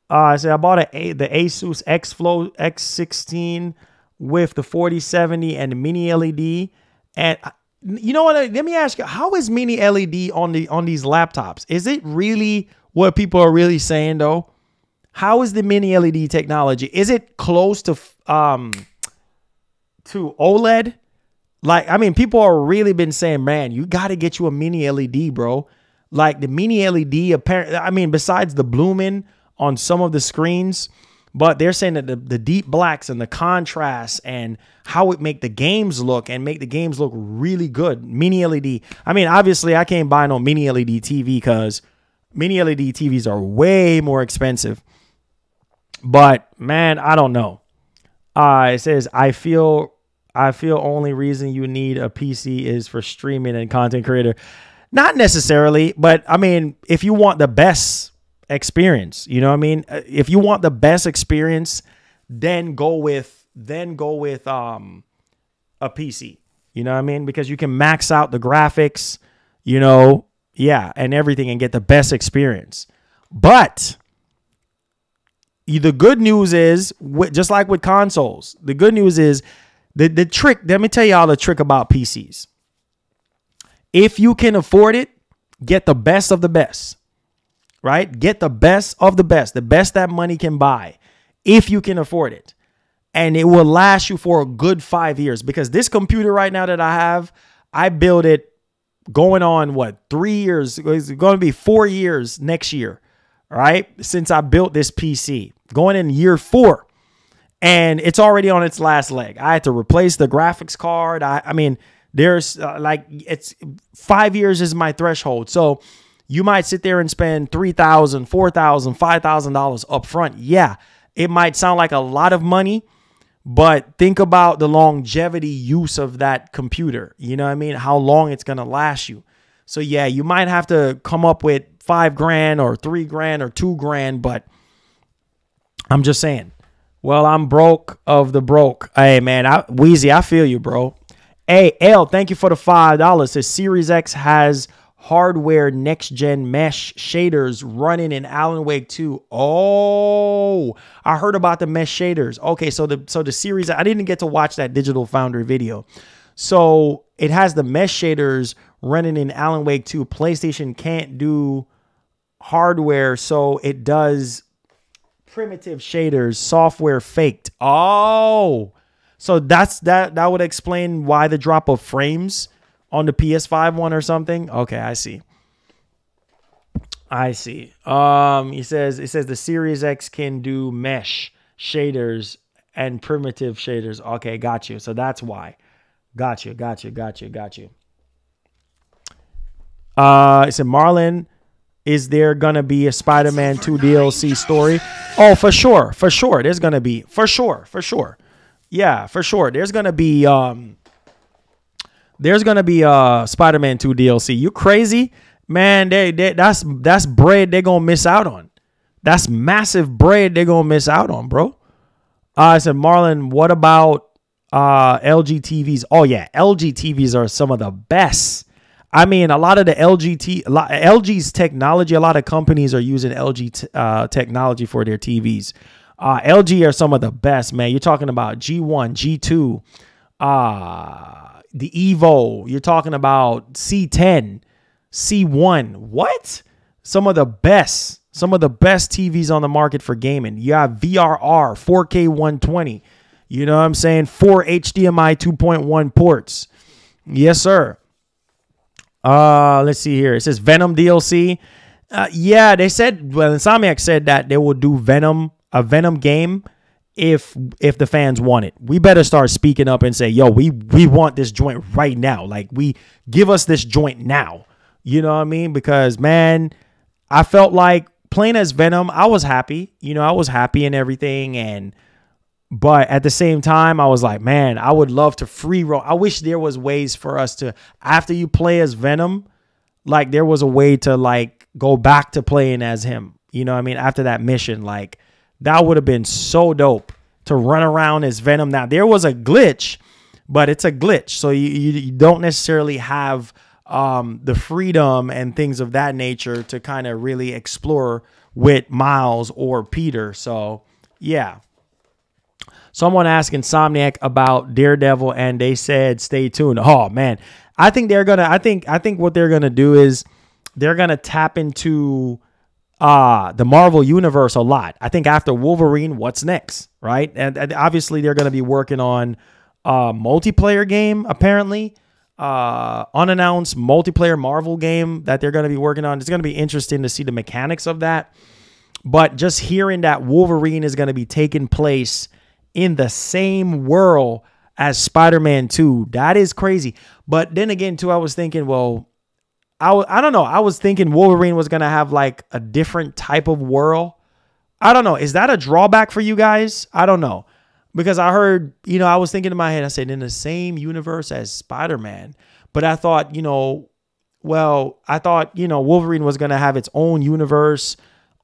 Asus X-Flow X16 with the 4070 and the mini LED. And you know what? Let me ask you, how is mini LED on these laptops? Is it really what people are really saying though? How is the mini LED technology? Is it close to OLED? Like, I mean, people are really been saying, man, you got to get you a mini LED, bro. Like the mini LED, apparently, I mean, besides the blooming on some of the screens, but they're saying that the deep blacks and the contrast and how it make the games look really good. Mini LED. I mean, obviously, I can't buy no mini LED TV because mini LED TVs are way more expensive. But man, I don't know. It says I feel only reason you need a PC is for streaming and content creator. Not necessarily, but I mean, if you want the best experience, you know what I mean? If you want the best experience, then go with a PC. You know what I mean? Because you can max out the graphics, you know, yeah, and everything and get the best experience. But the good news is, just like with consoles, the good news is the trick. Let me tell y'all the trick about PCs. If you can afford it, get the best of the best, right? Get the best of the best that money can buy, if you can afford it. And it will last you for a good 5 years, because this computer right now that I have, I built it going on 3 years. It's going to be 4 years next year, all right? Since I built this PC, going in year 4, and it's already on its last leg. I had to replace the graphics card. I mean, there's it's 5 years is my threshold. So you might sit there and spend $3,000, $4,000, $5,000 up front. Yeah, it might sound like a lot of money, but think about the longevity use of that computer. You know what I mean? How long it's going to last you. So yeah, you might have to come up with $5,000 or $3,000 or $2,000, but I'm just saying. Well, I'm broke of the broke. Hey man, Weezy, I feel you, bro. Hey, L, thank you for the $5. Says Series X has hardware next-gen mesh shaders running in Alan Wake 2. Oh, I heard about the mesh shaders. Okay, so the Series, I didn't get to watch that Digital Foundry video. So it has the mesh shaders running in Alan Wake 2. PlayStation can't do hardware, so it does primitive shaders, software faked. Oh, so that would explain why the drop of frames on the PS5 one or something. Okay, I see. It says the Series X can do mesh shaders and primitive shaders. Okay, got you. So that's why. Got you. It said, Marlon, is there gonna be a Spider-Man 2 DLC story? Oh, for sure. There's gonna be for sure. Yeah, for sure. There's gonna be Spider-Man 2 DLC. You crazy? Man, that's bread they're gonna miss out on. That's massive bread they're gonna miss out on, bro. I said, Marlon, what about LG TVs? Oh yeah, LG TVs are some of the best. I mean, a lot of the LG's technology, a lot of companies are using LG technology for their TVs. LG are some of the best, man. You're talking about G1, G2, the Evo. You're talking about C10, C1. What? Some of the best TVs on the market for gaming. You have VRR, 4K 120. You know what I'm saying? 4 HDMI 2.1 ports. Yes, sir. Let's see here. It says Venom DLC. Yeah, they said, well, Insomniac said that they will do a Venom game if the fans want it. We better start speaking up and say, yo, we want this joint right now. Like, we give us this joint now. You know what I mean? Because, man, I felt like playing as Venom, I was happy. You know, I was happy and everything. But at the same time, I was like, man, I would love to free roam. I wish there was ways for us to, after you play as Venom, like there was a way to like go back to playing as him. You know what I mean? After that mission, like that would have been so dope to run around as Venom. Now there was a glitch, but it's a glitch. So you don't necessarily have the freedom and things of that nature to kind of really explore with Miles or Peter. So yeah. Someone asked Insomniac about Daredevil and they said, stay tuned. Oh man. I think what they're going to do is they're going to tap into the Marvel universe a lot. I think after Wolverine, what's next? Right. And obviously they're going to be working on a multiplayer game, apparently. Unannounced multiplayer Marvel game that they're going to be working on. It's going to be interesting to see the mechanics of that. But just hearing that Wolverine is going to be taking place in the same world as Spider-Man 2, that is crazy. But then again, too, I was thinking, well, I don't know. I was thinking Wolverine was going to have like a different type of world. I don't know. Is that a drawback for you guys? I don't know. Because I heard, you know, I was thinking in my head, I said, in the same universe as Spider-Man. But I thought, Wolverine was going to have its own universe.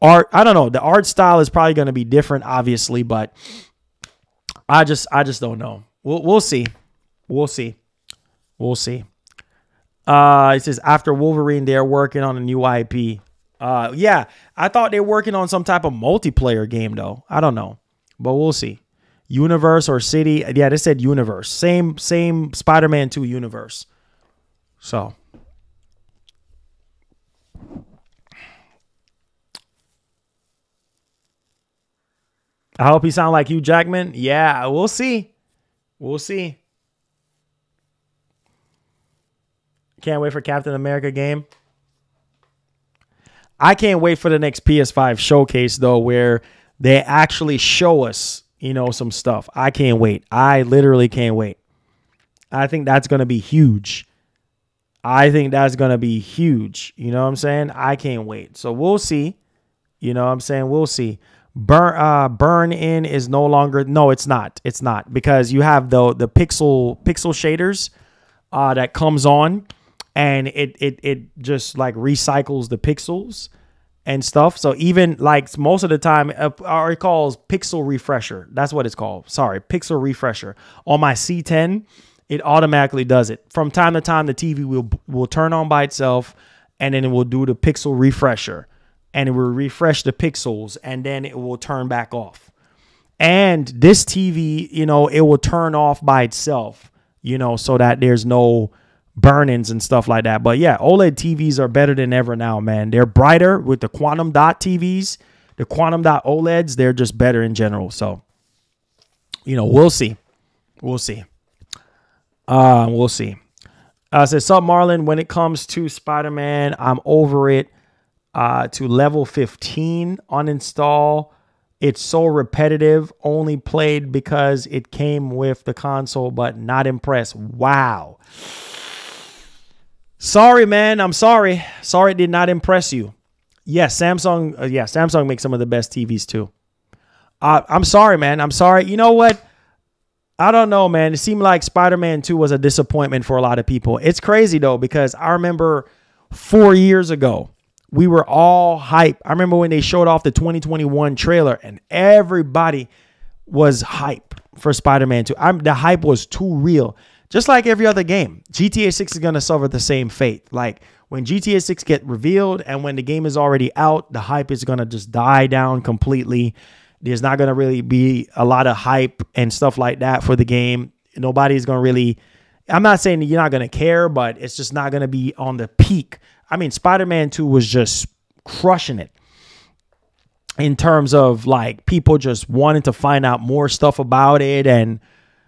Art, I don't know. The art style is probably going to be different, obviously, but I just don't know. We'll see. It says after Wolverine, they're working on a new IP. Yeah, I thought they were working on some type of multiplayer game though. I don't know, but we'll see. Universe or city? Yeah, they said universe. Same Spider-Man 2 universe. So. I hope he sound like Hugh Jackman. Yeah, we'll see. Can't wait for Captain America game. I can't wait for the next PS5 showcase though, where they actually show us, some stuff. I can't wait. I literally can't wait. I think that's going to be huge. You know what I'm saying? I can't wait. So we'll see. You know what I'm saying? We'll see. Burn in is no longer. No, it's not. It's not, because you have the pixel shaders that comes on, and it just like recycles the pixels and stuff. So even like most of the time, it calls pixel refresher. That's what it's called. Sorry, pixel refresher. On my C10, it automatically does it. From time to time, the TV will turn on by itself, and then it will do the pixel refresher. And it will refresh the pixels, and then it will turn back off. And this TV, it will turn off by itself, so that there's no burn-ins and stuff like that. But yeah, OLED TVs are better than ever now, man. They're brighter with the quantum dot TVs, the quantum dot OLEDs. They're just better in general. So, we'll see. We'll see. Says, sup, Marlon, when it comes to Spider-Man, I'm over it. To level 15, uninstall It's so repetitive, only played because it came with the console, but not impressed. Wow. Sorry, man. I'm sorry. Sorry it did not impress you. Yes, Samsung. Samsung makes some of the best TVs too. I'm sorry, man. I'm sorry. You know what? I don't know, man. It seemed like Spider-Man 2 was a disappointment for a lot of people. It's crazy, though, because I remember 4 years ago, we were all hype. I remember when they showed off the 2021 trailer and everybody was hype for Spider-Man 2. The hype was too real. Just like every other game, GTA 6 is going to suffer the same fate. Like when GTA 6 get revealed and when the game is already out, the hype is going to just die down completely. There's not going to really be a lot of hype and stuff like that for the game. Nobody's going to really, I'm not saying that you're not going to care, but it's just not going to be on the peak. I mean, Spider-Man 2 was just crushing it in terms of like people just wanting to find out more stuff about it. And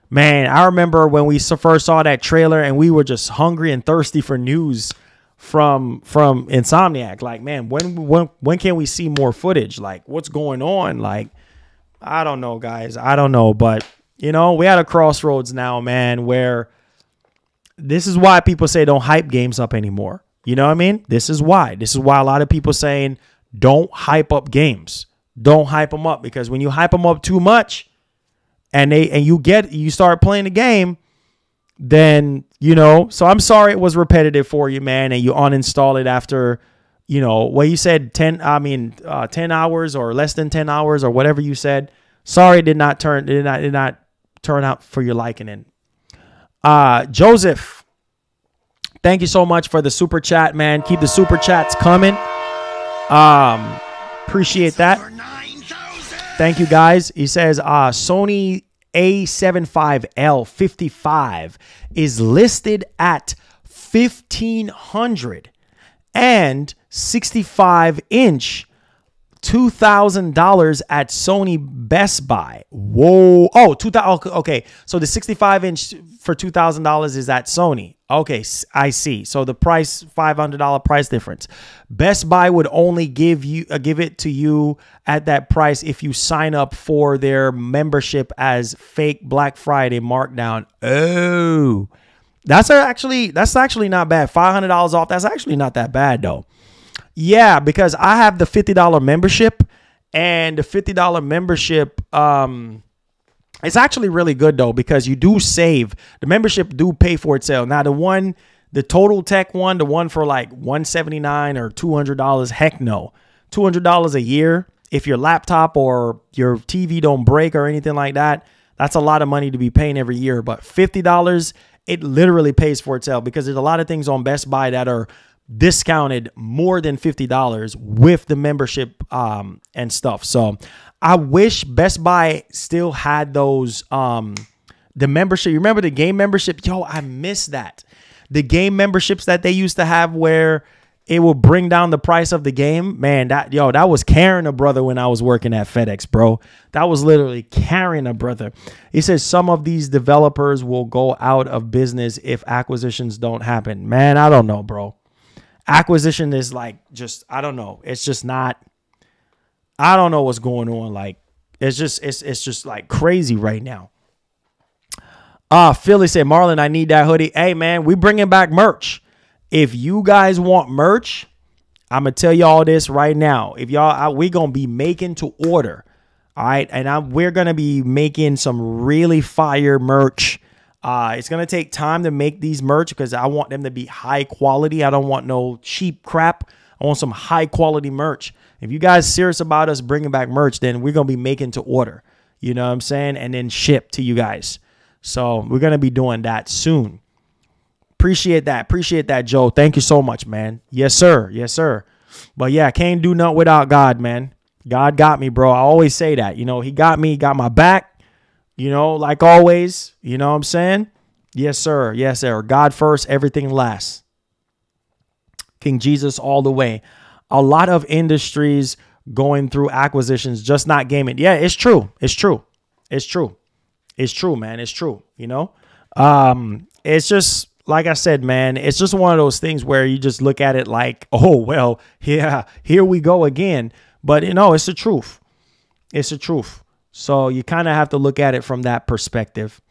man, I remember when we first saw that trailer and we were just hungry and thirsty for news from Insomniac. Like, man, when can we see more footage? Like, what's going on? Like, I don't know, guys. I don't know. But, you know, we at a crossroads now, man, where this is why people say don't hype games up anymore. You know what I mean? This is why. This is why a lot of people saying don't hype up games. Don't hype them up, because when you hype them up too much and you start playing the game, then, you know, so I'm sorry it was repetitive for you, man, and you uninstall it after, you know, what you said 10 hours or less than 10 hours or whatever you said. Sorry it did not turn out for your liking. Joseph, thank you so much for the super chat, man. Keep the super chats coming. Appreciate that. Thank you, guys. He says Sony A75L 55 is listed at $1,500 and 65-inch $2,000 at Sony Best Buy. Whoa. Oh, 2000. Okay. So the 65-inch for $2,000 is at Sony. Okay. I see. So the price, $500 price difference. Best Buy would only give it to you at that price if you sign up for their membership as fake Black Friday markdown. Oh, that's actually not bad. $500 off. That's actually not that bad though. Yeah, because I have the $50 membership, and the $50 membership, it's actually really good though, because you do save. The membership do pay for itself. Now the Total Tech one, the one for like $179 or $200, heck no. $200 a year. If your laptop or your TV don't break or anything like that, that's a lot of money to be paying every year. But $50, it literally pays for itself, because there's a lot of things on Best Buy that are discounted more than $50 with the membership and stuff. So I wish Best Buy still had those the membership. You remember the game membership? Yo, I miss that. The game memberships that they used to have where it will bring down the price of the game. Man, that was carrying a brother when I was working at FedEx, bro. That was literally carrying a brother. He says some of these developers will go out of business if acquisitions don't happen. Man, I don't know, bro. Acquisition is like, just, I don't know. It's just not, I don't know what's going on. Like, it's just like crazy right now. Philly said, Marlon, I need that hoodie. Hey man, we bringing back merch. If you guys want merch, I'm going to tell y'all this right now. If y'all, we're going to be making to order. All right. And we're going to be making some really fire merch. It's going to take time to make these merch because I want them to be high quality. I don't want no cheap crap. I want some high quality merch. If you guys serious about us bringing back merch, then we're going to be making to order. You know what I'm saying? And then ship to you guys. So we're going to be doing that soon. Appreciate that. Appreciate that, Joe. Thank you so much, man. Yes, sir. Yes, sir. But yeah, can't do nothing without God, man. God got me, bro. I always say that. You know, he got me, got my back. You know, like always, you know what I'm saying? Yes, sir. Yes, sir. God first, everything last. King Jesus all the way. A lot of industries going through acquisitions, just not gaming. Yeah, it's true. It's true. It's true. It's true, man. It's true. You know, it's just, like I said, man, it's just one of those things where you just look at it like, oh, well, yeah, here we go again. But, you know, it's the truth. It's the truth. So you kind of have to look at it from that perspective.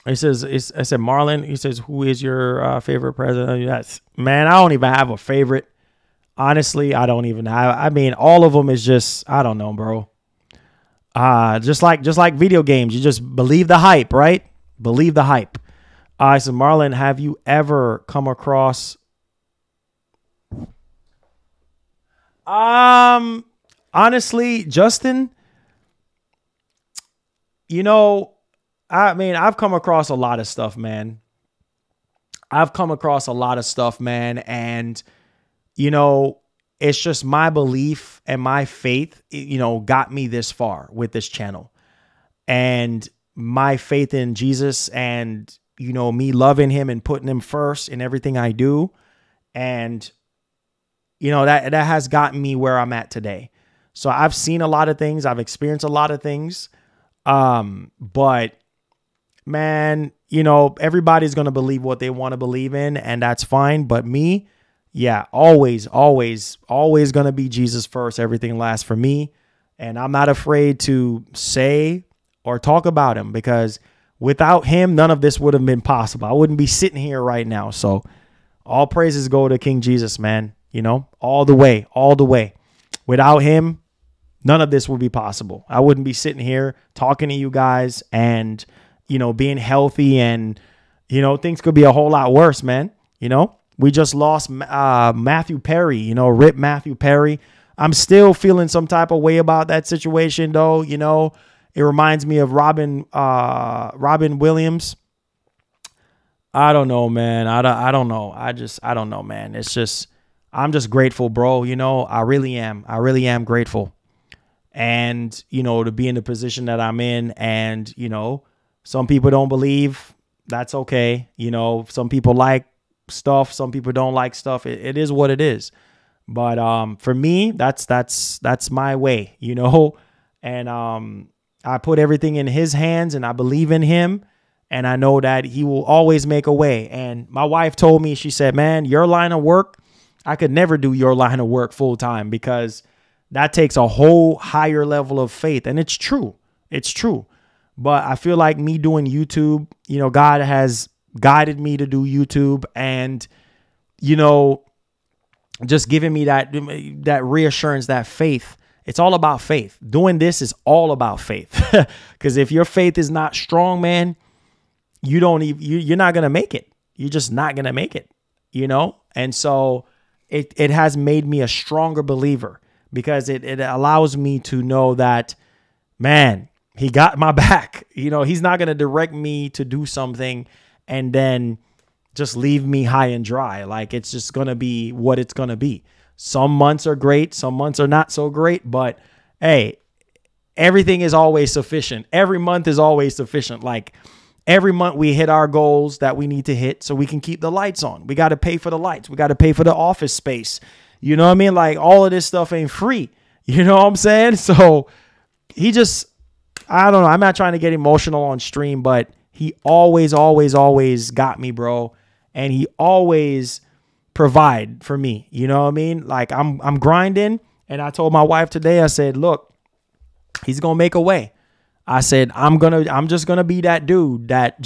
I said, Marlon, he says, who is your favorite president? Yes, man, I don't even have a favorite. Honestly, I don't even have. I mean, all of them is just, I don't know, bro. Just like video games, you just believe the hype, right? Believe the hype. I said, Marlon, have you ever come across? Honestly, Justin, you know, I mean, I've come across a lot of stuff, man. And, you know, it's just my belief and my faith, you know, got me this far with this channel. And my faith in Jesus and, you know, me loving him and putting him first in everything I do. And, you know, that has gotten me where I'm at today. So I've seen a lot of things. I've experienced a lot of things. But man, you know, everybody's going to believe what they want to believe in, and that's fine. But me, yeah, always going to be Jesus first. Everything last for me. And I'm not afraid to say or talk about him, because without him, none of this would have been possible. I wouldn't be sitting here right now. So all praises go to King Jesus, man. You know, all the way. Without him, none of this would be possible. I wouldn't be sitting here talking to you guys and, you know, being healthy, and, you know, things could be a whole lot worse, man. You know, we just lost Matthew Perry, you know, rip Matthew Perry. I'm still feeling some type of way about that situation, though. You know, it reminds me of Robin Williams. I don't know, man. I don't know. I don't know, man. It's just, I'm just grateful, bro. You know, I really am grateful. And, you know, to be in the position that I'm in, and, you know, some people don't believe, that's okay. You know, some people like stuff, some people don't like stuff. It is what it is. But for me, that's my way, you know. And I put everything in his hands, and I believe in him, and I know that he will always make a way. And my wife told me, she said, man, your line of work, I could never do your line of work full time, because that takes a whole higher level of faith. And it's true. It's true. But I feel like me doing YouTube, you know, God has guided me to do YouTube, and, you know, just giving me that reassurance, that faith. It's all about faith. Doing this is all about faith. Because if your faith is not strong, man, you're not going to make it. You're just not going to make it, you know? And so it has made me a stronger believer, because it allows me to know that, man, he got my back. You know, he's not going to direct me to do something and then just leave me high and dry. Like, it's just going to be what it's going to be. Some months are great. Some months are not so great. But, hey, everything is always sufficient. Every month is always sufficient. Like, every month we hit our goals that we need to hit so we can keep the lights on. We got to pay for the lights. We got to pay for the office space. You know what I mean? Like, all of this stuff ain't free. You know what I'm saying? So he just, I don't know. I'm not trying to get emotional on stream, but he always got me, bro. And he always provide for me. You know what I mean? Like, I'm grinding. And I told my wife today, I said, look, he's going to make a way. I said, I'm just going to be that dude that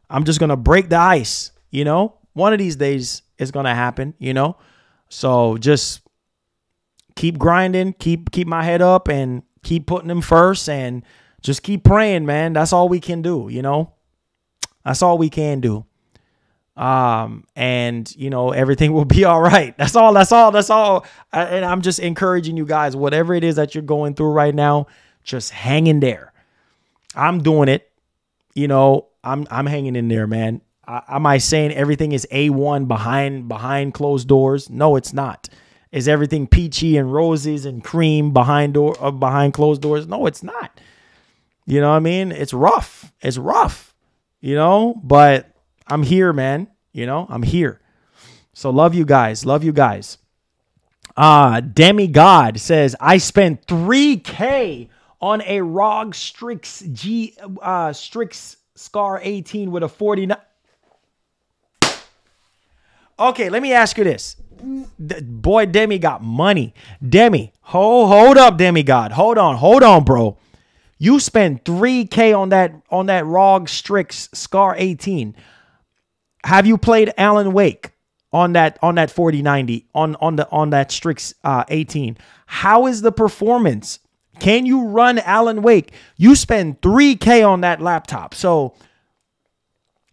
I'm just going to break the ice. You know, one of these days it's going to happen, you know? So just keep grinding, keep my head up, and keep putting him first, and just keep praying, man. That's all we can do, you know? That's all we can do. And, you know, everything will be all right. That's all. And I'm just encouraging you guys, whatever it is that you're going through right now, just hang in there. I'm doing it. You know, I'm hanging in there, man. Am I saying everything is A1 behind closed doors? No, it's not. Is everything peachy and roses and cream behind closed doors? No, it's not. You know what I mean? It's rough. It's rough, you know, but I'm here, man. You know, I'm here. So love you guys. Love you guys. Demigod says, I spent $3K on a ROG Strix Strix Scar 18 with a 49. Okay, let me ask you this. Boy, Demi got money. Demi, hold up, Demigod. Hold on, bro. You spend $3K on that ROG Strix Scar 18. Have you played Alan Wake on that 4090 on that Strix 18? How is the performance? Can you run Alan Wake? You spend $3K on that laptop. So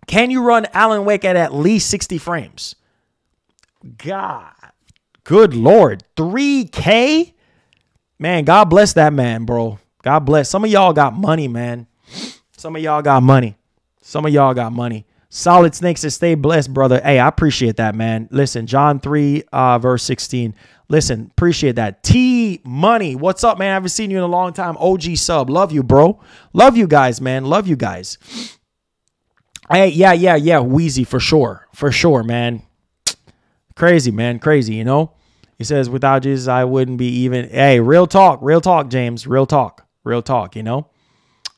can you run Alan Wake at least 60 frames? God, good Lord, $3K? Man, God bless that man, bro. God bless. Some of y'all got money, man. Some of y'all got money. Some of y'all got money. Solid Snake says, stay blessed, brother. Hey, I appreciate that, man. Listen, John 3, verse 16. Listen, appreciate that. T Money, what's up, man? I haven't seen you in a long time. OG sub. Love you, bro. Love you guys, man. Love you guys. Hey, yeah. Wheezy, for sure. For sure, man. Crazy, man. Crazy, you know? He says, without Jesus, I wouldn't be even. Hey, real talk, James. Real talk, you know?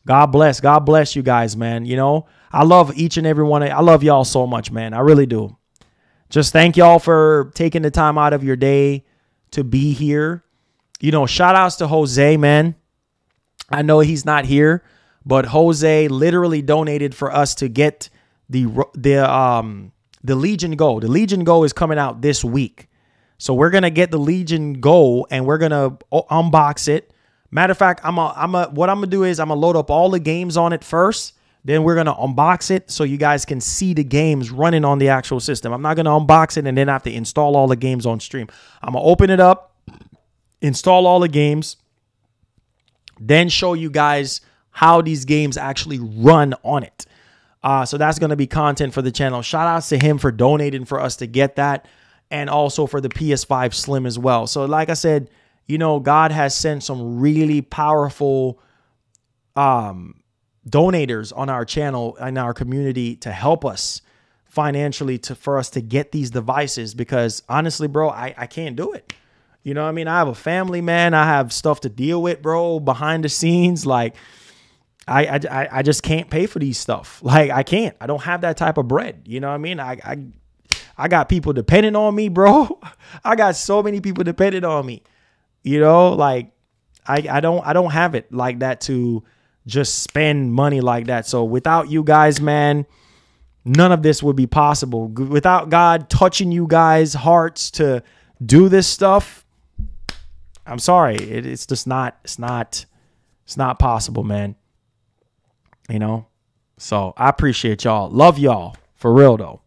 God bless you guys, man. You know, I love each and every one. I love y'all so much, man. I really do. Just thank y'all for taking the time out of your day to be here. You know, shout outs to Jose, man. I know he's not here, but Jose literally donated for us to get the Legion Go. The Legion Go is coming out this week. So we're going to get the Legion Go and we're going to unbox it. Matter of fact, what I'm going to do is I'm going to load up all the games on it first. Then we're going to unbox it so you guys can see the games running on the actual system. I'm not going to unbox it and then have to install all the games on stream. I'm going to open it up, install all the games, then show you guys how these games actually run on it. So that's going to be content for the channel. Shout outs to him for donating for us to get that, and also for the PS5 Slim as well. So like I said, you know, God has sent some really powerful donators on our channel and our community to help us financially for us to get these devices, because honestly, bro, I can't do it. You know what I mean? I have a family, man. I have stuff to deal with, bro, behind the scenes. Like, I just can't pay for these stuff. Like, I can't. I don't have that type of bread. You know what I mean? I got people depending on me, bro. I got so many people depending on me. You know, like I don't have it like that to just spend money like that. So without you guys, man, none of this would be possible. Without God touching you guys' hearts to do this stuff, I'm sorry. It's just not, it's not possible, man. You know? So I appreciate y'all. Love y'all. For real though.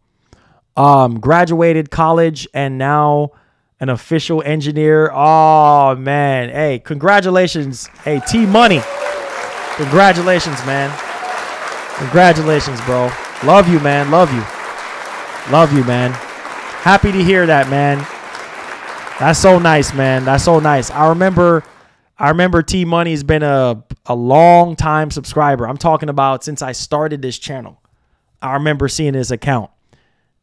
Graduated college and now an official engineer. Oh man. Hey, congratulations. Hey, T Money. Congratulations, man. Congratulations, bro. Love you, man. Love you. Love you, man. Happy to hear that, man. That's so nice, man. That's so nice. I remember T Money's been a long time subscriber. I'm talking about since I started this channel. I remember seeing his account.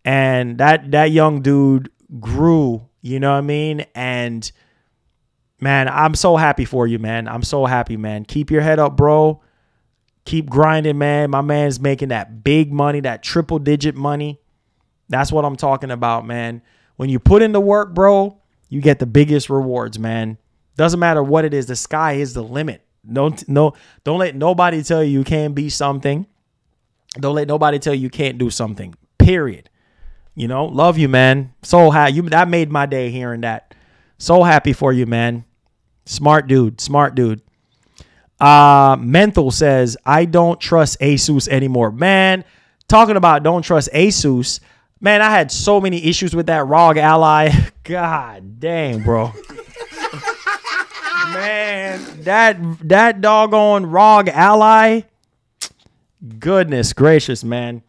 And that young dude grew, you know what I mean? And man, I'm so happy for you, man. I'm so happy, man. Keep your head up, bro. Keep grinding, man. My man's making that big money, that triple-digit money. That's what I'm talking about, man. When you put in the work, bro, you get the biggest rewards, man. Doesn't matter what it is. The sky is the limit. Don't let nobody tell you can't be something. Don't let nobody tell you can't do something. Period. You know, love you, man. So happy. That made my day hearing that. So happy for you, man. Smart dude. Smart dude. Menthol says, I don't trust Asus anymore. Man, talking about don't trust Asus. Man, I had so many issues with that ROG Ally. God dang, bro. Man, that doggone ROG Ally. Goodness gracious, man.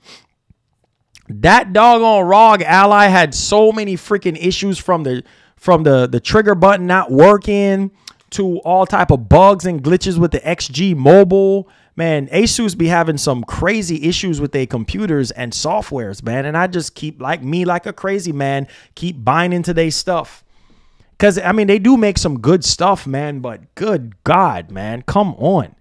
That doggone ROG Ally had so many freaking issues from the trigger button not working to all type of bugs and glitches with the XG mobile. Man, Asus be having some crazy issues with their computers and softwares, man. And I just keep, like a crazy man, keep buying into their stuff. Because, I mean, they do make some good stuff, man. But good God, man, come on.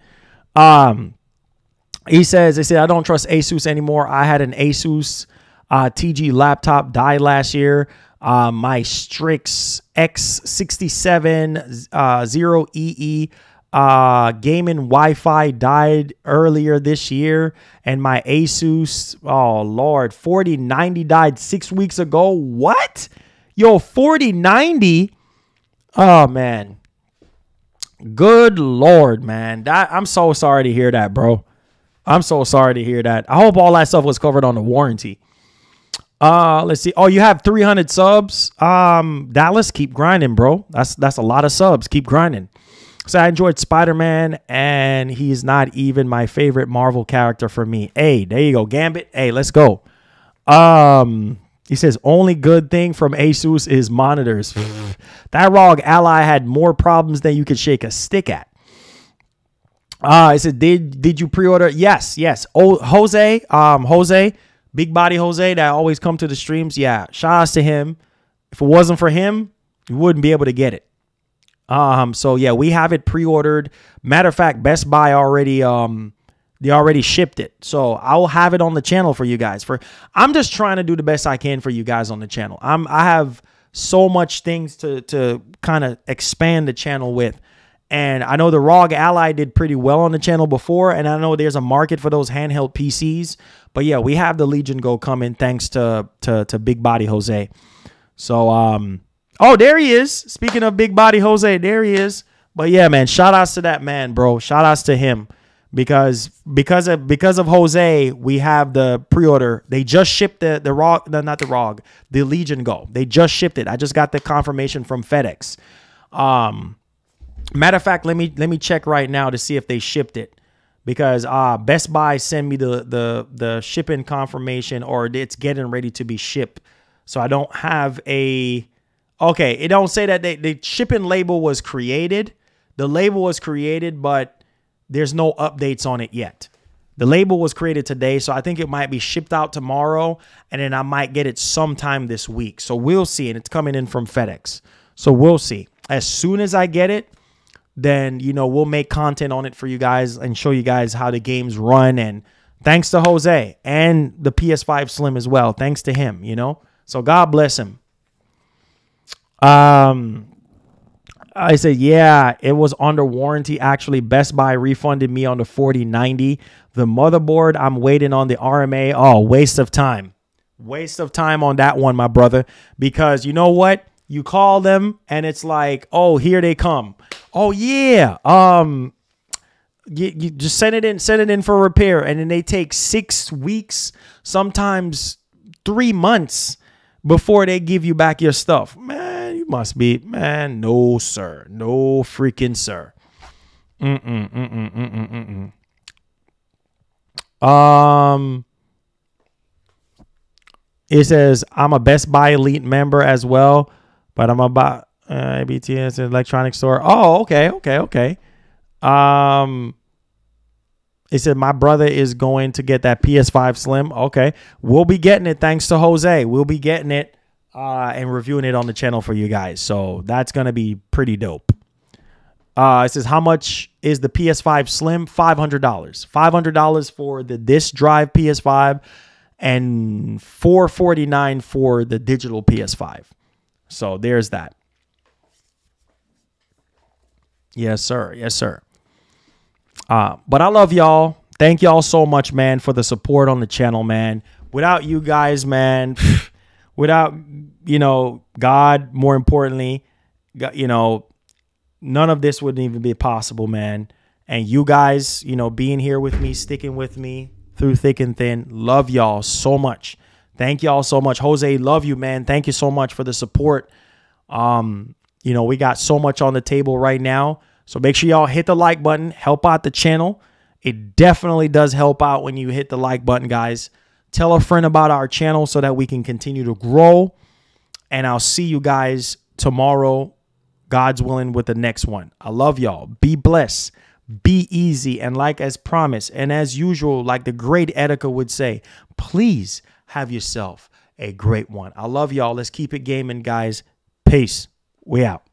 They said, I don't trust Asus anymore. I had an Asus TG laptop die last year. My Strix X67 0EE gaming Wi-Fi died earlier this year, and my Asus, oh Lord, 4090 died 6 weeks ago. What? Yo, 4090? Oh man. Good Lord, man. I'm so sorry to hear that, bro. I'm so sorry to hear that. I hope all that stuff was covered on the warranty. Let's see. Oh, you have 300 subs. Dallas, keep grinding, bro. That's a lot of subs. Keep grinding. So I enjoyed Spider-Man, and he's not even my favorite Marvel character for me. Hey, there you go, Gambit. Hey, let's go. He says, only good thing from Asus is monitors. That ROG Ally had more problems than you could shake a stick at. I said, did you pre-order? Yes. Oh, Jose, Big Body Jose, that always come to the streams. Yeah, shout outs to him. If it wasn't for him, you wouldn't be able to get it. So yeah, we have it pre-ordered. Matter of fact, Best Buy already they already shipped it. So I'll have it on the channel for you guys. I'm just trying to do the best I can for you guys on the channel. I have so much things to kind of expand the channel with. And I know the ROG Ally did pretty well on the channel before, and I know there's a market for those handheld PCs. But yeah, we have the Legion Go coming thanks to Big Body Jose. So oh, there he is. Speaking of Big Body Jose, there he is. But yeah, man, shout outs to that man, bro. Shout outs to him. Because of Jose, we have the pre-order. They just shipped the Legion Go. They just shipped it. I just got the confirmation from FedEx. Matter of fact, let me check right now to see if they shipped it, because Best Buy sent me the shipping confirmation, or it's getting ready to be shipped. So I don't have a okay. It don't say that the shipping label was created. The label was created, but there's no updates on it yet. The label was created today, so I think it might be shipped out tomorrow, and then I might get it sometime this week. So we'll see, and it's coming in from FedEx. So we'll see. As soon as I get it, then, you know, we'll make content on it for you guys and show you guys how the games run. And thanks to Jose and the PS5 Slim as well. Thanks to him, you know. So God bless him. I said, yeah, it was under warranty. Actually, Best Buy refunded me on the 4090. The motherboard, I'm waiting on the RMA. Oh, waste of time. Waste of time on that one, my brother. Because you know what? You call them and it's like, oh, here they come. Oh, yeah. You just send it in for repair. And then they take 6 weeks, sometimes 3 months before they give you back your stuff. Man, you must be, man, no, sir. No freaking sir. It says, I'm a Best Buy Elite member as well, but I'm about BTS electronics store. Oh, okay. It said, my brother is going to get that PS5 Slim. Okay. We'll be getting it thanks to Jose. We'll be getting it and reviewing it on the channel for you guys. So that's going to be pretty dope. It says, how much is the PS5 Slim? $500. $500 for the disk drive PS5 and $449 for the digital PS5. So there's that. Yes, sir. Yes, sir. But I love y'all. Thank y'all so much, man, for the support on the channel, man. Without you guys, man, without, you know, God, more importantly, you know, none of this wouldn't even be possible, man. And you guys, you know, being here with me, sticking with me through thick and thin. Love y'all so much. Thank y'all so much. Jose, love you, man. Thank you so much for the support. You know, we got so much on the table right now. So make sure y'all hit the like button. Help out the channel. It definitely does help out when you hit the like button, guys. Tell a friend about our channel so that we can continue to grow. And I'll see you guys tomorrow, God's willing, with the next one. I love y'all. Be blessed. Be easy. And like as promised, and as usual, like the great Etika would say, please have yourself a great one. I love y'all. Let's keep it gaming, guys. Peace. We out.